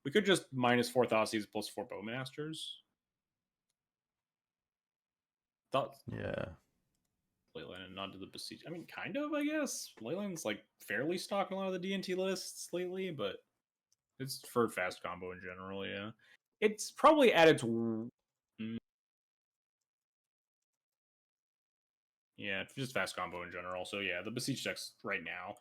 We could just -4 Thoughtseize plus 4 Bowmasters. Yeah. Leyline and nod to the Besiege. I mean, kind of, I guess. Leyline's like fairly stocked in a lot of the D&T lists lately, but it's for fast combo in general, yeah. It's probably at its... Yeah, just fast combo in general. So yeah, the Besiege decks right now.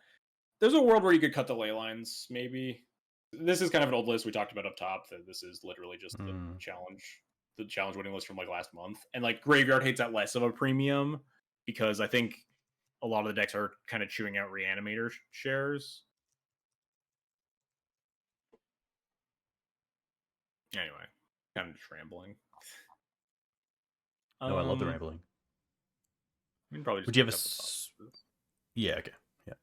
There's a world where you could cut the ley lines, maybe. This is kind of an old list we talked about up top. That this is literally just the challenge winning list from like last month. And like Graveyard Hate's at less of a premium because I think a lot of the decks are kind of chewing out Reanimator shares. Anyway, kind of just rambling. No, I love the rambling. I mean, probably just would you have Yeah, okay. Yeah.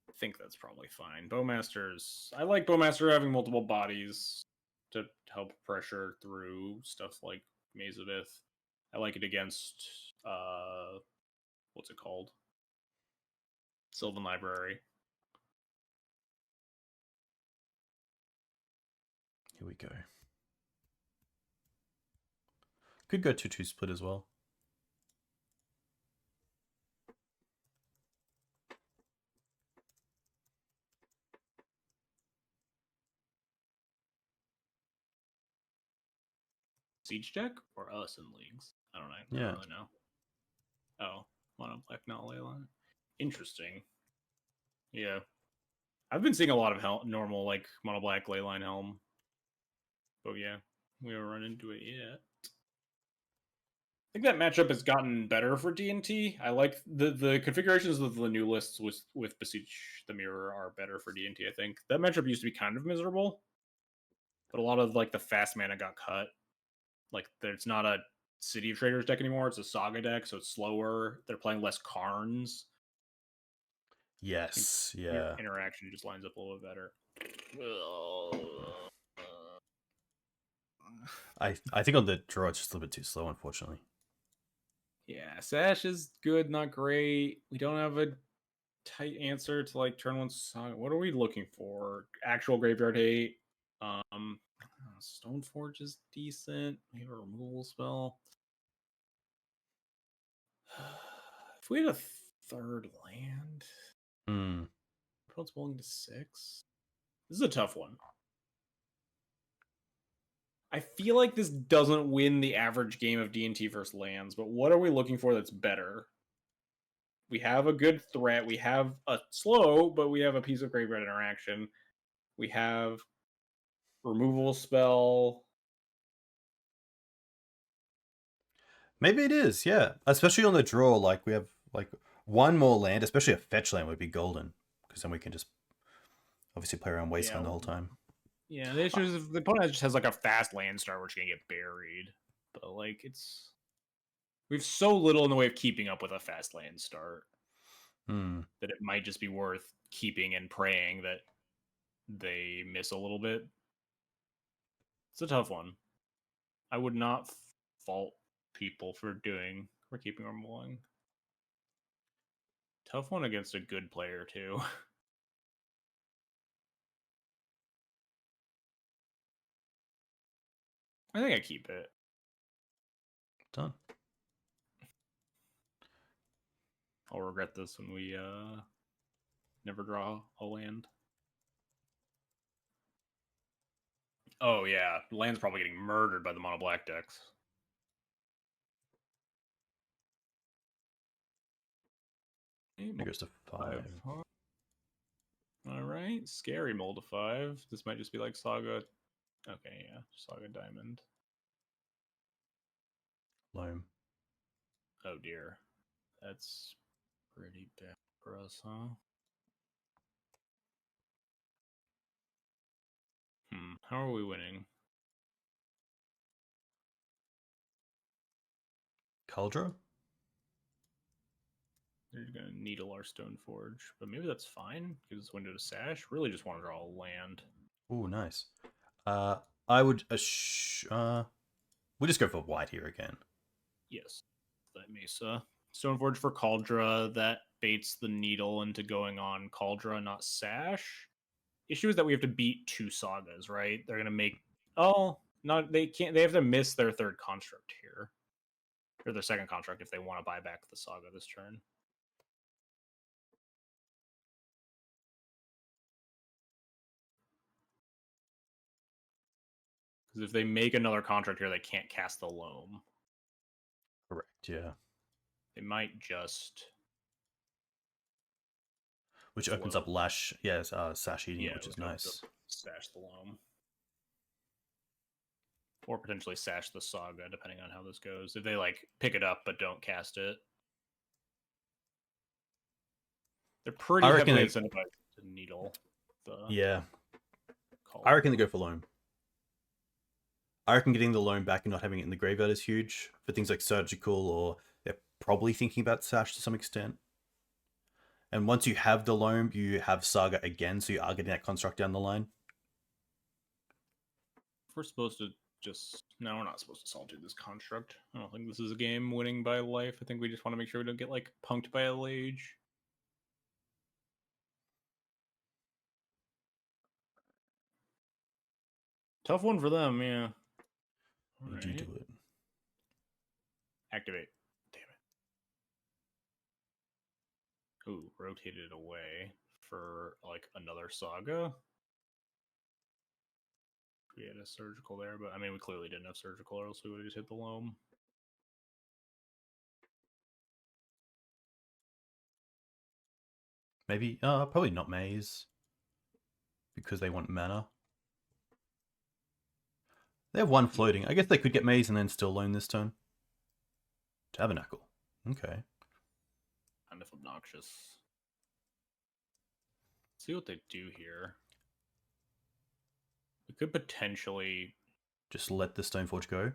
I think that's probably fine. Bowmasters. I like Bowmaster having multiple bodies to help pressure through stuff like Maze of Ith. I like it against what's it called? Sylvan Library. Here we go. Could go 2/2 split as well. Siege deck or us in leagues? I don't know. I don't really know. Oh, mono black, not Leyline. Interesting. Yeah. I've been seeing a lot of normal, like, mono black Leyline Helm. But yeah, we haven't run into it yet. I think that matchup has gotten better for D&T. I like the configurations of the new lists with Besiege the Mirror are better for D&T, I think. That matchup used to be kind of miserable. But a lot of, like, the fast mana got cut. Like, it's not a City of Traders deck anymore. It's a Saga deck, so it's slower. They're playing less Karns. Yes, yeah. Your interaction just lines up a little bit better. I think on the draw it's just a little bit too slow, unfortunately. Yeah, Sash is good, not great. We don't have a tight answer to like turn 1 Saga. What are we looking for? Actual Graveyard Hate. Stoneforge is decent. Maybe a removal spell. If we had a third land, Pro's bowling to 6. This is a tough one. I feel like this doesn't win the average game of D&T versus lands, but what are we looking for that's better? We have a good threat. We have a slow, but we have a piece of graveyard interaction. We have removal spell. Maybe it is, yeah. Especially on the draw, like we have like one more land, especially a fetch land would be golden, because then we can just obviously play around wasteland the whole time. Yeah, the issue is if the opponent just has like a fast land start, which can get buried. But like we've so little in the way of keeping up with a fast land start that it might just be worth keeping and praying that they miss a little bit. It's a tough one. I would not fault people for keeping or mulling. Tough one against a good player too. I think I keep it. Done. I'll regret this when we never draw a land. Oh yeah, land's probably getting murdered by the mono black decks. It goes to 5. All right, scary mold to 5. This might just be like Saga. Okay, yeah, Saga Diamond. Loam. Oh dear, that's pretty bad for us, huh? How are we winning? Kaldra? They're gonna needle our Stoneforge, but maybe that's fine. Gives us window to Sash. Really just want to draw a land. Oh, nice. I would we'll just go for white here again. Yes, that Mesa. Stoneforge for Kaldra. That baits the needle into going on Kaldra, not Sash. Issue is that we have to beat 2 sagas, right? They're gonna make they can't. They have to miss their 3rd construct here, or their 2nd construct if they want to buy back the saga this turn. Because if they make another contract here, they can't cast the loam. Correct, yeah. They might just... Which opens up Lash, Sash eating it, which is nice. Sash the loam. Or potentially Sash the saga, depending on how this goes. If they, like, pick it up but don't cast it. They're pretty heavily incentivized to needle the... I reckon they go for loam. I reckon getting the loam back and not having it in the graveyard is huge for things like surgical, or they're probably thinking about Sash to some extent. And once you have the loam, you have saga again, so you are getting that construct down the line. We're supposed to just... No, we're not supposed to solitude this construct. I don't think this is a game winning by life. I think we just want to make sure we don't get, like, punked by a Lage. Tough one for them, yeah. You do it. Activate. Damn it. Ooh, rotated away for, like, another saga. We had a surgical there, but I mean, we clearly didn't have surgical, or else we would have just hit the loam. Maybe, probably not Maze, because they want mana. They have one floating. I guess they could get Maze and then still loan this turn. Tabernacle. Okay. Kind of obnoxious. Let's see what they do here. We could potentially... Just let the Stoneforge go?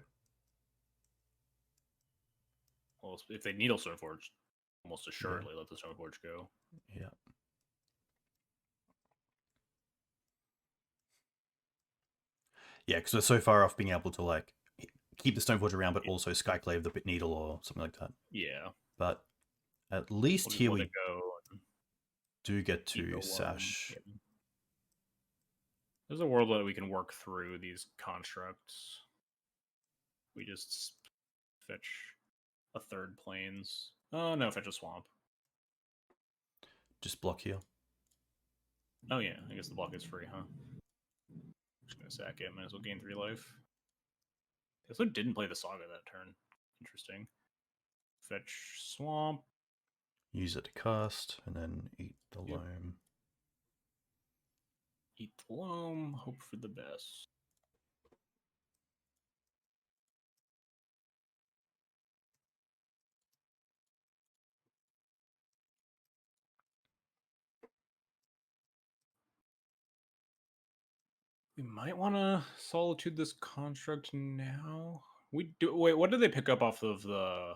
Well, if they needle Stoneforge, almost assuredly let the Stoneforge go. Yeah. Yeah, because we're so far off being able to, like, keep the Stoneforge around, but also Skyclave the Needle or something like that. Yeah. But at least here we do get to Sash. Yeah. There's a world that we can work through these constructs. We just fetch a 3rd plains. Oh, no, fetch a swamp. Just block here. Oh, yeah, I guess the block is free, huh? Just gonna sack it, might as well gain 3 life. They also didn't play the saga that turn. Interesting. Fetch swamp. Use it to cast, and then eat the loam. Eat the loam, hope for the best. We might want to Solitude this construct now. We do. Wait, what did they pick up off of the?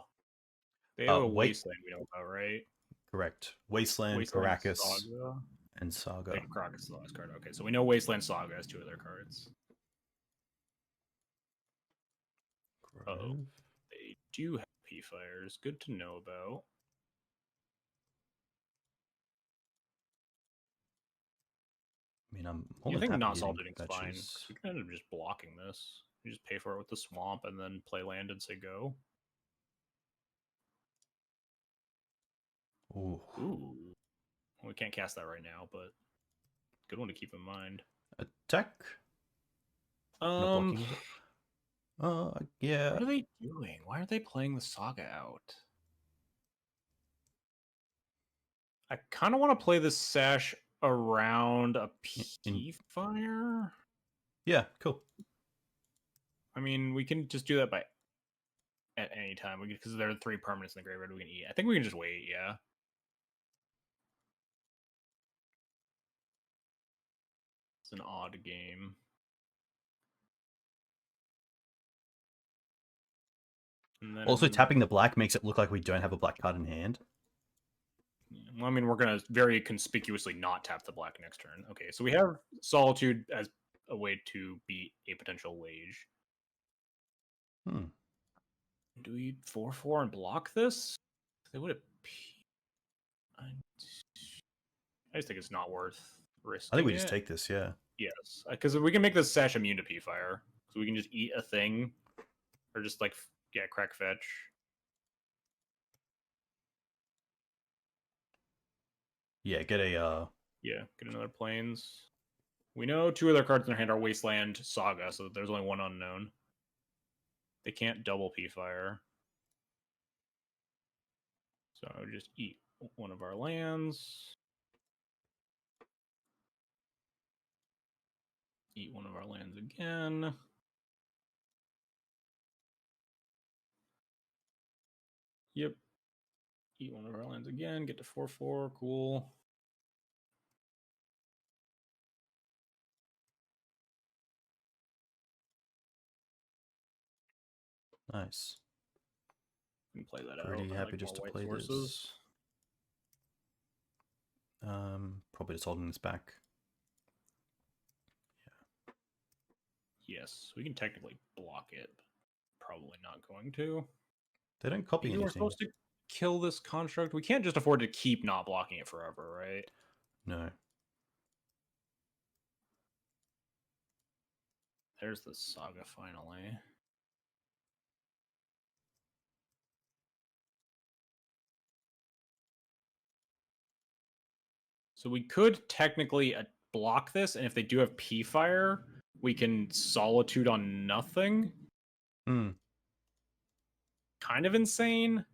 They have a Wasteland we know about, right? Correct. Wasteland, Wasteland Karakas, Saga. and Saga. I think Karakas is the last card. Okay, so we know Wasteland Saga has 2 of their cards. Oh, they do have P-Fires. Good to know about. I mean, I'm I think not solving Solitude's fine. We can end up just blocking this. You just pay for it with the swamp and then play land and say go. Ooh. Ooh. Well, we can't cast that right now, but good one to keep in mind. Attack? Yeah. Yeah. What are they doing? Why are they playing the Saga out? I kind of want to play this Sash around a P-Fire. Yeah, cool. I mean, we can just do that at any time. Because there are 3 permanents in the graveyard we can eat. I think we can just wait, yeah. It's an odd game. Also, tapping the black makes it look like we don't have a black card in hand. Well, I mean, we're going to very conspicuously not tap the black next turn. Okay, so we have Solitude as a way to beat a potential Wage. Do we 4/4 and block this? They would have. I just think it's not worth risking. I think we just take this, yeah. Yes, because we can make this Sash immune to P-Fire, so we can just eat a thing, or just like crack fetch. Yeah, get another Plains. We know 2 of their cards in their hand are Wasteland, Saga, so there's only 1 unknown. They can't double P-Fire. So I would just eat one of our lands. Eat one of our lands again. Yep. Eat one of our lands again. Get to 4/4. Cool. Nice. We can play that out. Pretty happy just to play this. Probably just holding this back. Yeah. Yes, we can technically block it. Probably not going to. They don't copy anything. We're supposed to kill this construct. We can't just afford to keep not blocking it forever, right? No. There's the Saga finally. So we could technically block this, and if they do have P-Fire, we can Solitude on nothing. Kind of insane.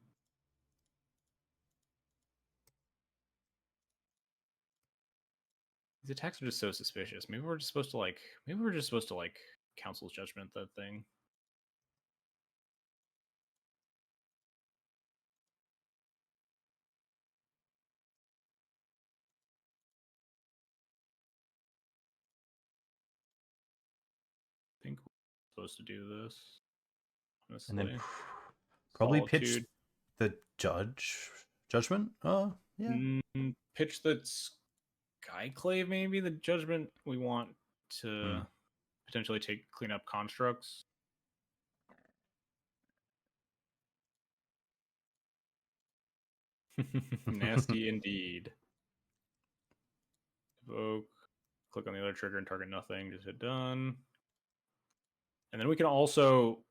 These attacks are just so suspicious. Maybe we're just supposed to Council's Judgment that thing. I think we're supposed to do this. Honestly. And then probably pitch the judgment. Oh, yeah. Pitch the Skyclave, maybe the judgment we want to potentially clean up constructs. Nasty indeed. Evoke. Click on the other trigger and target nothing. Just hit done. And then we can also,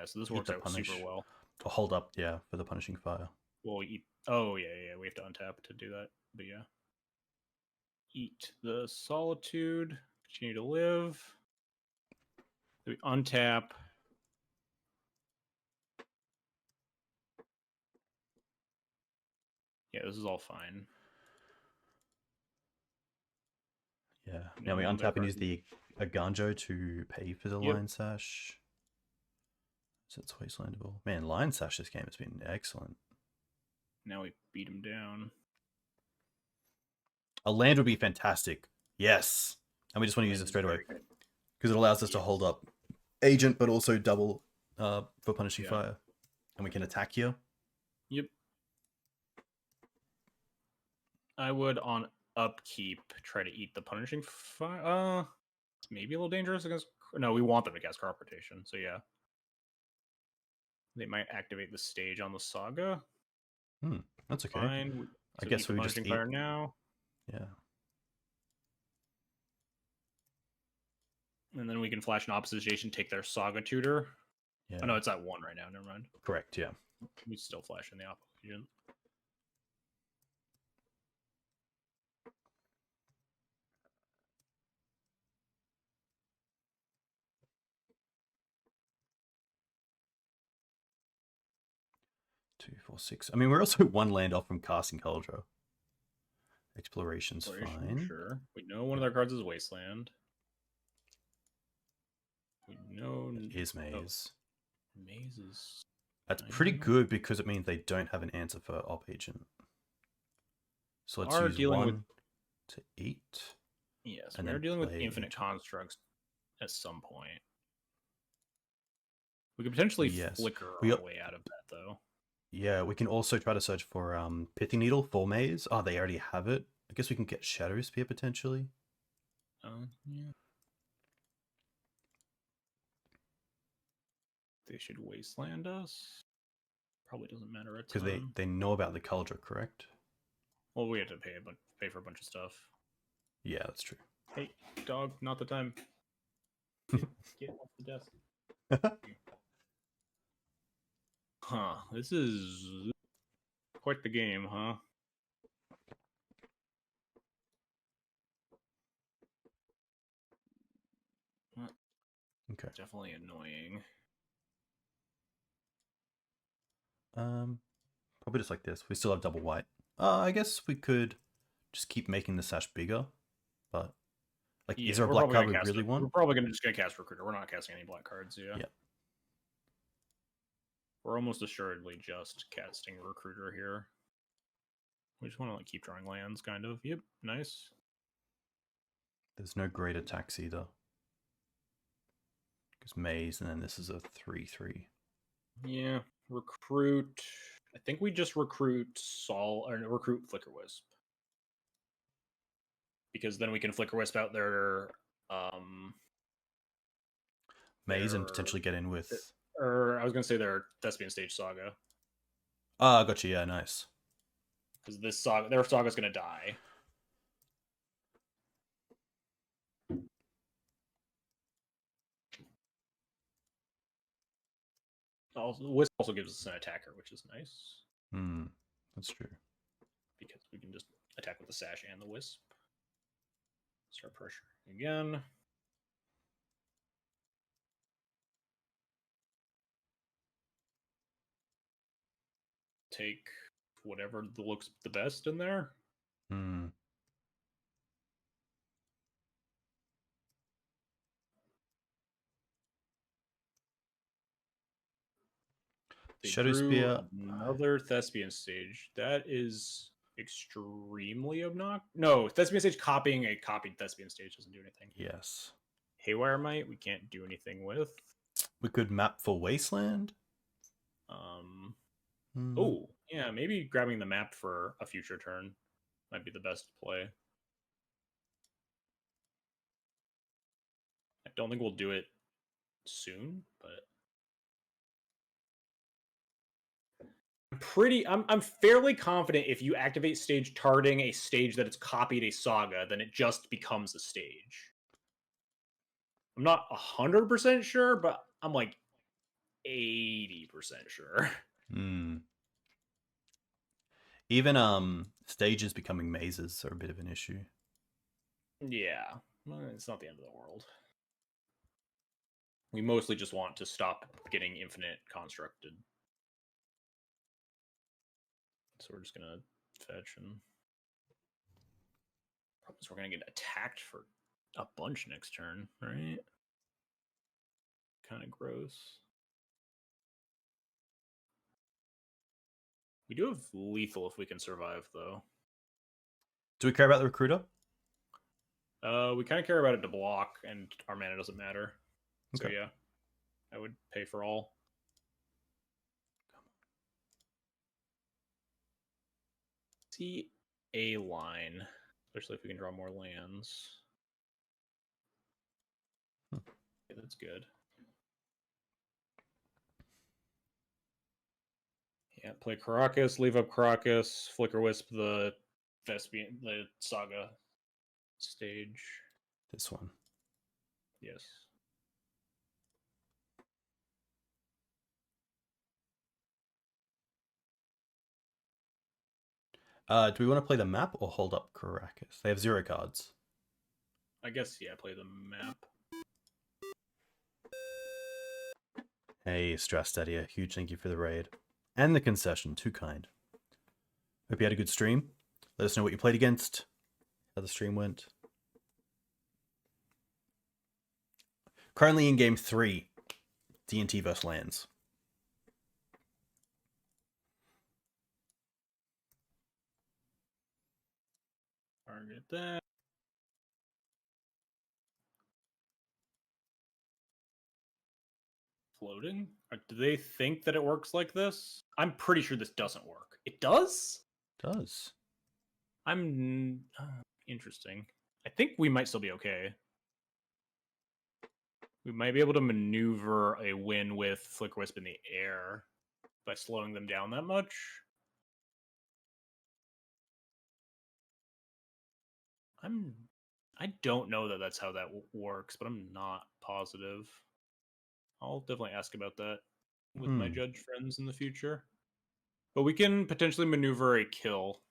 so this works out super well. To hold up, for the punishing fire. Well, we have to untap to do that. But yeah. Eat the Solitude. Continue to live. We untap. Yeah, this is all fine. Yeah. Now we untap and use the Eiganjo to pay for the Lion Sash. So it's wastelandable. Man, Lion Sash this game has been excellent. Now we beat him down. A land would be fantastic. Yes. And we just want to use it It's straight away very good. because it allows us to hold up agent, but also double for punishing Yeah. fire. And we can attack here. Yep. I would on upkeep try to eat the punishing fire. It's maybe a little dangerous against. No, we want them to cast Crop Rotation. So yeah, they might activate the stage on the saga. That's okay. Fine. I guess we just punishing eat. fire now. Yeah. And then we can flash an opposition, take their saga tutor. Yeah. Oh no, it's at 1 right now. Never mind. Correct. Yeah. We still flash in the opposition. Two, four, six. I mean, we're also 1 land off from casting Kaldra. Exploration's fine. Sure. We know one of their cards is Wasteland. We know It is Maze. Maze is. That's pretty good because it means they don't have an answer for Op Agent. So let's use dealing 1 to 8. Yes, and we're then dealing with play infinite Agent. constructs at some point. We could potentially flicker our way out of that, though. Yeah, we can also try to search for Pithy Needle for Maze. Oh, they already have it. I guess we can get Shadow Spear potentially. Yeah. They should Wasteland us. Probably doesn't matter a ton. Because they know about the Kaldra, correct? Well, we have to pay for a bunch of stuff. Yeah, that's true. Hey, dog, not the time. Get off the desk. Huh, this is quite the game, huh? Okay. Definitely annoying. Probably just like this. We still have double white. I guess we could just keep making the sash bigger, but like, is there a black card we really want? We're probably just gonna cast Recruiter. We're not casting any black cards, yeah. We're almost assuredly just casting Recruiter here. We just want to like keep drawing lands, kind of. Yep, nice. There's no great attacks either. Because Maze, and then this is a 3/3. Yeah, recruit. I think we just recruit recruit Flickerwisp. Because then we can Flickerwisp out their Maze and potentially get in with. Or I was gonna say their Thespian Stage Saga. Ah, gotcha. Yeah, nice. Because their saga's gonna die. Wisp also gives us an attacker, which is nice. That's true. Because we can just attack with the Sash and the Wisp. Start pressure again. Take whatever looks the best in there. Shadow Spear. Another Thespian Stage. That is extremely obnoxious. No, Thespian Stage copying a copied Thespian Stage doesn't do anything. Yes. Haywire Might, we can't do anything with. We could map for Wasteland. Oh, yeah, maybe grabbing the map for a future turn might be the best play. I don't think we'll do it soon, but I'm fairly confident if you activate stage targeting a stage that it's copied a saga, then it just becomes a stage. I'm not 100% sure, but I'm like 80% sure. Even stages becoming mazes are a bit of an issue. Yeah, it's not the end of the world. We mostly just want to stop getting infinite constructed. So we're just gonna fetch and we're gonna get attacked for a bunch next turn, right? Kind of gross. We do have lethal if we can survive, though. Do we care about the Recruiter? We kind of care about it to block, and our mana doesn't matter. So Okay. yeah, I would pay for all. See a line, especially if we can draw more lands. Okay, that's good. Yeah, play Karakas, leave up Karakas, Flickerwisp the Thespian, the Saga stage. This one. Yes. Do we want to play the map or hold up Karakas? They have 0 cards. I guess, yeah, play the map. Hey, Strastadia, huge thank you for the raid. And the concession, too kind. Hope you had a good stream. Let us know what you played against, how the stream went. Currently in game 3, D&T vs. Lands. Target that. Floating? Do they think that it works like this? I'm pretty sure this doesn't work. It does? Does. I'm interesting. I think we might still be okay. We might be able to maneuver a win with Flickerwisp in the air by slowing them down that much. I don't know that that's how that works, but I'm not positive. I'll definitely ask about that with my judge friends in the future. But we can potentially maneuver a kill.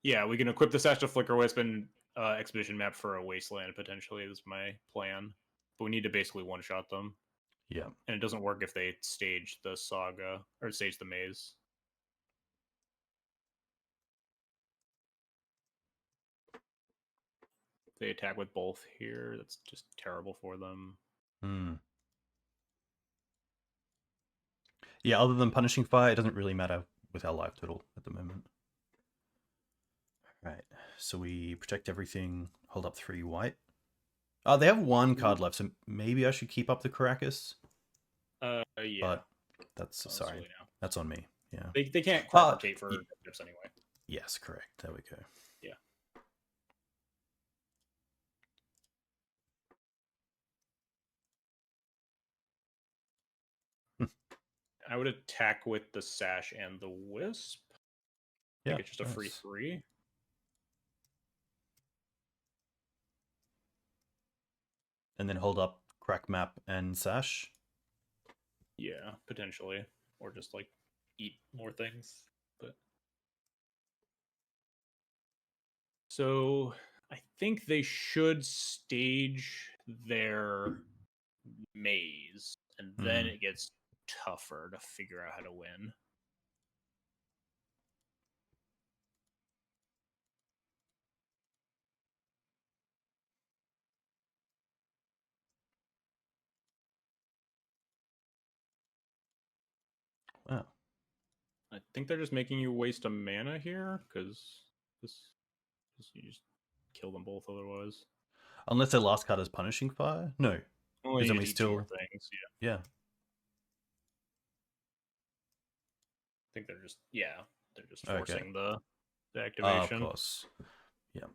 Yeah, we can equip the Sash to Flickerwisp and Expedition Map for a Wasteland, potentially, is my plan. But we need to basically one-shot them. Yeah. And it doesn't work if they stage the Saga, or stage the Maze. If they attack with both here, that's just terrible for them. Yeah, other than punishing fire, it doesn't really matter with our life total at the moment. Right, so we protect everything, hold up 3 white. They have 1 card left, so maybe I should keep up the Karakas. Yeah. But that's, oh, sorry, that's on me. Yeah. They can't crop rotate for tips anyway. Yes, correct. There we go. Yeah. I would attack with the Sash and the Wisp. Yeah, it's just a free 3. And then hold up Crack Map and Sash. Yeah, potentially. Or just like eat more things. But so I think they should stage their maze, and then it gets tougher to figure out how to win. Wow. I think they're just making you waste a mana here, because you just kill them both otherwise. Unless their last card is Punishing Fire? No. Only then we still 2 more things, yeah. I think they're just forcing the activation. Of course. Yeah.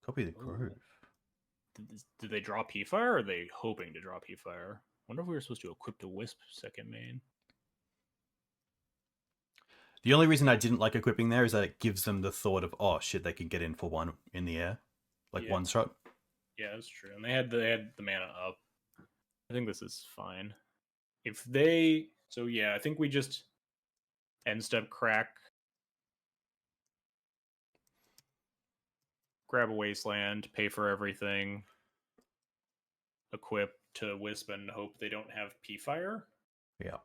Copy the Grove. Did they draw P-Fire, or are they hoping to draw P-Fire? I wonder if we were supposed to equip the Wisp second main. The only reason I didn't like equipping there is that it gives them the thought of, oh shit, they can get in for 1 in the air. Like 1 shot. Yeah, that's true. And they had the mana up. I think this is fine. If they... So yeah, I think we just end step crack. Grab a Wasteland, pay for everything. Equip to Wisp and hope they don't have P-Fire. Yeah.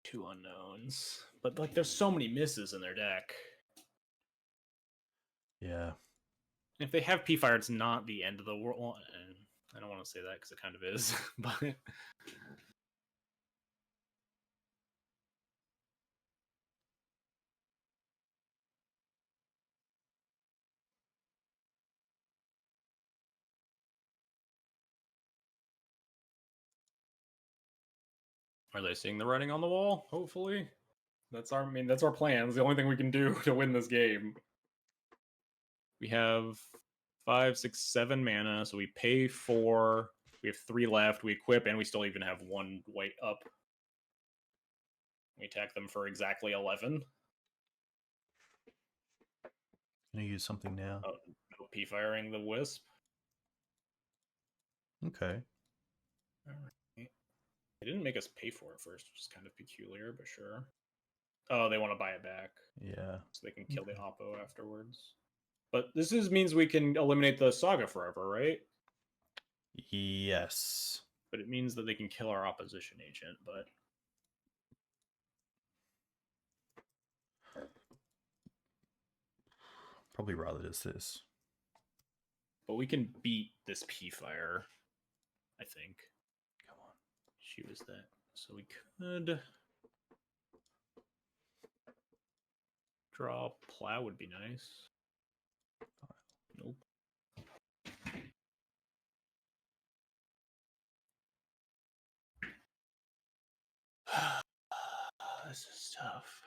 2 unknowns. But like there's so many misses in their deck. Yeah. If they have P-Fire, it's not the end of the world. Well, I don't want to say that because it kind of is, but are they seeing the writing on the wall? Hopefully. That's our plan. It's the only thing we can do to win this game. We have 5, 6, 7 mana, so we pay 4. We have 3 left. We equip, and we still even have 1 white up. We attack them for exactly 11. Gonna use something now. Oh, no P-firing the Wisp. Okay. All right. They didn't make us pay for it first, which is kind of peculiar, but sure. Oh, they want to buy it back. Yeah. So they can kill the Oppo afterwards. But this means we can eliminate the Saga forever, right? Yes. But it means that they can kill our opposition agent, but Probably rather just this. but we can beat this P-Fire, I think. Come on. She was that. So we could draw Plow would be nice. Nope. This is tough.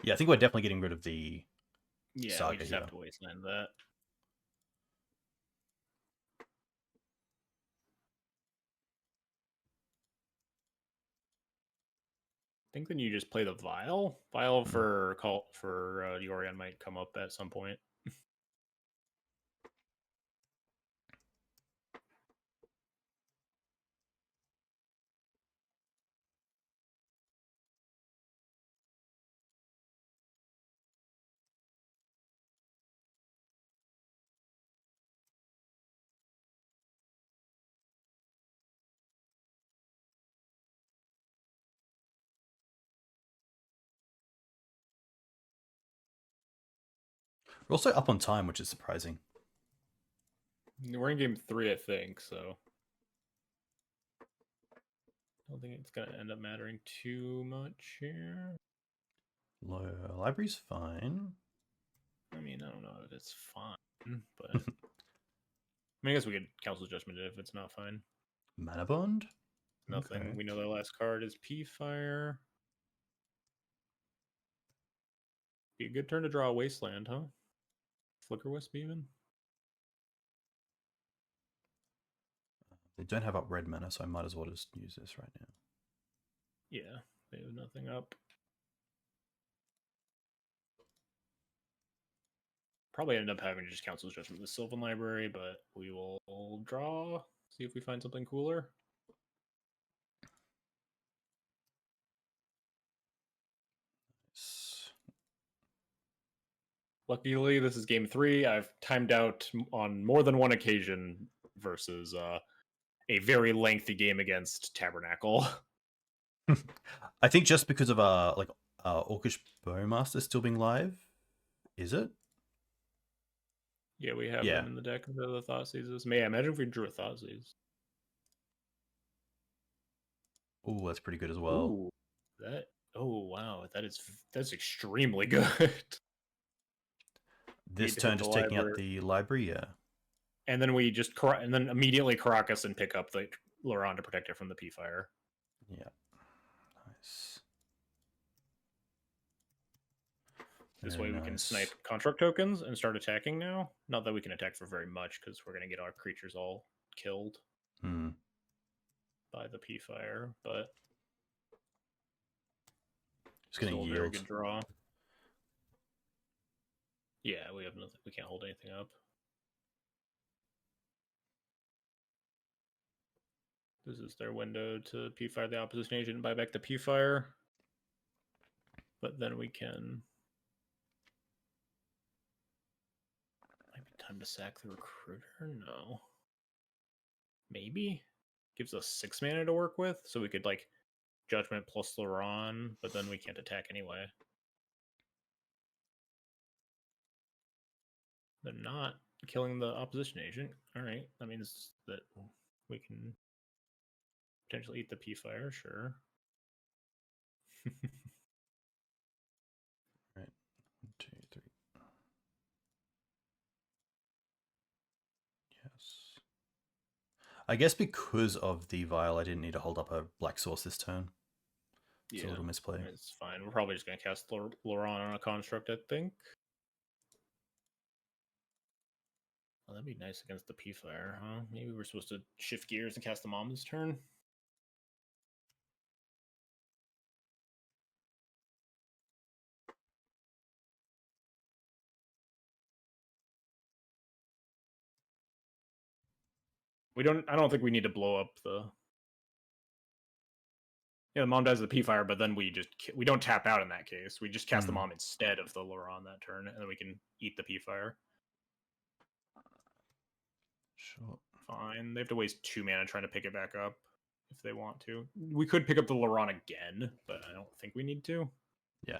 Yeah, I think we're definitely getting rid of the Yeah, Saga we just here. have to wasteland that. I think then you just play the Vial. Vial for Yorion might come up at some point. We're also up on time, which is surprising. We're in game 3, I think, so I don't think it's going to end up mattering too much here. Library's fine. I mean, I don't know if it's fine, but I mean, I guess we could Council's Judgment it if it's not fine. Mana Bond? Nothing. Okay. We know their last card is P-Fire. Be a good turn to draw a Wasteland, huh? Flickerwisp even? They don't have up red mana, so I might as well just use this right now. Yeah, they have nothing up. Probably end up having to just Council's Judgment the Sylvan Library, but we will draw, see if we find something cooler. Luckily, this is game 3. I've timed out on more than one occasion versus a very lengthy game against Tabernacle. I think just because of Orcish Bowmasters still being live, is it? Yeah, we have them in the deck of the Thoughtseizes. May I imagine if we drew a Thoughtseize? Oh, that's pretty good as well. Ooh, oh wow, that's extremely good. This turn just taking out the library, yeah. And then we just immediately Karakas and pick up the Loran to protect it from the P-Fire. Yeah. Nice. This way we can snipe construct tokens and start attacking now. Not that we can attack for very much because we're going to get our creatures all killed by the P-Fire, but just going to yield. Very good draw. Yeah, we have nothing. We can't hold anything up. This is their window to P-Fire the opposition agent and buy back the P-Fire. But then we can... Might be time to sack the recruiter? No. maybe gives us 6 mana to work with, so we could like Judgment plus Loran, but then we can't attack anyway. They're not killing the opposition agent. All right, that means that we can potentially eat the P-Fire, sure. Right. 1, 2, 3. Yes. I guess because of the vial, I didn't need to hold up a black source this turn. It's a little misplay. It's fine. We're probably just going to cast Loran on a construct, I think. Well, that'd be nice against the P-Fire, huh? Maybe we're supposed to shift gears and cast the Mom this turn. I don't think we need to blow up the... Yeah, the Mom dies the P-Fire, but then we don't tap out in that case. We just cast the Mom instead of the Loran that turn, and then we can eat the P-Fire. Sure. Fine. They have to waste 2 mana trying to pick it back up if they want to. We could pick up the Loran again, but I don't think we need to. Yeah.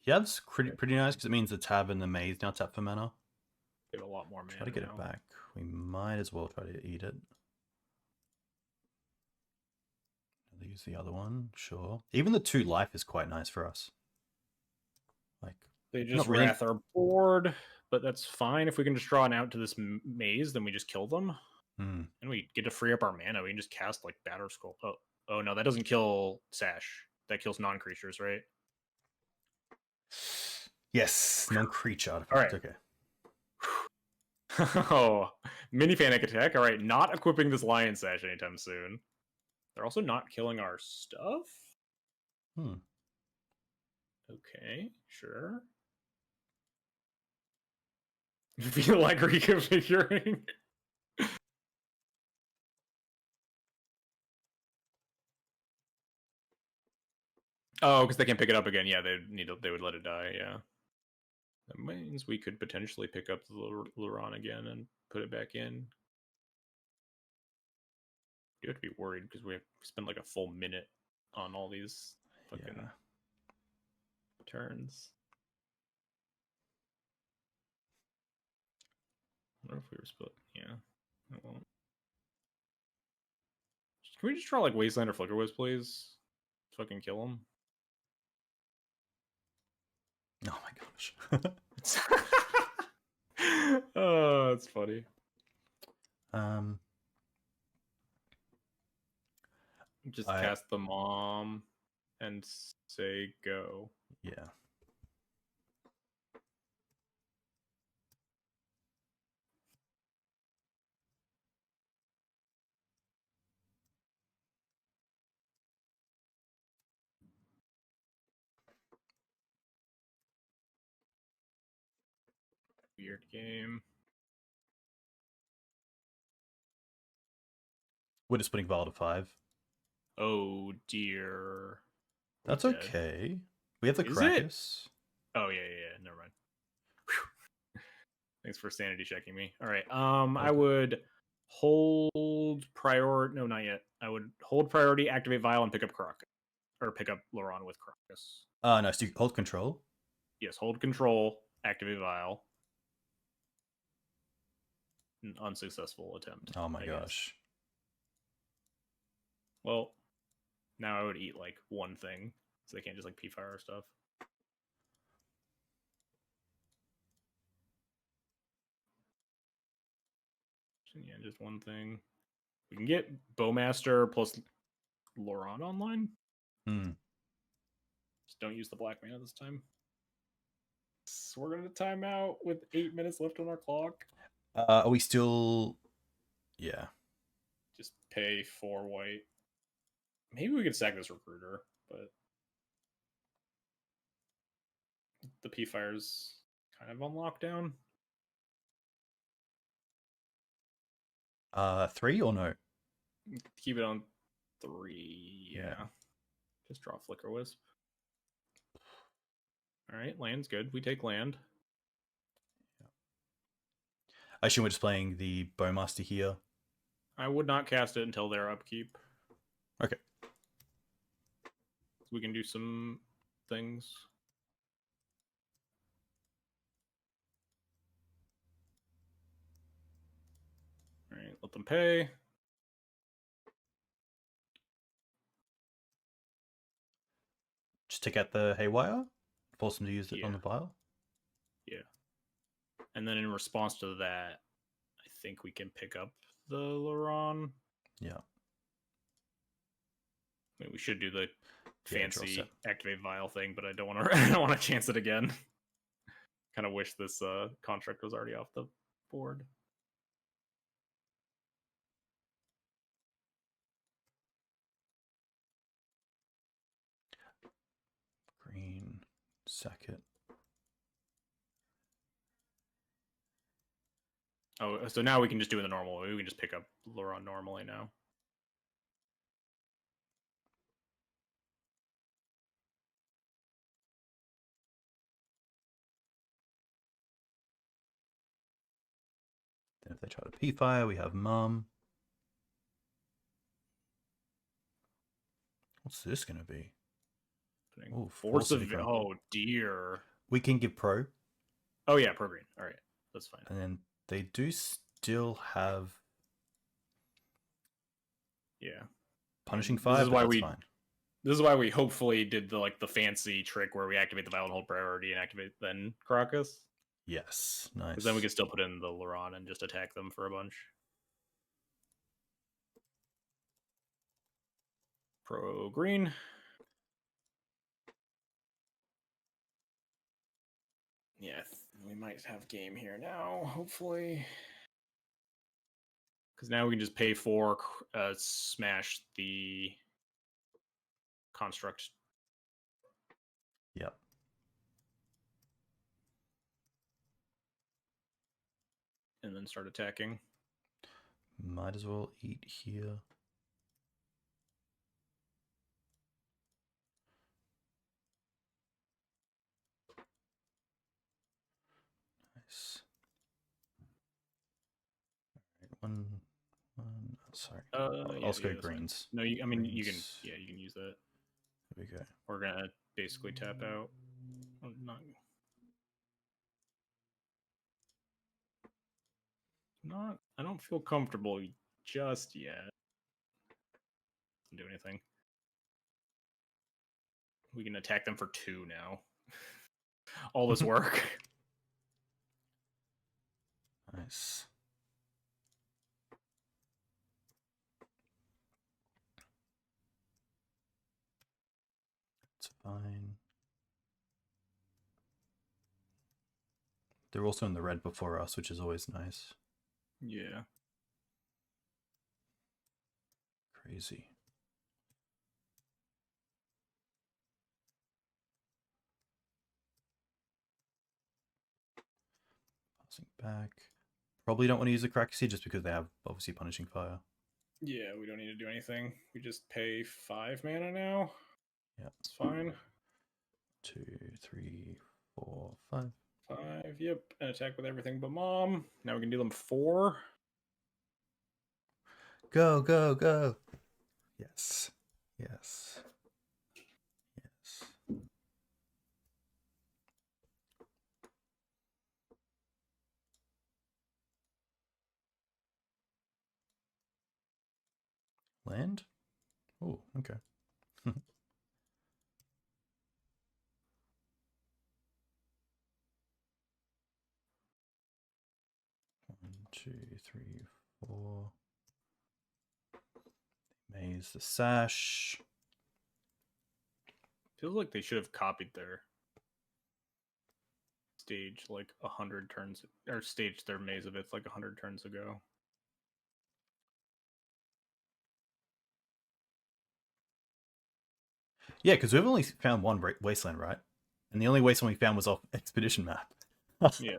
Yeah, it's pretty nice because it means the Tab and the Maze now tap for mana. We have a lot more mana. Try to get it back. We might as well try to eat it. I'll use the other one, sure. Even the 2 life is quite nice for us. Like they just wrath our board, but that's fine. If we can just draw an out to this maze, then we just kill them. And we get to free up our mana. We can just cast like Batterskull. Oh no, that doesn't kill Sash. That kills non-creatures, right? Yes, non-creature artifact. All right. Okay. Oh, mini panic attack. All right, not equipping this Lion Sash anytime soon. They're also not killing our stuff. Okay, sure. Feel like reconfiguring. Oh, because they can't pick it up again. Yeah, they would let it die. Yeah, that means we could potentially pick up the Loran again and put it back in. You have to be worried because we have spent like a full minute on all these fucking turns. I wonder if we were split. Yeah, I won't. Can we just draw like Wasteland or Flickerwisp, please? Fucking kill him. Oh my gosh. Oh, that's funny. Just cast the Mom and say go. Yeah. Weird game. We're just putting Val to 5. Oh dear. That's okay. We have the Karakas. Oh yeah. Never mind. Whew. Thanks for sanity checking me. All right. I would hold priority. No, not yet. I would hold priority, activate Vial, and pick up Karakas, or pick up Loran with Karakas. No. So you hold control. Yes, hold control, activate Vial. An unsuccessful attempt. Oh my gosh. Well, now I would eat like one thing, so they can't just like P-Fire or stuff. Yeah, just one thing. We can get Bowmaster plus Loran online. Just don't use the black mana this time. So we're gonna time out with 8 minutes left on our clock. Are we still? Yeah. Just pay 4 white. Maybe we could sack this recruiter, but the P-Fire's kind of on lockdown. 3 or no? Keep it on 3. Yeah. Just draw Flickerwisp. All right, land's good. We take land. I assume we're just playing the Bowmaster here. I would not cast it until their upkeep. Okay. We can do some things. All right, let them pay. Just take out the Haywire, force them to use it on Yeah. the vial. Yeah. And then in response to that, I think we can pick up the Loran. Yeah. I mean, we should do the Yeah, draw fancy set. activate vial thing, but I don't want to. I don't want to chance it again. Kind of wish this construct was already off the board. Green, sack it. Oh, so now we can just do it the normal way. We can just pick up Loran normally now. Then if they try to P-Fire, we have Mum. What's this going to be? Oh, Force of... Oh, dear. We can give Pro. Oh, yeah, Pro Green. All right, that's fine. And then they do still have... Yeah. Punishing Fire, this is why fine. This is why we hopefully did the fancy trick where we activate the Vial and hold priority and activate then Karakas. Yes, nice. Because then we can still put in the Loran and just attack them for a bunch. Pro green. Yeah, we might have game here now, hopefully. Because now we can just pay for smash the construct. Yep. And then start attacking. Might as well eat here. Nice. All right, one. Sorry. I'll just go greens. No, I mean greens. you can use that. There we go. We're gonna basically tap out. I don't feel comfortable just yet. Doesn't do anything. We can attack them for 2 now. All this work. Nice. It's fine. They're also in the red before us, which is always nice. Yeah. Crazy. Passing back. Probably don't want to use the Karakas just because they have obviously Punishing Fire. Yeah, we don't need to do anything. We just pay 5 mana now. Yeah. It's fine. 2, 3, 4, 5. 5, yep. And attack with everything but Mom. Now we can do them 4. Go, go, go. Yes. Yes. Yes. Land? Oh, okay. 1, 2, 3, 4. Maze the Sash. Feels like they should have copied their stage like 100 turns, or staged their Maze of It like 100 turns ago. Yeah, because we've only found one wasteland, right? And the only wasteland we found was off Expedition map. Yeah.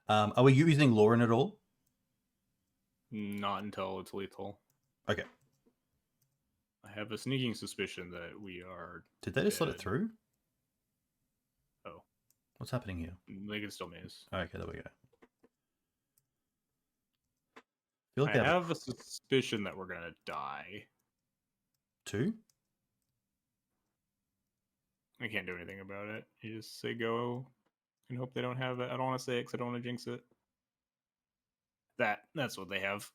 Are we using Loran at all? Not until it's lethal. Okay. I have a sneaking suspicion that we are. Did they just let it dead. through? Oh. What's happening here? They can still miss. Okay, there we go. Feel like I they have a suspicion that we're gonna die. 2? I can't do anything about it. You just say go and hope they don't have it. I don't want to say it because I don't want to jinx it. That's what they have.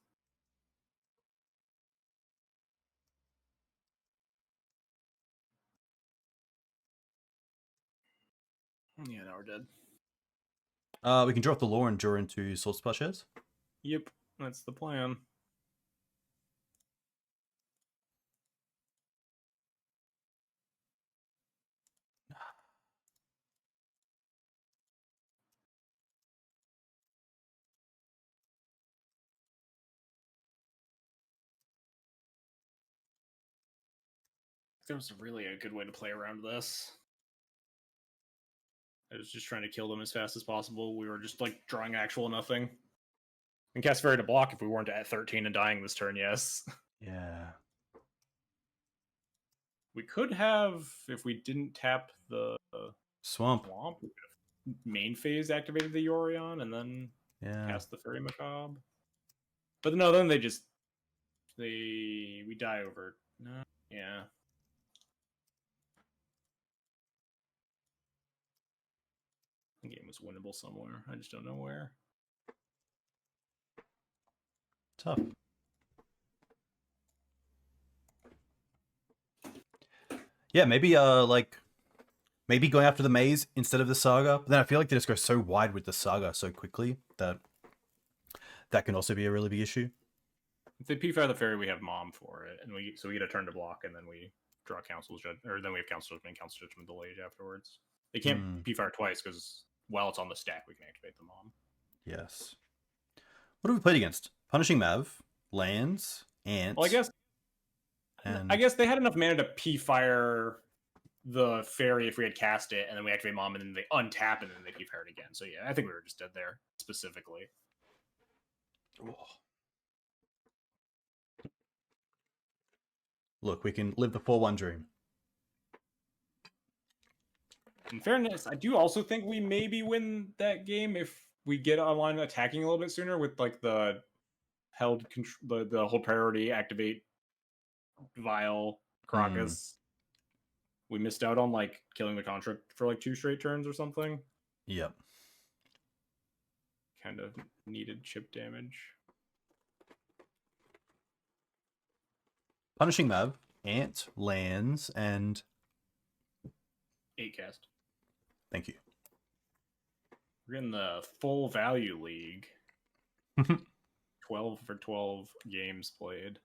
Yeah, now we're dead. We can drop the Loran draw into Source Plowshares. Yep, that's the plan. There was really a good way to play around this. I was just trying to kill them as fast as possible. We were just like drawing actual nothing. And cast Fairy to block if we weren't at 13 and dying this turn, yes. Yeah. We could have, if we didn't tap the Swamp. we could have main phase activated the Yorion and then Yeah. cast the Fairy Macabre. But no, then we die over. No, yeah. The game was winnable somewhere. I just don't know where. Tough. Yeah, maybe maybe going after the maze instead of the saga. But then I feel like they just go so wide with the saga so quickly that can also be a really big issue. If they P-Fire the Fairy, we have Mom for it, and we get a turn to block, and then we draw Council's Judgment, or then we have Council's Judgment and Council's Judgment delayed afterwards. They can't P-Fire twice because while it's on the stack, we can activate the Mom. Yes. What have we played against? Punishing Mav, lands, Ants. Well, I guess they had enough mana to P-Fire the Fairy if we had cast it, and then we activate Mom, and then they untap, and then they P-Fire it again. So yeah, I think we were just dead there, specifically. Oh. Look, we can live the 4-1 dream. In fairness, I do also think we maybe win that game if we get online attacking a little bit sooner with like the held control, the hold priority, activate Vial, Karakas. We missed out on like killing the construct for like 2 straight turns or something. Yep. Kind of needed chip damage. Punishing Mav, Ant, lands, and 8 cast. Thank you. We're in the full value league. 12 for 12 games played.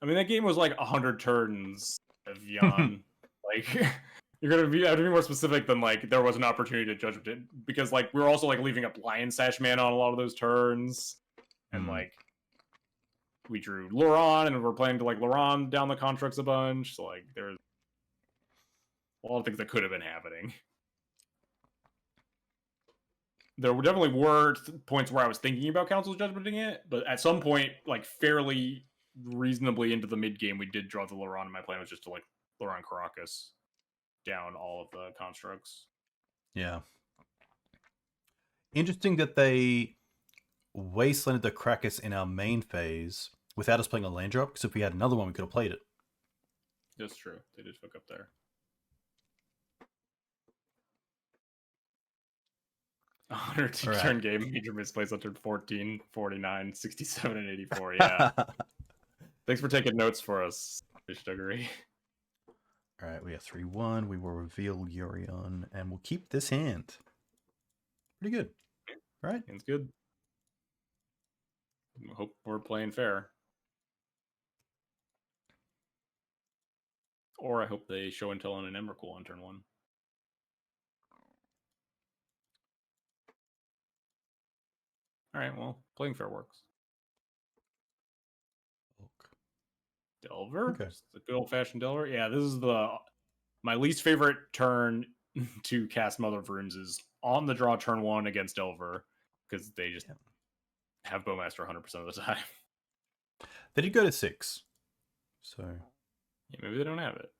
I mean, that game was like 100 turns of Yon. Like, you're gonna have to be more specific than like there was an opportunity to judge it, because like we were also like leaving up Lion Sash mana on a lot of those turns, and like we drew Loran, and we're playing to like Loran down the constructs a bunch. So like there's a lot of things that could have been happening. There definitely were points where I was thinking about Council's Judgmenting it, but at some point, like fairly reasonably into the mid game, we did draw the Loran, and my plan was just to like Loran Karakas down all of the constructs. Yeah. Interesting that they wastelanded the Karakas in our main phase without us playing a land drop, because if we had another one, we could have played it. That's true. They did fuck up there. A 102 turn game, major misplays on turn 14, 49, 67, and 84. Yeah. Thanks for taking notes for us, Fish Duggery. Alright, we have 3-1. We will reveal Yorion, and we'll keep this hand. Pretty good. Right? Hand's good. I hope we're playing fair. Or I hope they show and tell on an Emrakul on turn 1. Alright, well, playing fair works. Delver? Okay. The good old-fashioned Delver? Yeah, this is my least favorite turn to cast Mother of Runes is on the draw turn 1 against Delver, because they just have Bowmaster 100% of the time. They did go to 6. So Yeah, maybe they don't have it.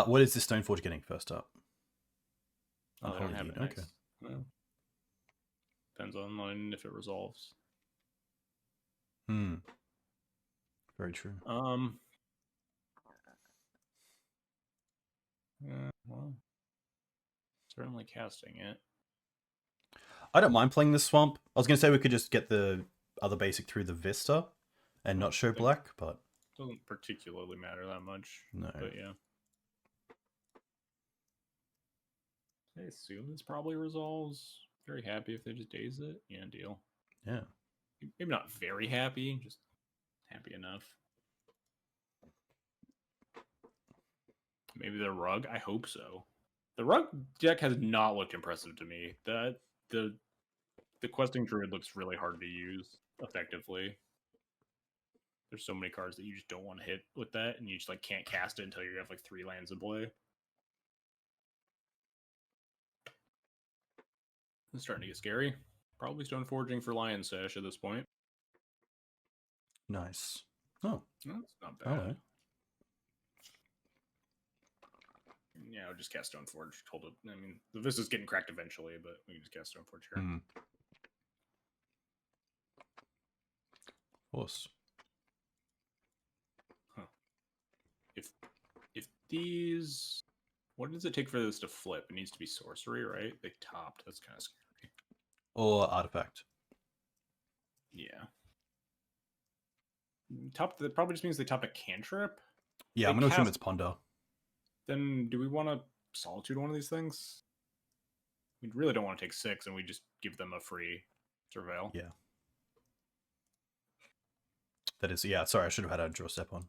what is this Stoneforge getting first up? Oh, they don't have it. Nice. Okay. Well, depends on if it resolves. Very true. Well, certainly casting it. I don't mind playing the swamp. I was going to say we could just get the other basic through the Vista and not show black, but doesn't particularly matter that much. No. But yeah. I assume this probably resolves. Very happy if they just daze it. Yeah, deal. Yeah. Maybe not very happy, just happy enough. Maybe the rug? I hope so. The rug deck has not looked impressive to me. The questing druid looks really hard to use effectively. There's so many cards that you just don't want to hit with that, and you just like can't cast it until you have like 3 lands in play. It's starting to get scary. Probably Stoneforging for Lion Sash at this point. Nice. Oh. That's not bad. Hello. Yeah, I'll just cast Stoneforge. Hold it. I mean, the Vista's getting cracked eventually, but we can just cast Stoneforge here. Of course. Huh. If these... What does it take for this to flip? It needs to be sorcery, right? They topped. That's kind of scary. Or artifact. Yeah. Top. That probably just means they topped a cantrip. Yeah, I'm going to assume it's Ponder. Then do we want to Solitude one of these things? We really don't want to take 6, and we just give them a free Surveil. Yeah. That is, yeah, sorry, I should have had a draw step on.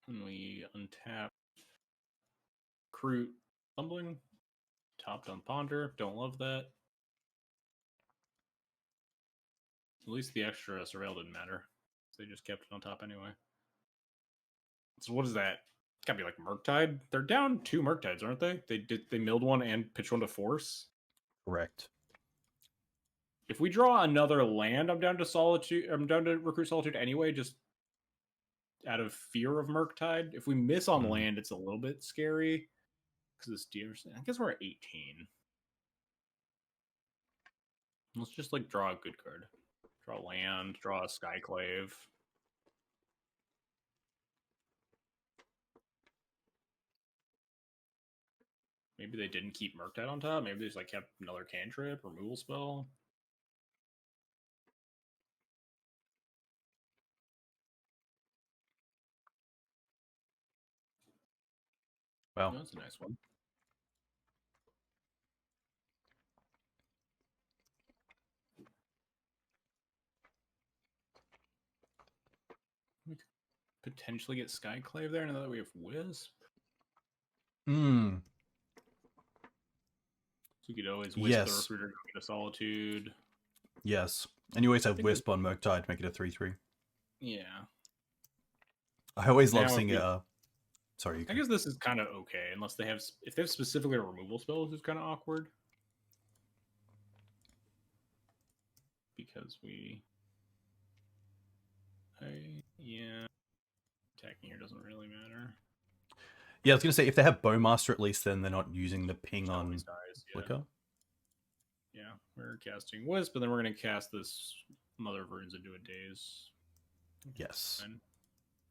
And we untap Recruit Tumbling. Topped on Ponder. Don't love that. At least the extra Surveil didn't matter. They just kept it on top anyway. So what is that? It's gotta be like Murktide. They're down 2 Murktides, aren't they? They milled one and pitched one to force. Correct. If we draw another land, I'm down to Solitude. I'm down to Recruit Solitude anyway, just out of fear of Murktide. If we miss on land, it's a little bit scary. Because this deer, I guess we're at 18. Let's just like draw a good card. Draw land, draw a Skyclave. Maybe they didn't keep Murktide on top. Maybe they just like kept another cantrip, removal spell. Wow. That's a nice one. We could potentially get Skyclave there, now that we have Wisp. So we could always Wisp the Recruiter, get a Solitude. Yes. And you always have Wisp on Murktide, make it a 3/3. Yeah. I always love seeing it. Sorry. I guess this is kind of okay, unless they have, if they have specifically a removal spell, it's kind of awkward. Because yeah, attacking here doesn't really matter. Yeah, I was going to say, if they have Bowmaster at least, then they're not using the ping on Flicker. Yeah, we're casting Wisp, but then we're going to cast this Mother of Runes into a Daze. Yes. And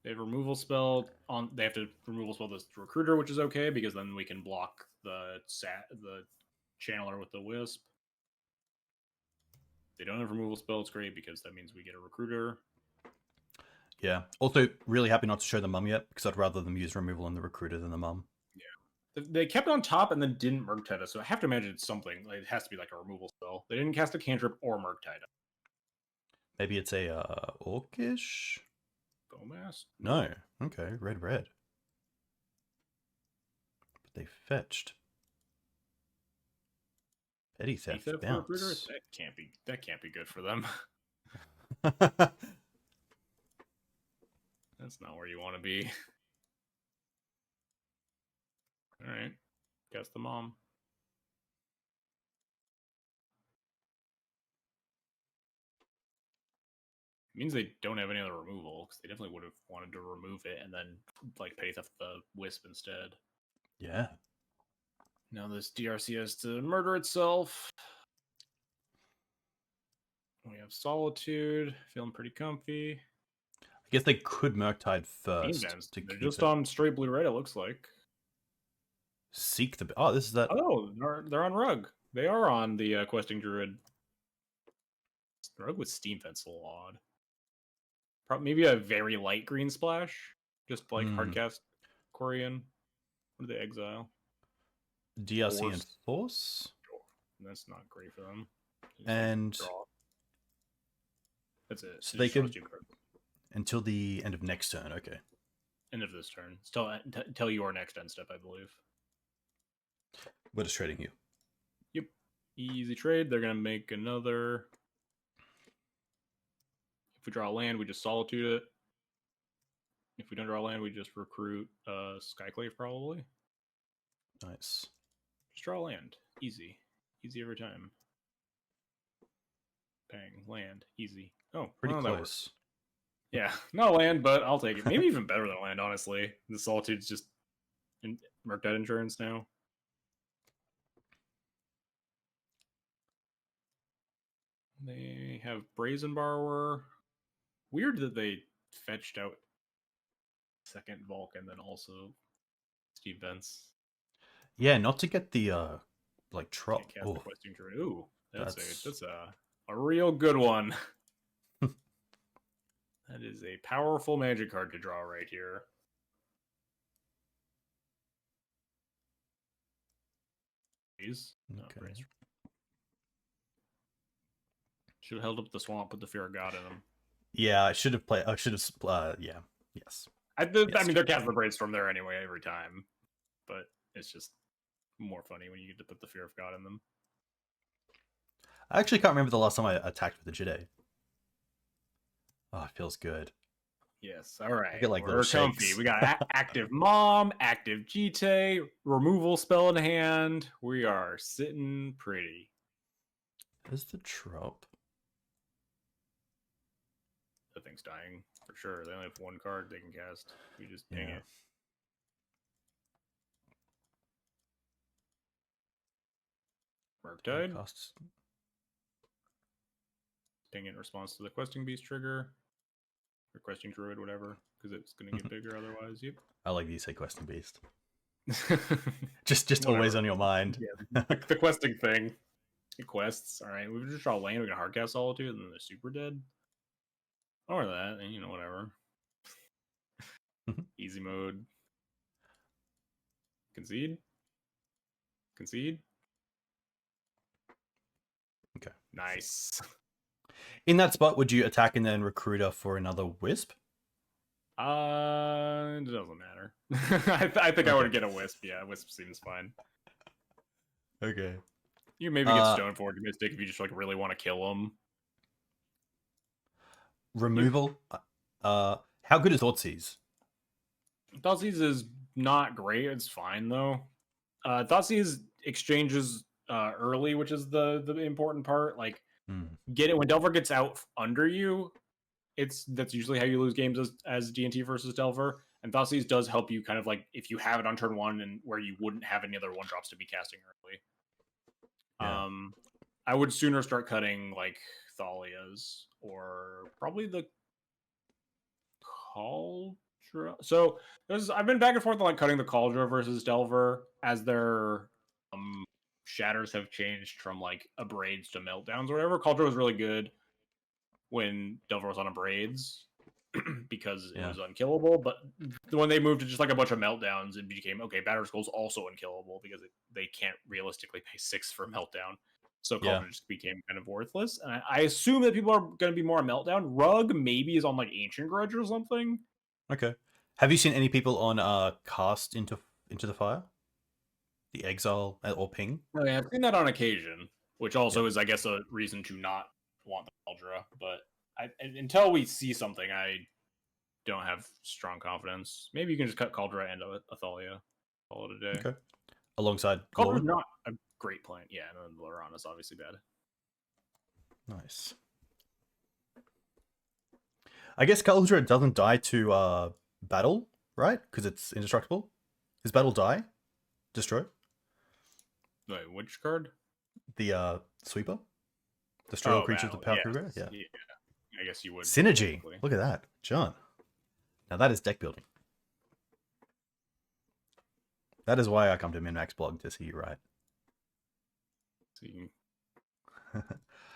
they have removal spell on. They have to removal spell this Recruiter, which is okay because then we can block the Channeler with the Wisp. If they don't have removal spell, it's great because that means we get a Recruiter. Yeah. Also, really happy not to show the Mum yet because I'd rather them use removal on the Recruiter than the Mum. Yeah. They kept on top and then didn't Murktide us, so I have to imagine it's something. Like, it has to be like a removal spell. They didn't cast a cantrip or Murktide us. Maybe it's a Orcish? Bowmasters? No. Okay, red. But they fetched. Petty theft bounce. That can't be good for them. That's not where you want to be. All right. Guess the mom. It means they don't have any other removal, because they definitely would have wanted to remove it and then like petty theft the wisp instead. Yeah. Now this DRC has to murder itself. We have Solitude, feeling pretty comfy. I guess they could Murktide first Defense. to They're keep just it. on straight blue-red, it looks like. Seek the... Oh, this is that... Oh, they're on Rug. They are on the Questing Druid. Rug with Steam Fence a little odd. Maybe a very light green splash. Just like hardcast Corian. What do they exile? DRC and Force? That's not great for them. And... Draw. That's it. So they could... Until the end of next turn, okay. End of this turn. Till your next end step, I believe. We're just trading you. Yep. Easy trade. They're going to make another... If we draw a land, we just Solitude it. If we don't draw a land, we just recruit Skyclave, probably. Nice. Just draw a land. Easy. Easy every time. Bang. Land. Easy. Oh, pretty close. Yeah. Not land, but I'll take it. Maybe even better than land, honestly. The Solitude's just Murktide insurance now. They have Brazen Borrower. Weird that they fetched out second Vulcan, then also Steam Vents. Yeah, not to get the like trop. Oh, ooh, that's a real good one. That is a powerful magic card to draw right here. Please. Okay. Should have held up the swamp, put the Fear of God in them. Yeah, I should have played. I should have. Yeah. Yes. I mean, they're casting the Brainstorm there anyway every time, but it's just more funny when you get to put the Fear of God in them. I actually can't remember the last time I attacked with the Jitte. Oh, it feels good. Yes, all right. I get like we're comfy. shakes. We got active Mom, active Jitte, removal spell in hand. We are sitting pretty. Is the trop? The thing's dying for sure. They only have one card they can cast. We just ping it. Murktide. Ping it in response to the Questing Beast trigger. Or Questing Druid, whatever. Because it's going to get bigger otherwise. Yep. I like that you say Questing Beast. just always on your mind. Yeah, the questing thing. It quests. All right. We just draw land. We can hardcast Solitude, and then they're super dead. Or that, and whatever. Easy mode. Concede. Okay. Nice. In that spot, would you attack and then recruit her for another Wisp? It doesn't matter. I think I would get a Wisp. Yeah, Wisp seems fine. Okay. You maybe get Stoneforge Mystic if you just really want to kill him. Removal. How good is Thoughtseize? Thoughtseize is not great. It's fine though. Thoughtseize exchanges early, which is the important part. Get it when Delver gets out under you. That's usually how you lose games as D&T versus Delver. And Thoughtseize does help you kind of if you have it on turn one and where you wouldn't have any other one drops to be casting early. Yeah. I would sooner start cutting Thalias or probably the Kaldra. So I've been back and forth on cutting the Kaldra versus Delver as their shatters have changed from abrades to meltdowns or whatever. Kaldra was really good when Delver was on abrades because it was unkillable, but when they moved to just a bunch of meltdowns, it became Batterskull's also unkillable because they can't realistically pay 6 for a meltdown. So Kaldra just became kind of worthless. And I assume that people are going to be more on meltdown. Rug maybe is on Ancient Grudge or something. Okay. Have you seen any people on cast into the fire? The exile or ping? Oh, I've seen that on occasion, which also is, I guess, a reason to not want the Kaldra. But until we see something, I don't have strong confidence. Maybe you can just cut Kaldra and a Thalia. Call it a day. Okay. Alongside Kaldra's Loran? not a great plan. Yeah, and Loran is obviously bad. Nice. I guess Kaldra doesn't die to battle, right? Because it's indestructible. Does battle die? Destroy? Wait, which card? The sweeper? Destroy all creatures with power through. Yeah. I guess you would. Synergy. Look at that. John. Now that is deck building. That is why I come to Min-Max blog to see you right. So you can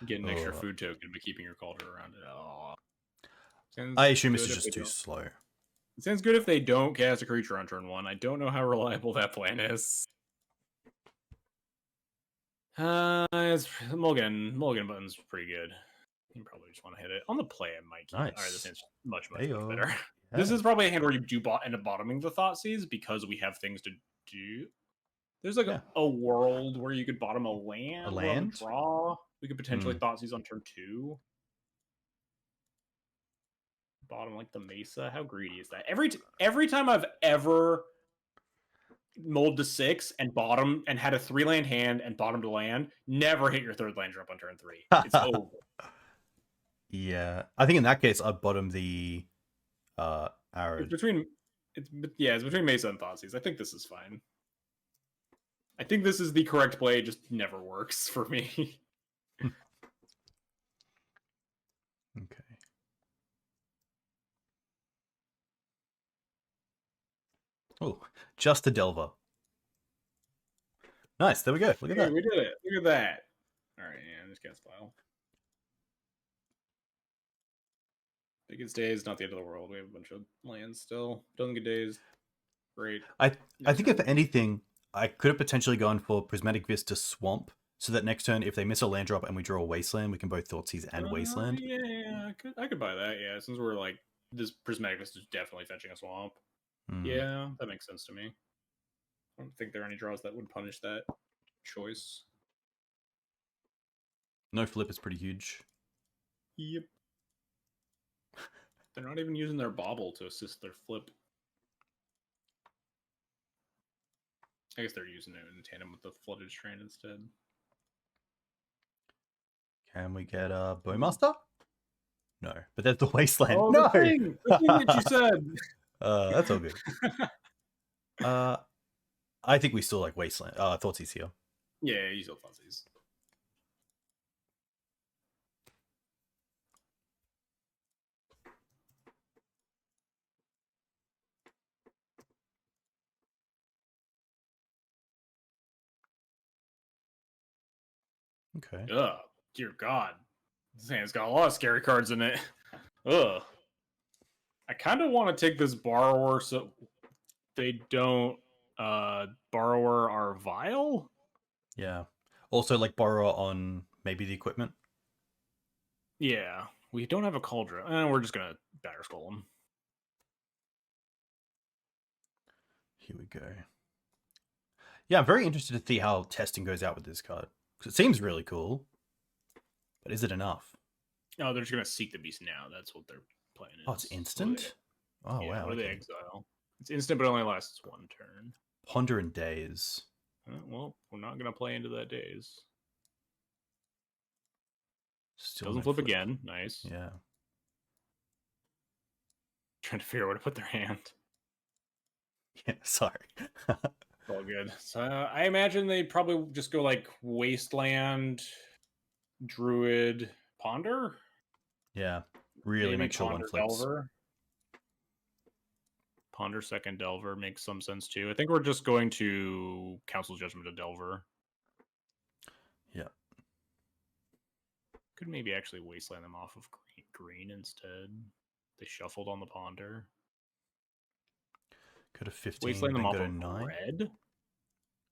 get an extra food token by keeping your Kaldra around it. Oh. I assume it's just too slow. It sounds good if they don't cast a creature on turn 1. I don't know how reliable that plan is. It's Mulligan button's pretty good. You probably just want to hit it. On the play, I might keep it. Alright, this hand's much better. Yeah. This is probably a hand where you do end up bottoming the Thoughtseize because we have things to do. There's like a world where you could bottom a land. A land? Draw. We could potentially Thoughtseize on turn 2. Bottom like the Mesa. How greedy is that? Every time I've ever mulled to 6 and bottom and had a 3-land hand and bottomed a land, never hit your 3rd land drop on turn 3. It's over. Yeah, I think in that case I'd bottom the Arid. It's between Mesa and Thoughtseize. I think this is fine. I think this is the correct play. It just never works for me. Okay. Oh, just a Delver. Nice. There we go. Look at that. We did it. Look at that. All right, yeah, just cast file. Biggest days, not the end of the world. We have a bunch of lands still. Doesn't get days. Great. I think if anything, I could have potentially gone for Prismatic Vista Swamp, so that next turn, if they miss a land drop and we draw a Wasteland, we can both Thoughtseize and Wasteland. Yeah, I could buy that. Yeah, since we're like this Prismatic Vista is definitely fetching a swamp. Yeah, that makes sense to me. I don't think there are any draws that would punish that choice. No flip is pretty huge. Yep. They're not even using their bauble to assist their flip. I guess they're using it in tandem with the Flooded Strand instead. Can we get a Bowmaster? No, but that's the Wasteland. Oh, no! the thing that you said! That's all good. I think we still like Wasteland. Thoughtseize here. Yeah, you still Thoughtseize. Okay. Ugh, dear God. This hand's got a lot of scary cards in it. Ugh. I kind of want to take this Borrower so they don't Borrower our Vial? Yeah. Also, like, Borrower on maybe the equipment. Yeah. We don't have a Kaldra. And we're just going to Batterskull him. Here we go. Yeah, I'm very interested to see how testing goes out with this card. Because it seems really cool. But is it enough? Oh, they're just going to Seek the Beast now. That's what they're playing. Oh, it's instant? Oh, wow. What do they exile? It's instant, but it only lasts 1 turn. Ponder in Days. Well, we're not going to play into that Days. Still doesn't flip again. Nice. Yeah. Trying to figure out where to put their hand. Yeah, sorry. All good. So I imagine they probably just go like Wasteland, Druid, Ponder. Yeah. Really maybe make sure Ponder, one flips. Delver. Ponder second Delver makes some sense too. I think we're just going to Council's Judgment to Delver. Yeah. Could maybe actually Wasteland them off of green instead. They shuffled on the Ponder. Could have 15. Wasteland them off of 9. red.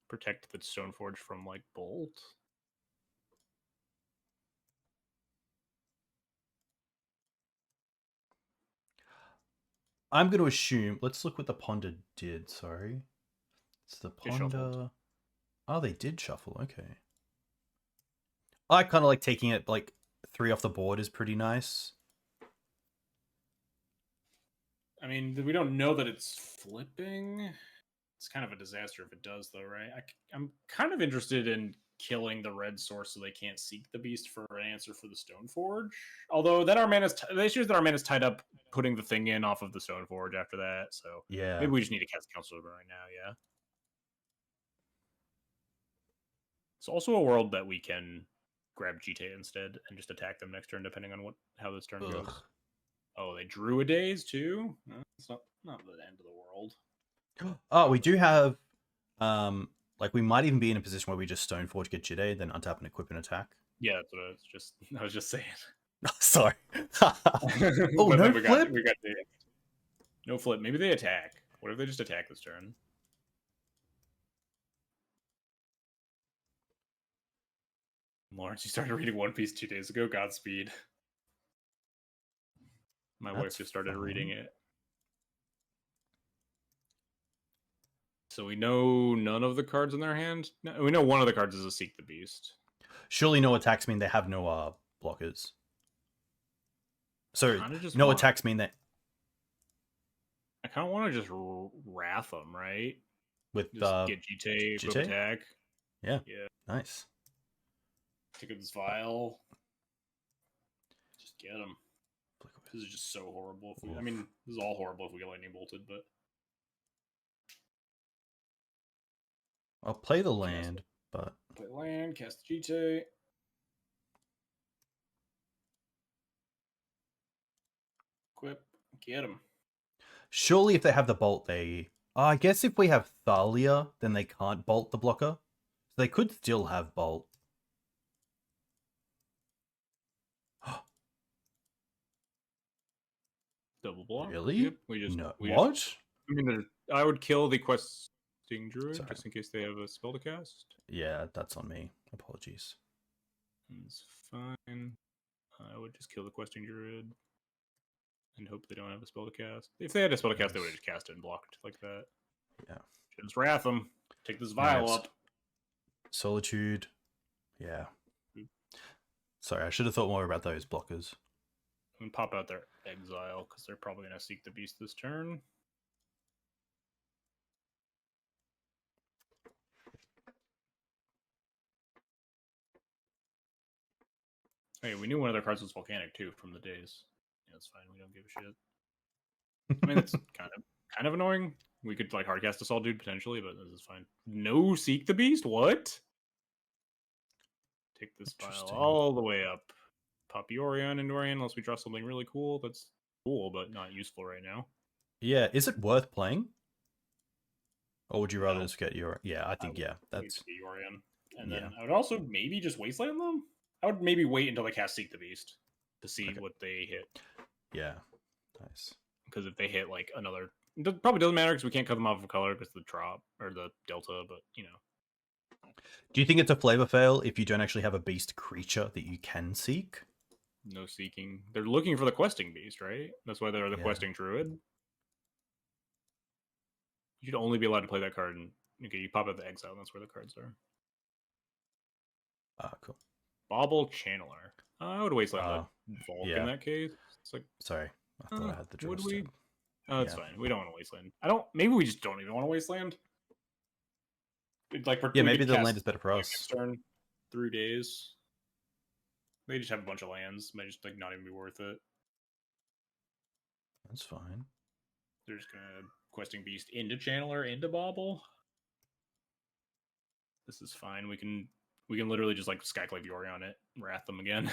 Protect the Stoneforge from like Bolt. I'm going to assume. Let's look what the Ponder did. Sorry. It's the Ponder. Oh, they did shuffle. Okay. I kind of like taking it like 3 off the board is pretty nice. I mean, we don't know that it's flipping. It's kind of a disaster if it does, though, right? I'm kind of interested in killing the red source so they can't seek the beast for an answer for the Stoneforge. Although then our mana is the issue is that our mana is tied up putting the thing in off of the Stoneforge after that. So Yeah. maybe we just need to cast Council right now. Yeah. It's also a world that we can grab Jitte instead and just attack them next turn, depending on how this turn goes. Oh, they drew a daze too. No, it's not the end of the world. Oh, we do have, like we might even be in a position where we just Stoneforge, get Jitte, then untap and equip and attack. Yeah, that's what I was just saying. Sorry. Oh, no flip? We got no flip. Maybe they attack. What if they just attack this turn? Lawrence, you started reading One Piece 2 days ago. Godspeed. My wife just started reading it. So we know none of the cards in their hand? No, we know one of the cards is a Seek the Beast. Surely no attacks mean they have no blockers. So no attacks mean that... I kind of want to just wrath them, right? With just get Jitte attack. Yeah. Nice. Take this vial. Just get him. This is just so horrible. I mean, this is all horrible if we get lightning bolted, but I'll play the land, but play land, cast Jitte. Equip, get him. Surely if they have the bolt, they... I guess if we have Thalia, then they can't bolt the blocker. So they could still have bolt. Double block? Really? Yep, what? I mean, I would kill the questing druid just in case they have a spell to cast. Yeah, that's on me. Apologies. It's fine. I would just kill the questing druid and hope they don't have a spell to cast. If they had a spell to cast, they would have just cast it and blocked like that. Yeah. Just wrath them. Take this vial up. Solitude. Yeah. Sorry, I should have thought more about those blockers. And pop out their exile because they're probably going to seek the beast this turn. Hey, we knew one of their cards was volcanic too from the days. Yeah, it's fine. We don't give a shit. I mean, it's kind of annoying. We could like hardcast Assault Dude potentially, but this is fine. No seek the beast. What? Take this file all the way up. Pop Yorion into our hand unless we draw something really cool. That's cool, but not useful right now. Yeah, is it worth playing? Or would you rather just get your... Yeah, I think, that's... Yorion. And then I would also maybe just Wasteland them? I would maybe wait until they cast Seek the Beast to see what they hit. Yeah, nice. Because if they hit like another... It probably doesn't matter because we can't cut them off of color because the drop or the delta, but you know. Do you think it's a flavor fail if you don't actually have a beast creature that you can seek? No seeking. They're looking for the questing beast, right? That's why they're the questing druid. You should only be allowed to play that card. And okay, you pop out the exile, and that's where the cards are. Cool. Bauble Channeler. I would Wasteland the Volk in that case. It's like, sorry, I thought I had the draw. Would we? Oh, it's fine. We don't want to Wasteland. Maybe we just don't even want to Wasteland. Like, maybe the land is better for us. Turn through days. They just have a bunch of lands. Might just like not even be worth it. That's fine. They're just gonna questing beast into Channeler into Bauble. This is fine. We can literally just like Skyclave Yori on it, wrath them again.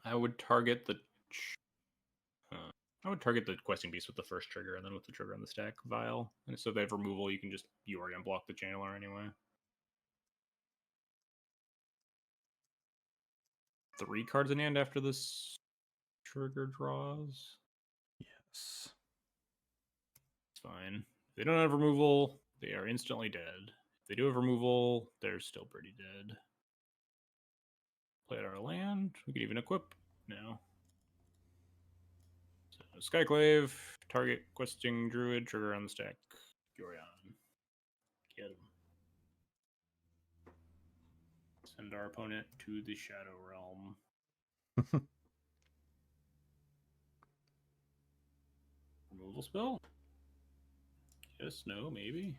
I would target the questing beast with the first trigger, and then with the trigger on the stack vial. And so if they have removal, you can just Yori unblock the Channeler anyway. 3 cards in hand after this trigger draws. Yes. It's fine. If they don't have removal, they are instantly dead. If they do have removal, they're still pretty dead. Play out our land. We could even equip now. So, Skyclave, target questing druid, trigger on the stack. Yorion. Get him. So Send our opponent to the Shadow Realm. Removal spell? Yes, no, maybe.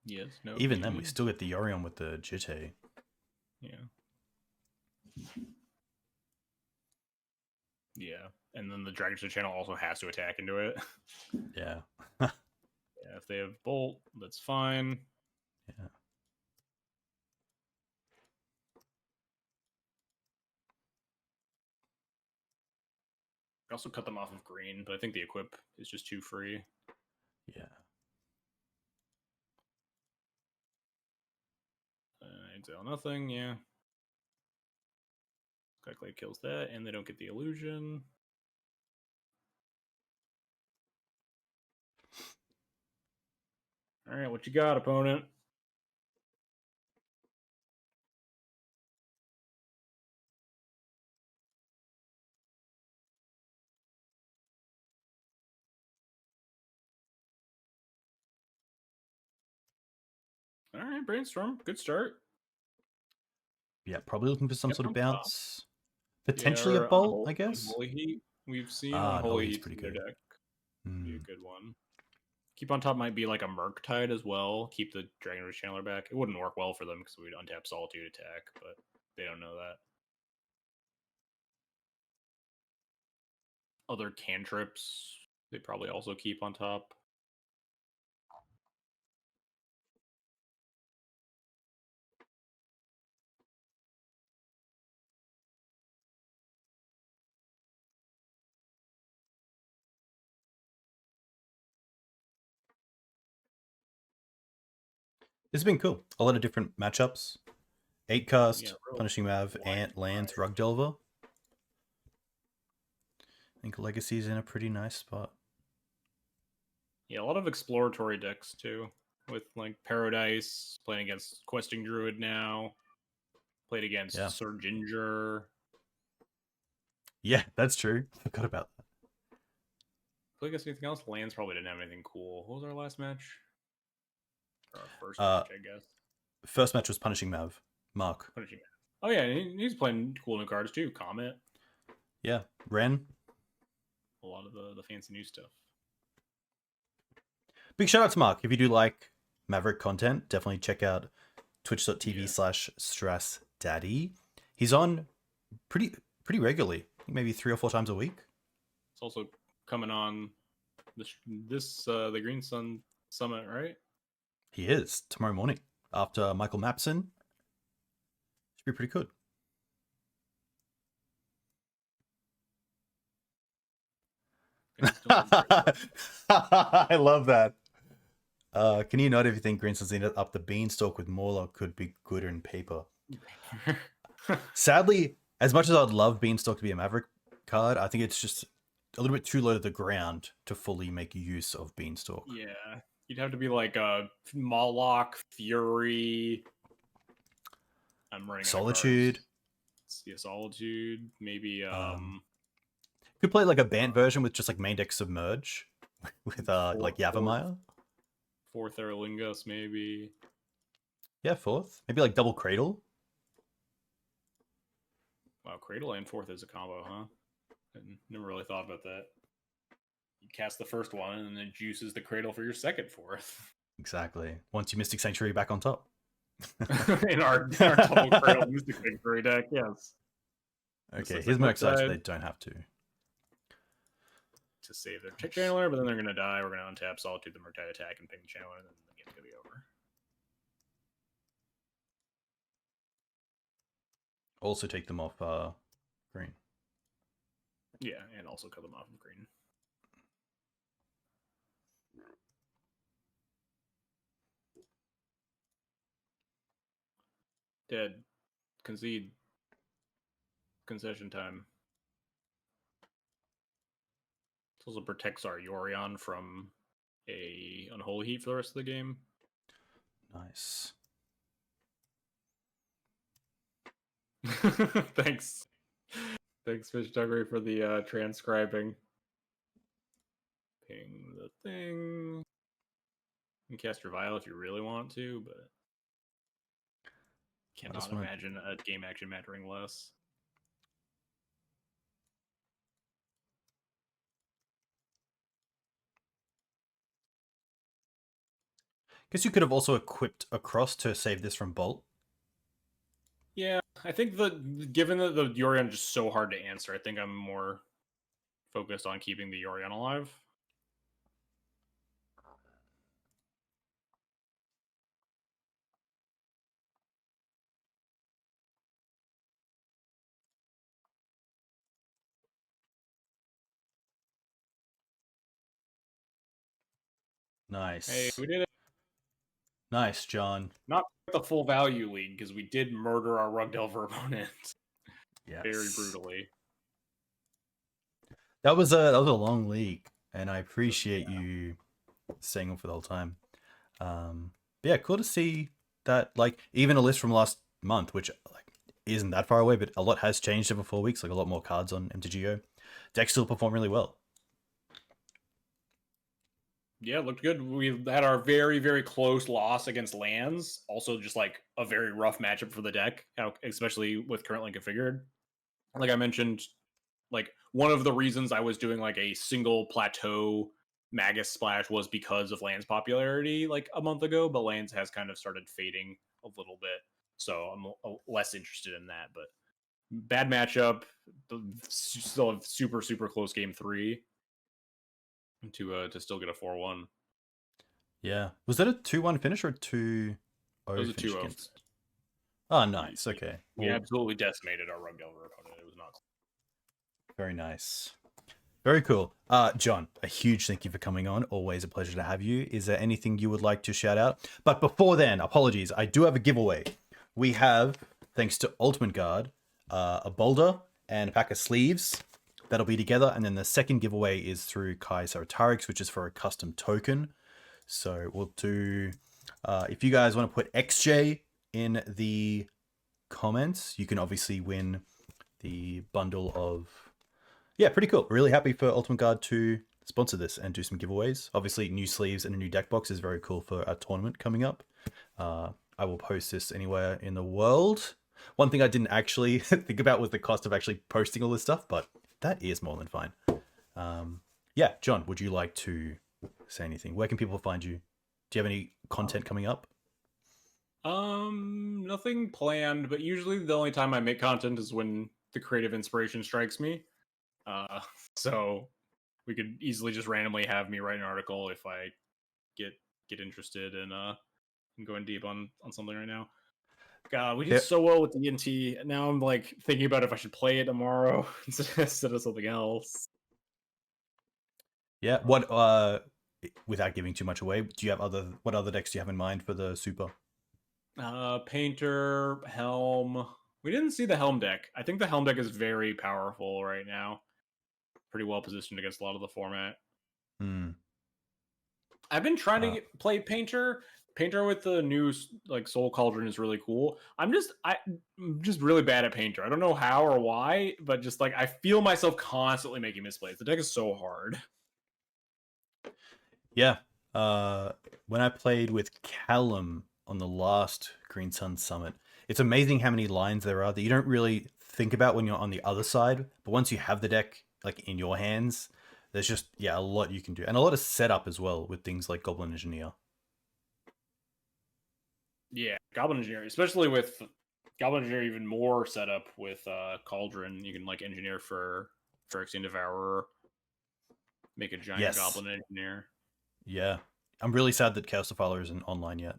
Yes, no. Even maybe. then, we still get the Yorion with the Jitte. Yeah. Yeah, and then the Dragon's Channel also has to attack into it. Yeah. Yeah, if they have Bolt, that's fine. Yeah. I also cut them off of green, but I think the equip is just too free. Yeah. Exile nothing, yeah. Skyclave kills that, and they don't get the illusion. Alright, what you got, opponent? Alright, Brainstorm. Good start. Yeah, probably looking for some sort of bounce. Potentially a bolt, I guess. Unholy Heat. We've seen Unholy Unholy Heat's Heat pretty in their good. deck. Be a good one. Keep on top might be like a Murktide as well. Keep the Dragon Rouge Channeler back. It wouldn't work well for them because we'd untap Solitude attack, but they don't know that. Other cantrips, they probably also keep on top. It's been cool. A lot of different matchups. 8 cast, Yeah, Punishing Mav, Ant, Lands, Rug Delver. I think Legacy's in a pretty nice spot. Yeah, a lot of exploratory decks too. With like Paradise, playing against Questing Druid now. Played against Sir Ginger. Yeah, that's true. Forgot about that. Play against anything else? Lands probably didn't have anything cool. What was our last match? Or our first match, I guess. First match was Punishing Mav. Mark. Punishing Mav. Oh yeah, he's playing cool new cards too. Comet. Yeah, Ren. A lot of the fancy new stuff. Big shout out to Mark. If you do like Maverick content, definitely check out twitch.tv/strassdaddy. He's on pretty regularly. I think maybe 3 or 4 times a week. It's also coming on the Green Sun Summit, right? He is tomorrow morning after Michael Mapson. Should be pretty good. I love that. Can you note if you think Green Sun's ended up the beanstalk with Morlock could be good in paper? Sadly, as much as I'd love Beanstalk to be a Maverick card, I think it's just a little bit too low to the ground to fully make use of Beanstalk. Yeah, you'd have to be like a Moloch, Fury. I'm running Solitude. Yeah, Solitude. Maybe could play like a Bant version with just like main deck Submerge with like Yavimaya. 4th Erlingus, maybe. Yeah, 4th. Maybe like double Cradle. Wow, Cradle and 4th is a combo, huh? I never really thought about that. You cast the first one, and then it juices the Cradle for your second 4th. Exactly. Once you Mystic Sanctuary back on top. In our double Cradle Mystic Sanctuary deck, yes. Okay, here's my excited. They don't have to save their Channeler, but then they're going to die. We're going to untap Solitude, the Murktide attack, and ping the Channeler, and then the game's going to be over. Also take them off green. Yeah, and also cut them off of green. Dead. Concede. Concession time. This also protects our Yorion from a Unholy Heat for the rest of the game. Nice. Thanks. Thanks, Fish Duggery, for the transcribing. Ping the thing. You can cast your Vial if you really want to, but cannot imagine a game action mattering less. Guess you could have also equipped a cross to save this from Bolt. Yeah, I think given that the Yorion is just so hard to answer, I think I'm more focused on keeping the Yorion alive. Nice. Hey, we did it. Nice, John. Not the full value league, because we did murder our Rug Delver opponent. Yes. Very brutally. That was a long league, and I appreciate you staying on for the whole time. But yeah, cool to see that, like, even a list from last month, which like isn't that far away, but a lot has changed over 4 weeks, like a lot more cards on MTGO. Decks still perform really well. Yeah, it looked good. We had our very, very close loss against lands. Also, just like a very rough matchup for the deck, especially with currently configured. Like I mentioned, like one of the reasons I was doing like a single plateau Magus Splash was because of lands popularity like a month ago, but lands has kind of started fading a little bit. So I'm less interested in that. But bad matchup, still a super, super close game 3. To still get a 4-1. Yeah. Was that a 2-1 finish or a 2-0 It was a finish 2-0. against? Oh, nice. Okay. We absolutely decimated our Rug Delver opponent. It was not. Very nice. Very cool. John, a huge thank you for coming on. Always a pleasure to have you. Is there anything you would like to shout out? But before then, apologies. I do have a giveaway. We have, thanks to Ultimate Guard, a boulder and a pack of sleeves. That'll be together. And then the second giveaway is through Kai Saratarix, which is for a custom token. So we'll do, if you guys want to put XJ in the comments, you can obviously win the bundle of, yeah, pretty cool. Really happy for Ultimate Guard to sponsor this and do some giveaways. Obviously, new sleeves and a new deck box is very cool for a tournament coming up. I will post this anywhere in the world. One thing I didn't actually think about was the cost of actually posting all this stuff, but that is more than fine. Yeah, John, would you like to say anything? Where can people find you? Do you have any content coming up? Nothing planned, but usually the only time I make content is when the creative inspiration strikes me. So we could easily just randomly have me write an article if I get interested in going deep on something right now. God, we did so well with the ENT. Now I'm like thinking about if I should play it tomorrow instead of something else. Yeah. What? Without giving too much away, do you have what other decks do you have in mind for the Super? Painter, Helm. We didn't see the Helm deck. I think the Helm deck is very powerful right now. Pretty well positioned against a lot of the format. I've been trying to play Painter. Painter with the new like Soul Cauldron is really cool. I'm just really bad at Painter. I don't know how or why, but just like I feel myself constantly making misplays. The deck is so hard. Yeah. When I played with Callum on the last Green Sun Summit, it's amazing how many lines there are that you don't really think about when you're on the other side. But once you have the deck like in your hands, there's just a lot you can do, and a lot of setup as well with things like Goblin Engineer. Yeah, Goblin Engineer, especially with Goblin Engineer, even more setup with Cauldron. You can like engineer for Phyrexian Devourer, make a giant Goblin Engineer. Yeah, I'm really sad that Chaos Defiler isn't online yet.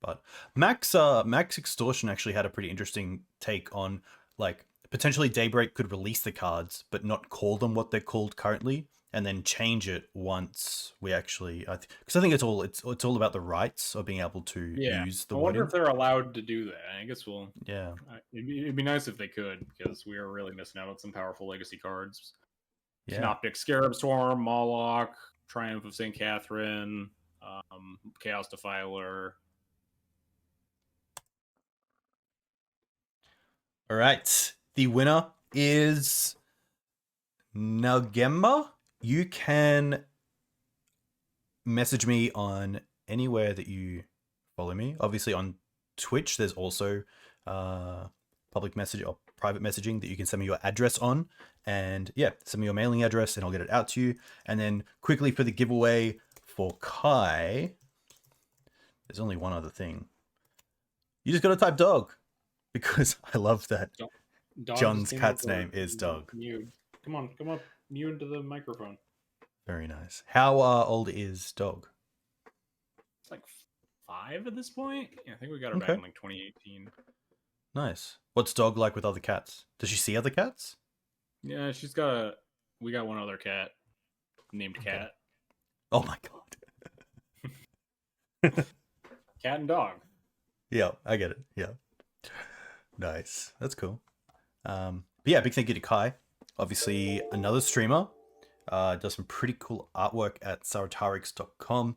But Max Extortion actually had a pretty interesting take on like potentially Daybreak could release the cards but not call them what they're called currently, and then change it once we actually, because I think it's all about the rights of being able to use the. I wonder if they're allowed to do that. I guess we'll. Yeah, it'd be nice if they could, because we are really missing out on some powerful legacy cards. Yeah. Synoptic Scarab Swarm, Moloch, Triumph of St. Catherine, Chaos Defiler. All right, the winner is Nagema. You can message me on anywhere that you follow me. Obviously on Twitch, there's also public message or private messaging that you can send me your address on. And yeah, send me your mailing address and I'll get it out to you. And then quickly for the giveaway for Kai, there's only one other thing. You just got to type dog because I love that Dog John's cat's name is Dog. Mew. Come on, Mew into the microphone. Very nice. How old is Dog? It's like 5 at this point. Yeah, I think we got her back in like 2018. Nice. What's Dog like with other cats? Does she see other cats? Yeah, we got one other cat named Cat. Oh my god. Cat and dog. Yeah, I get it. Yeah. Nice. That's cool. But yeah, big thank you to Kai. Obviously, another streamer. Does some pretty cool artwork at saratarix.com.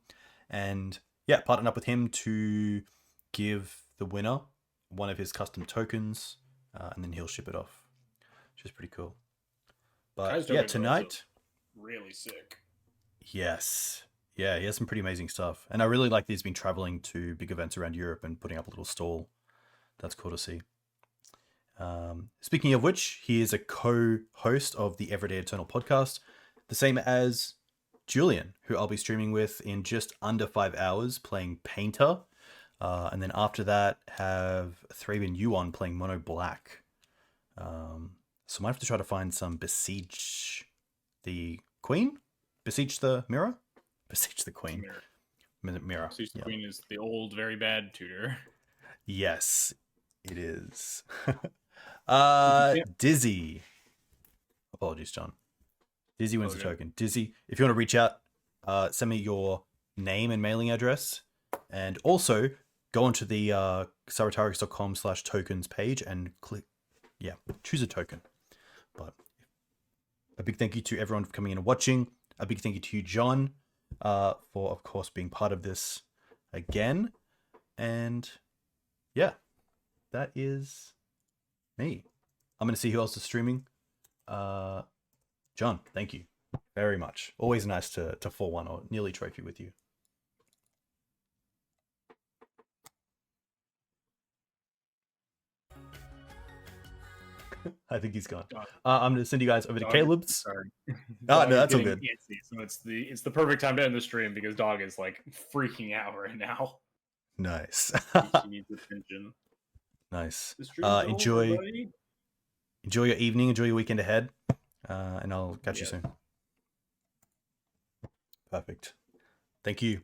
And yeah, partnered up with him to give the winner one of his custom tokens. And then he'll ship it off, which is pretty cool. But yeah, tonight... really sick. Yes. Yeah, he has some pretty amazing stuff. And I really like that he's been traveling to big events around Europe and putting up a little stall. That's cool to see. Speaking of which, he is a co-host of the Everyday Eternal podcast, the same as Julian, who I'll be streaming with in just under 5 hours playing Painter. And then after that, have Thraben Yuan playing Mono Black. So I might have to try to find some Besiege the Queen? Besiege the Mirror? Besiege the Queen. Mirror. Besiege the Queen is the old, very bad tutor. Yes, it is. Dizzy. Apologies, John. Dizzy wins the token. Dizzy, if you want to reach out, send me your name and mailing address. And also, go onto the saratarix.com/tokens page and click, choose a token. But a big thank you to everyone for coming in and watching. A big thank you to you, John, for, of course, being part of this again. And yeah, that is me. I'm going to see who else is streaming. John, thank you very much. Always nice to 4-1 or nearly trophy with you. I think he's gone. I'm going to send you guys over to Caleb's. Sorry. No, that's all good. So it's the perfect time to end the stream because Dog is like freaking out right now. Nice. She needs attention. Nice. Enjoy your evening. Enjoy your weekend ahead. And I'll catch you soon. Perfect. Thank you.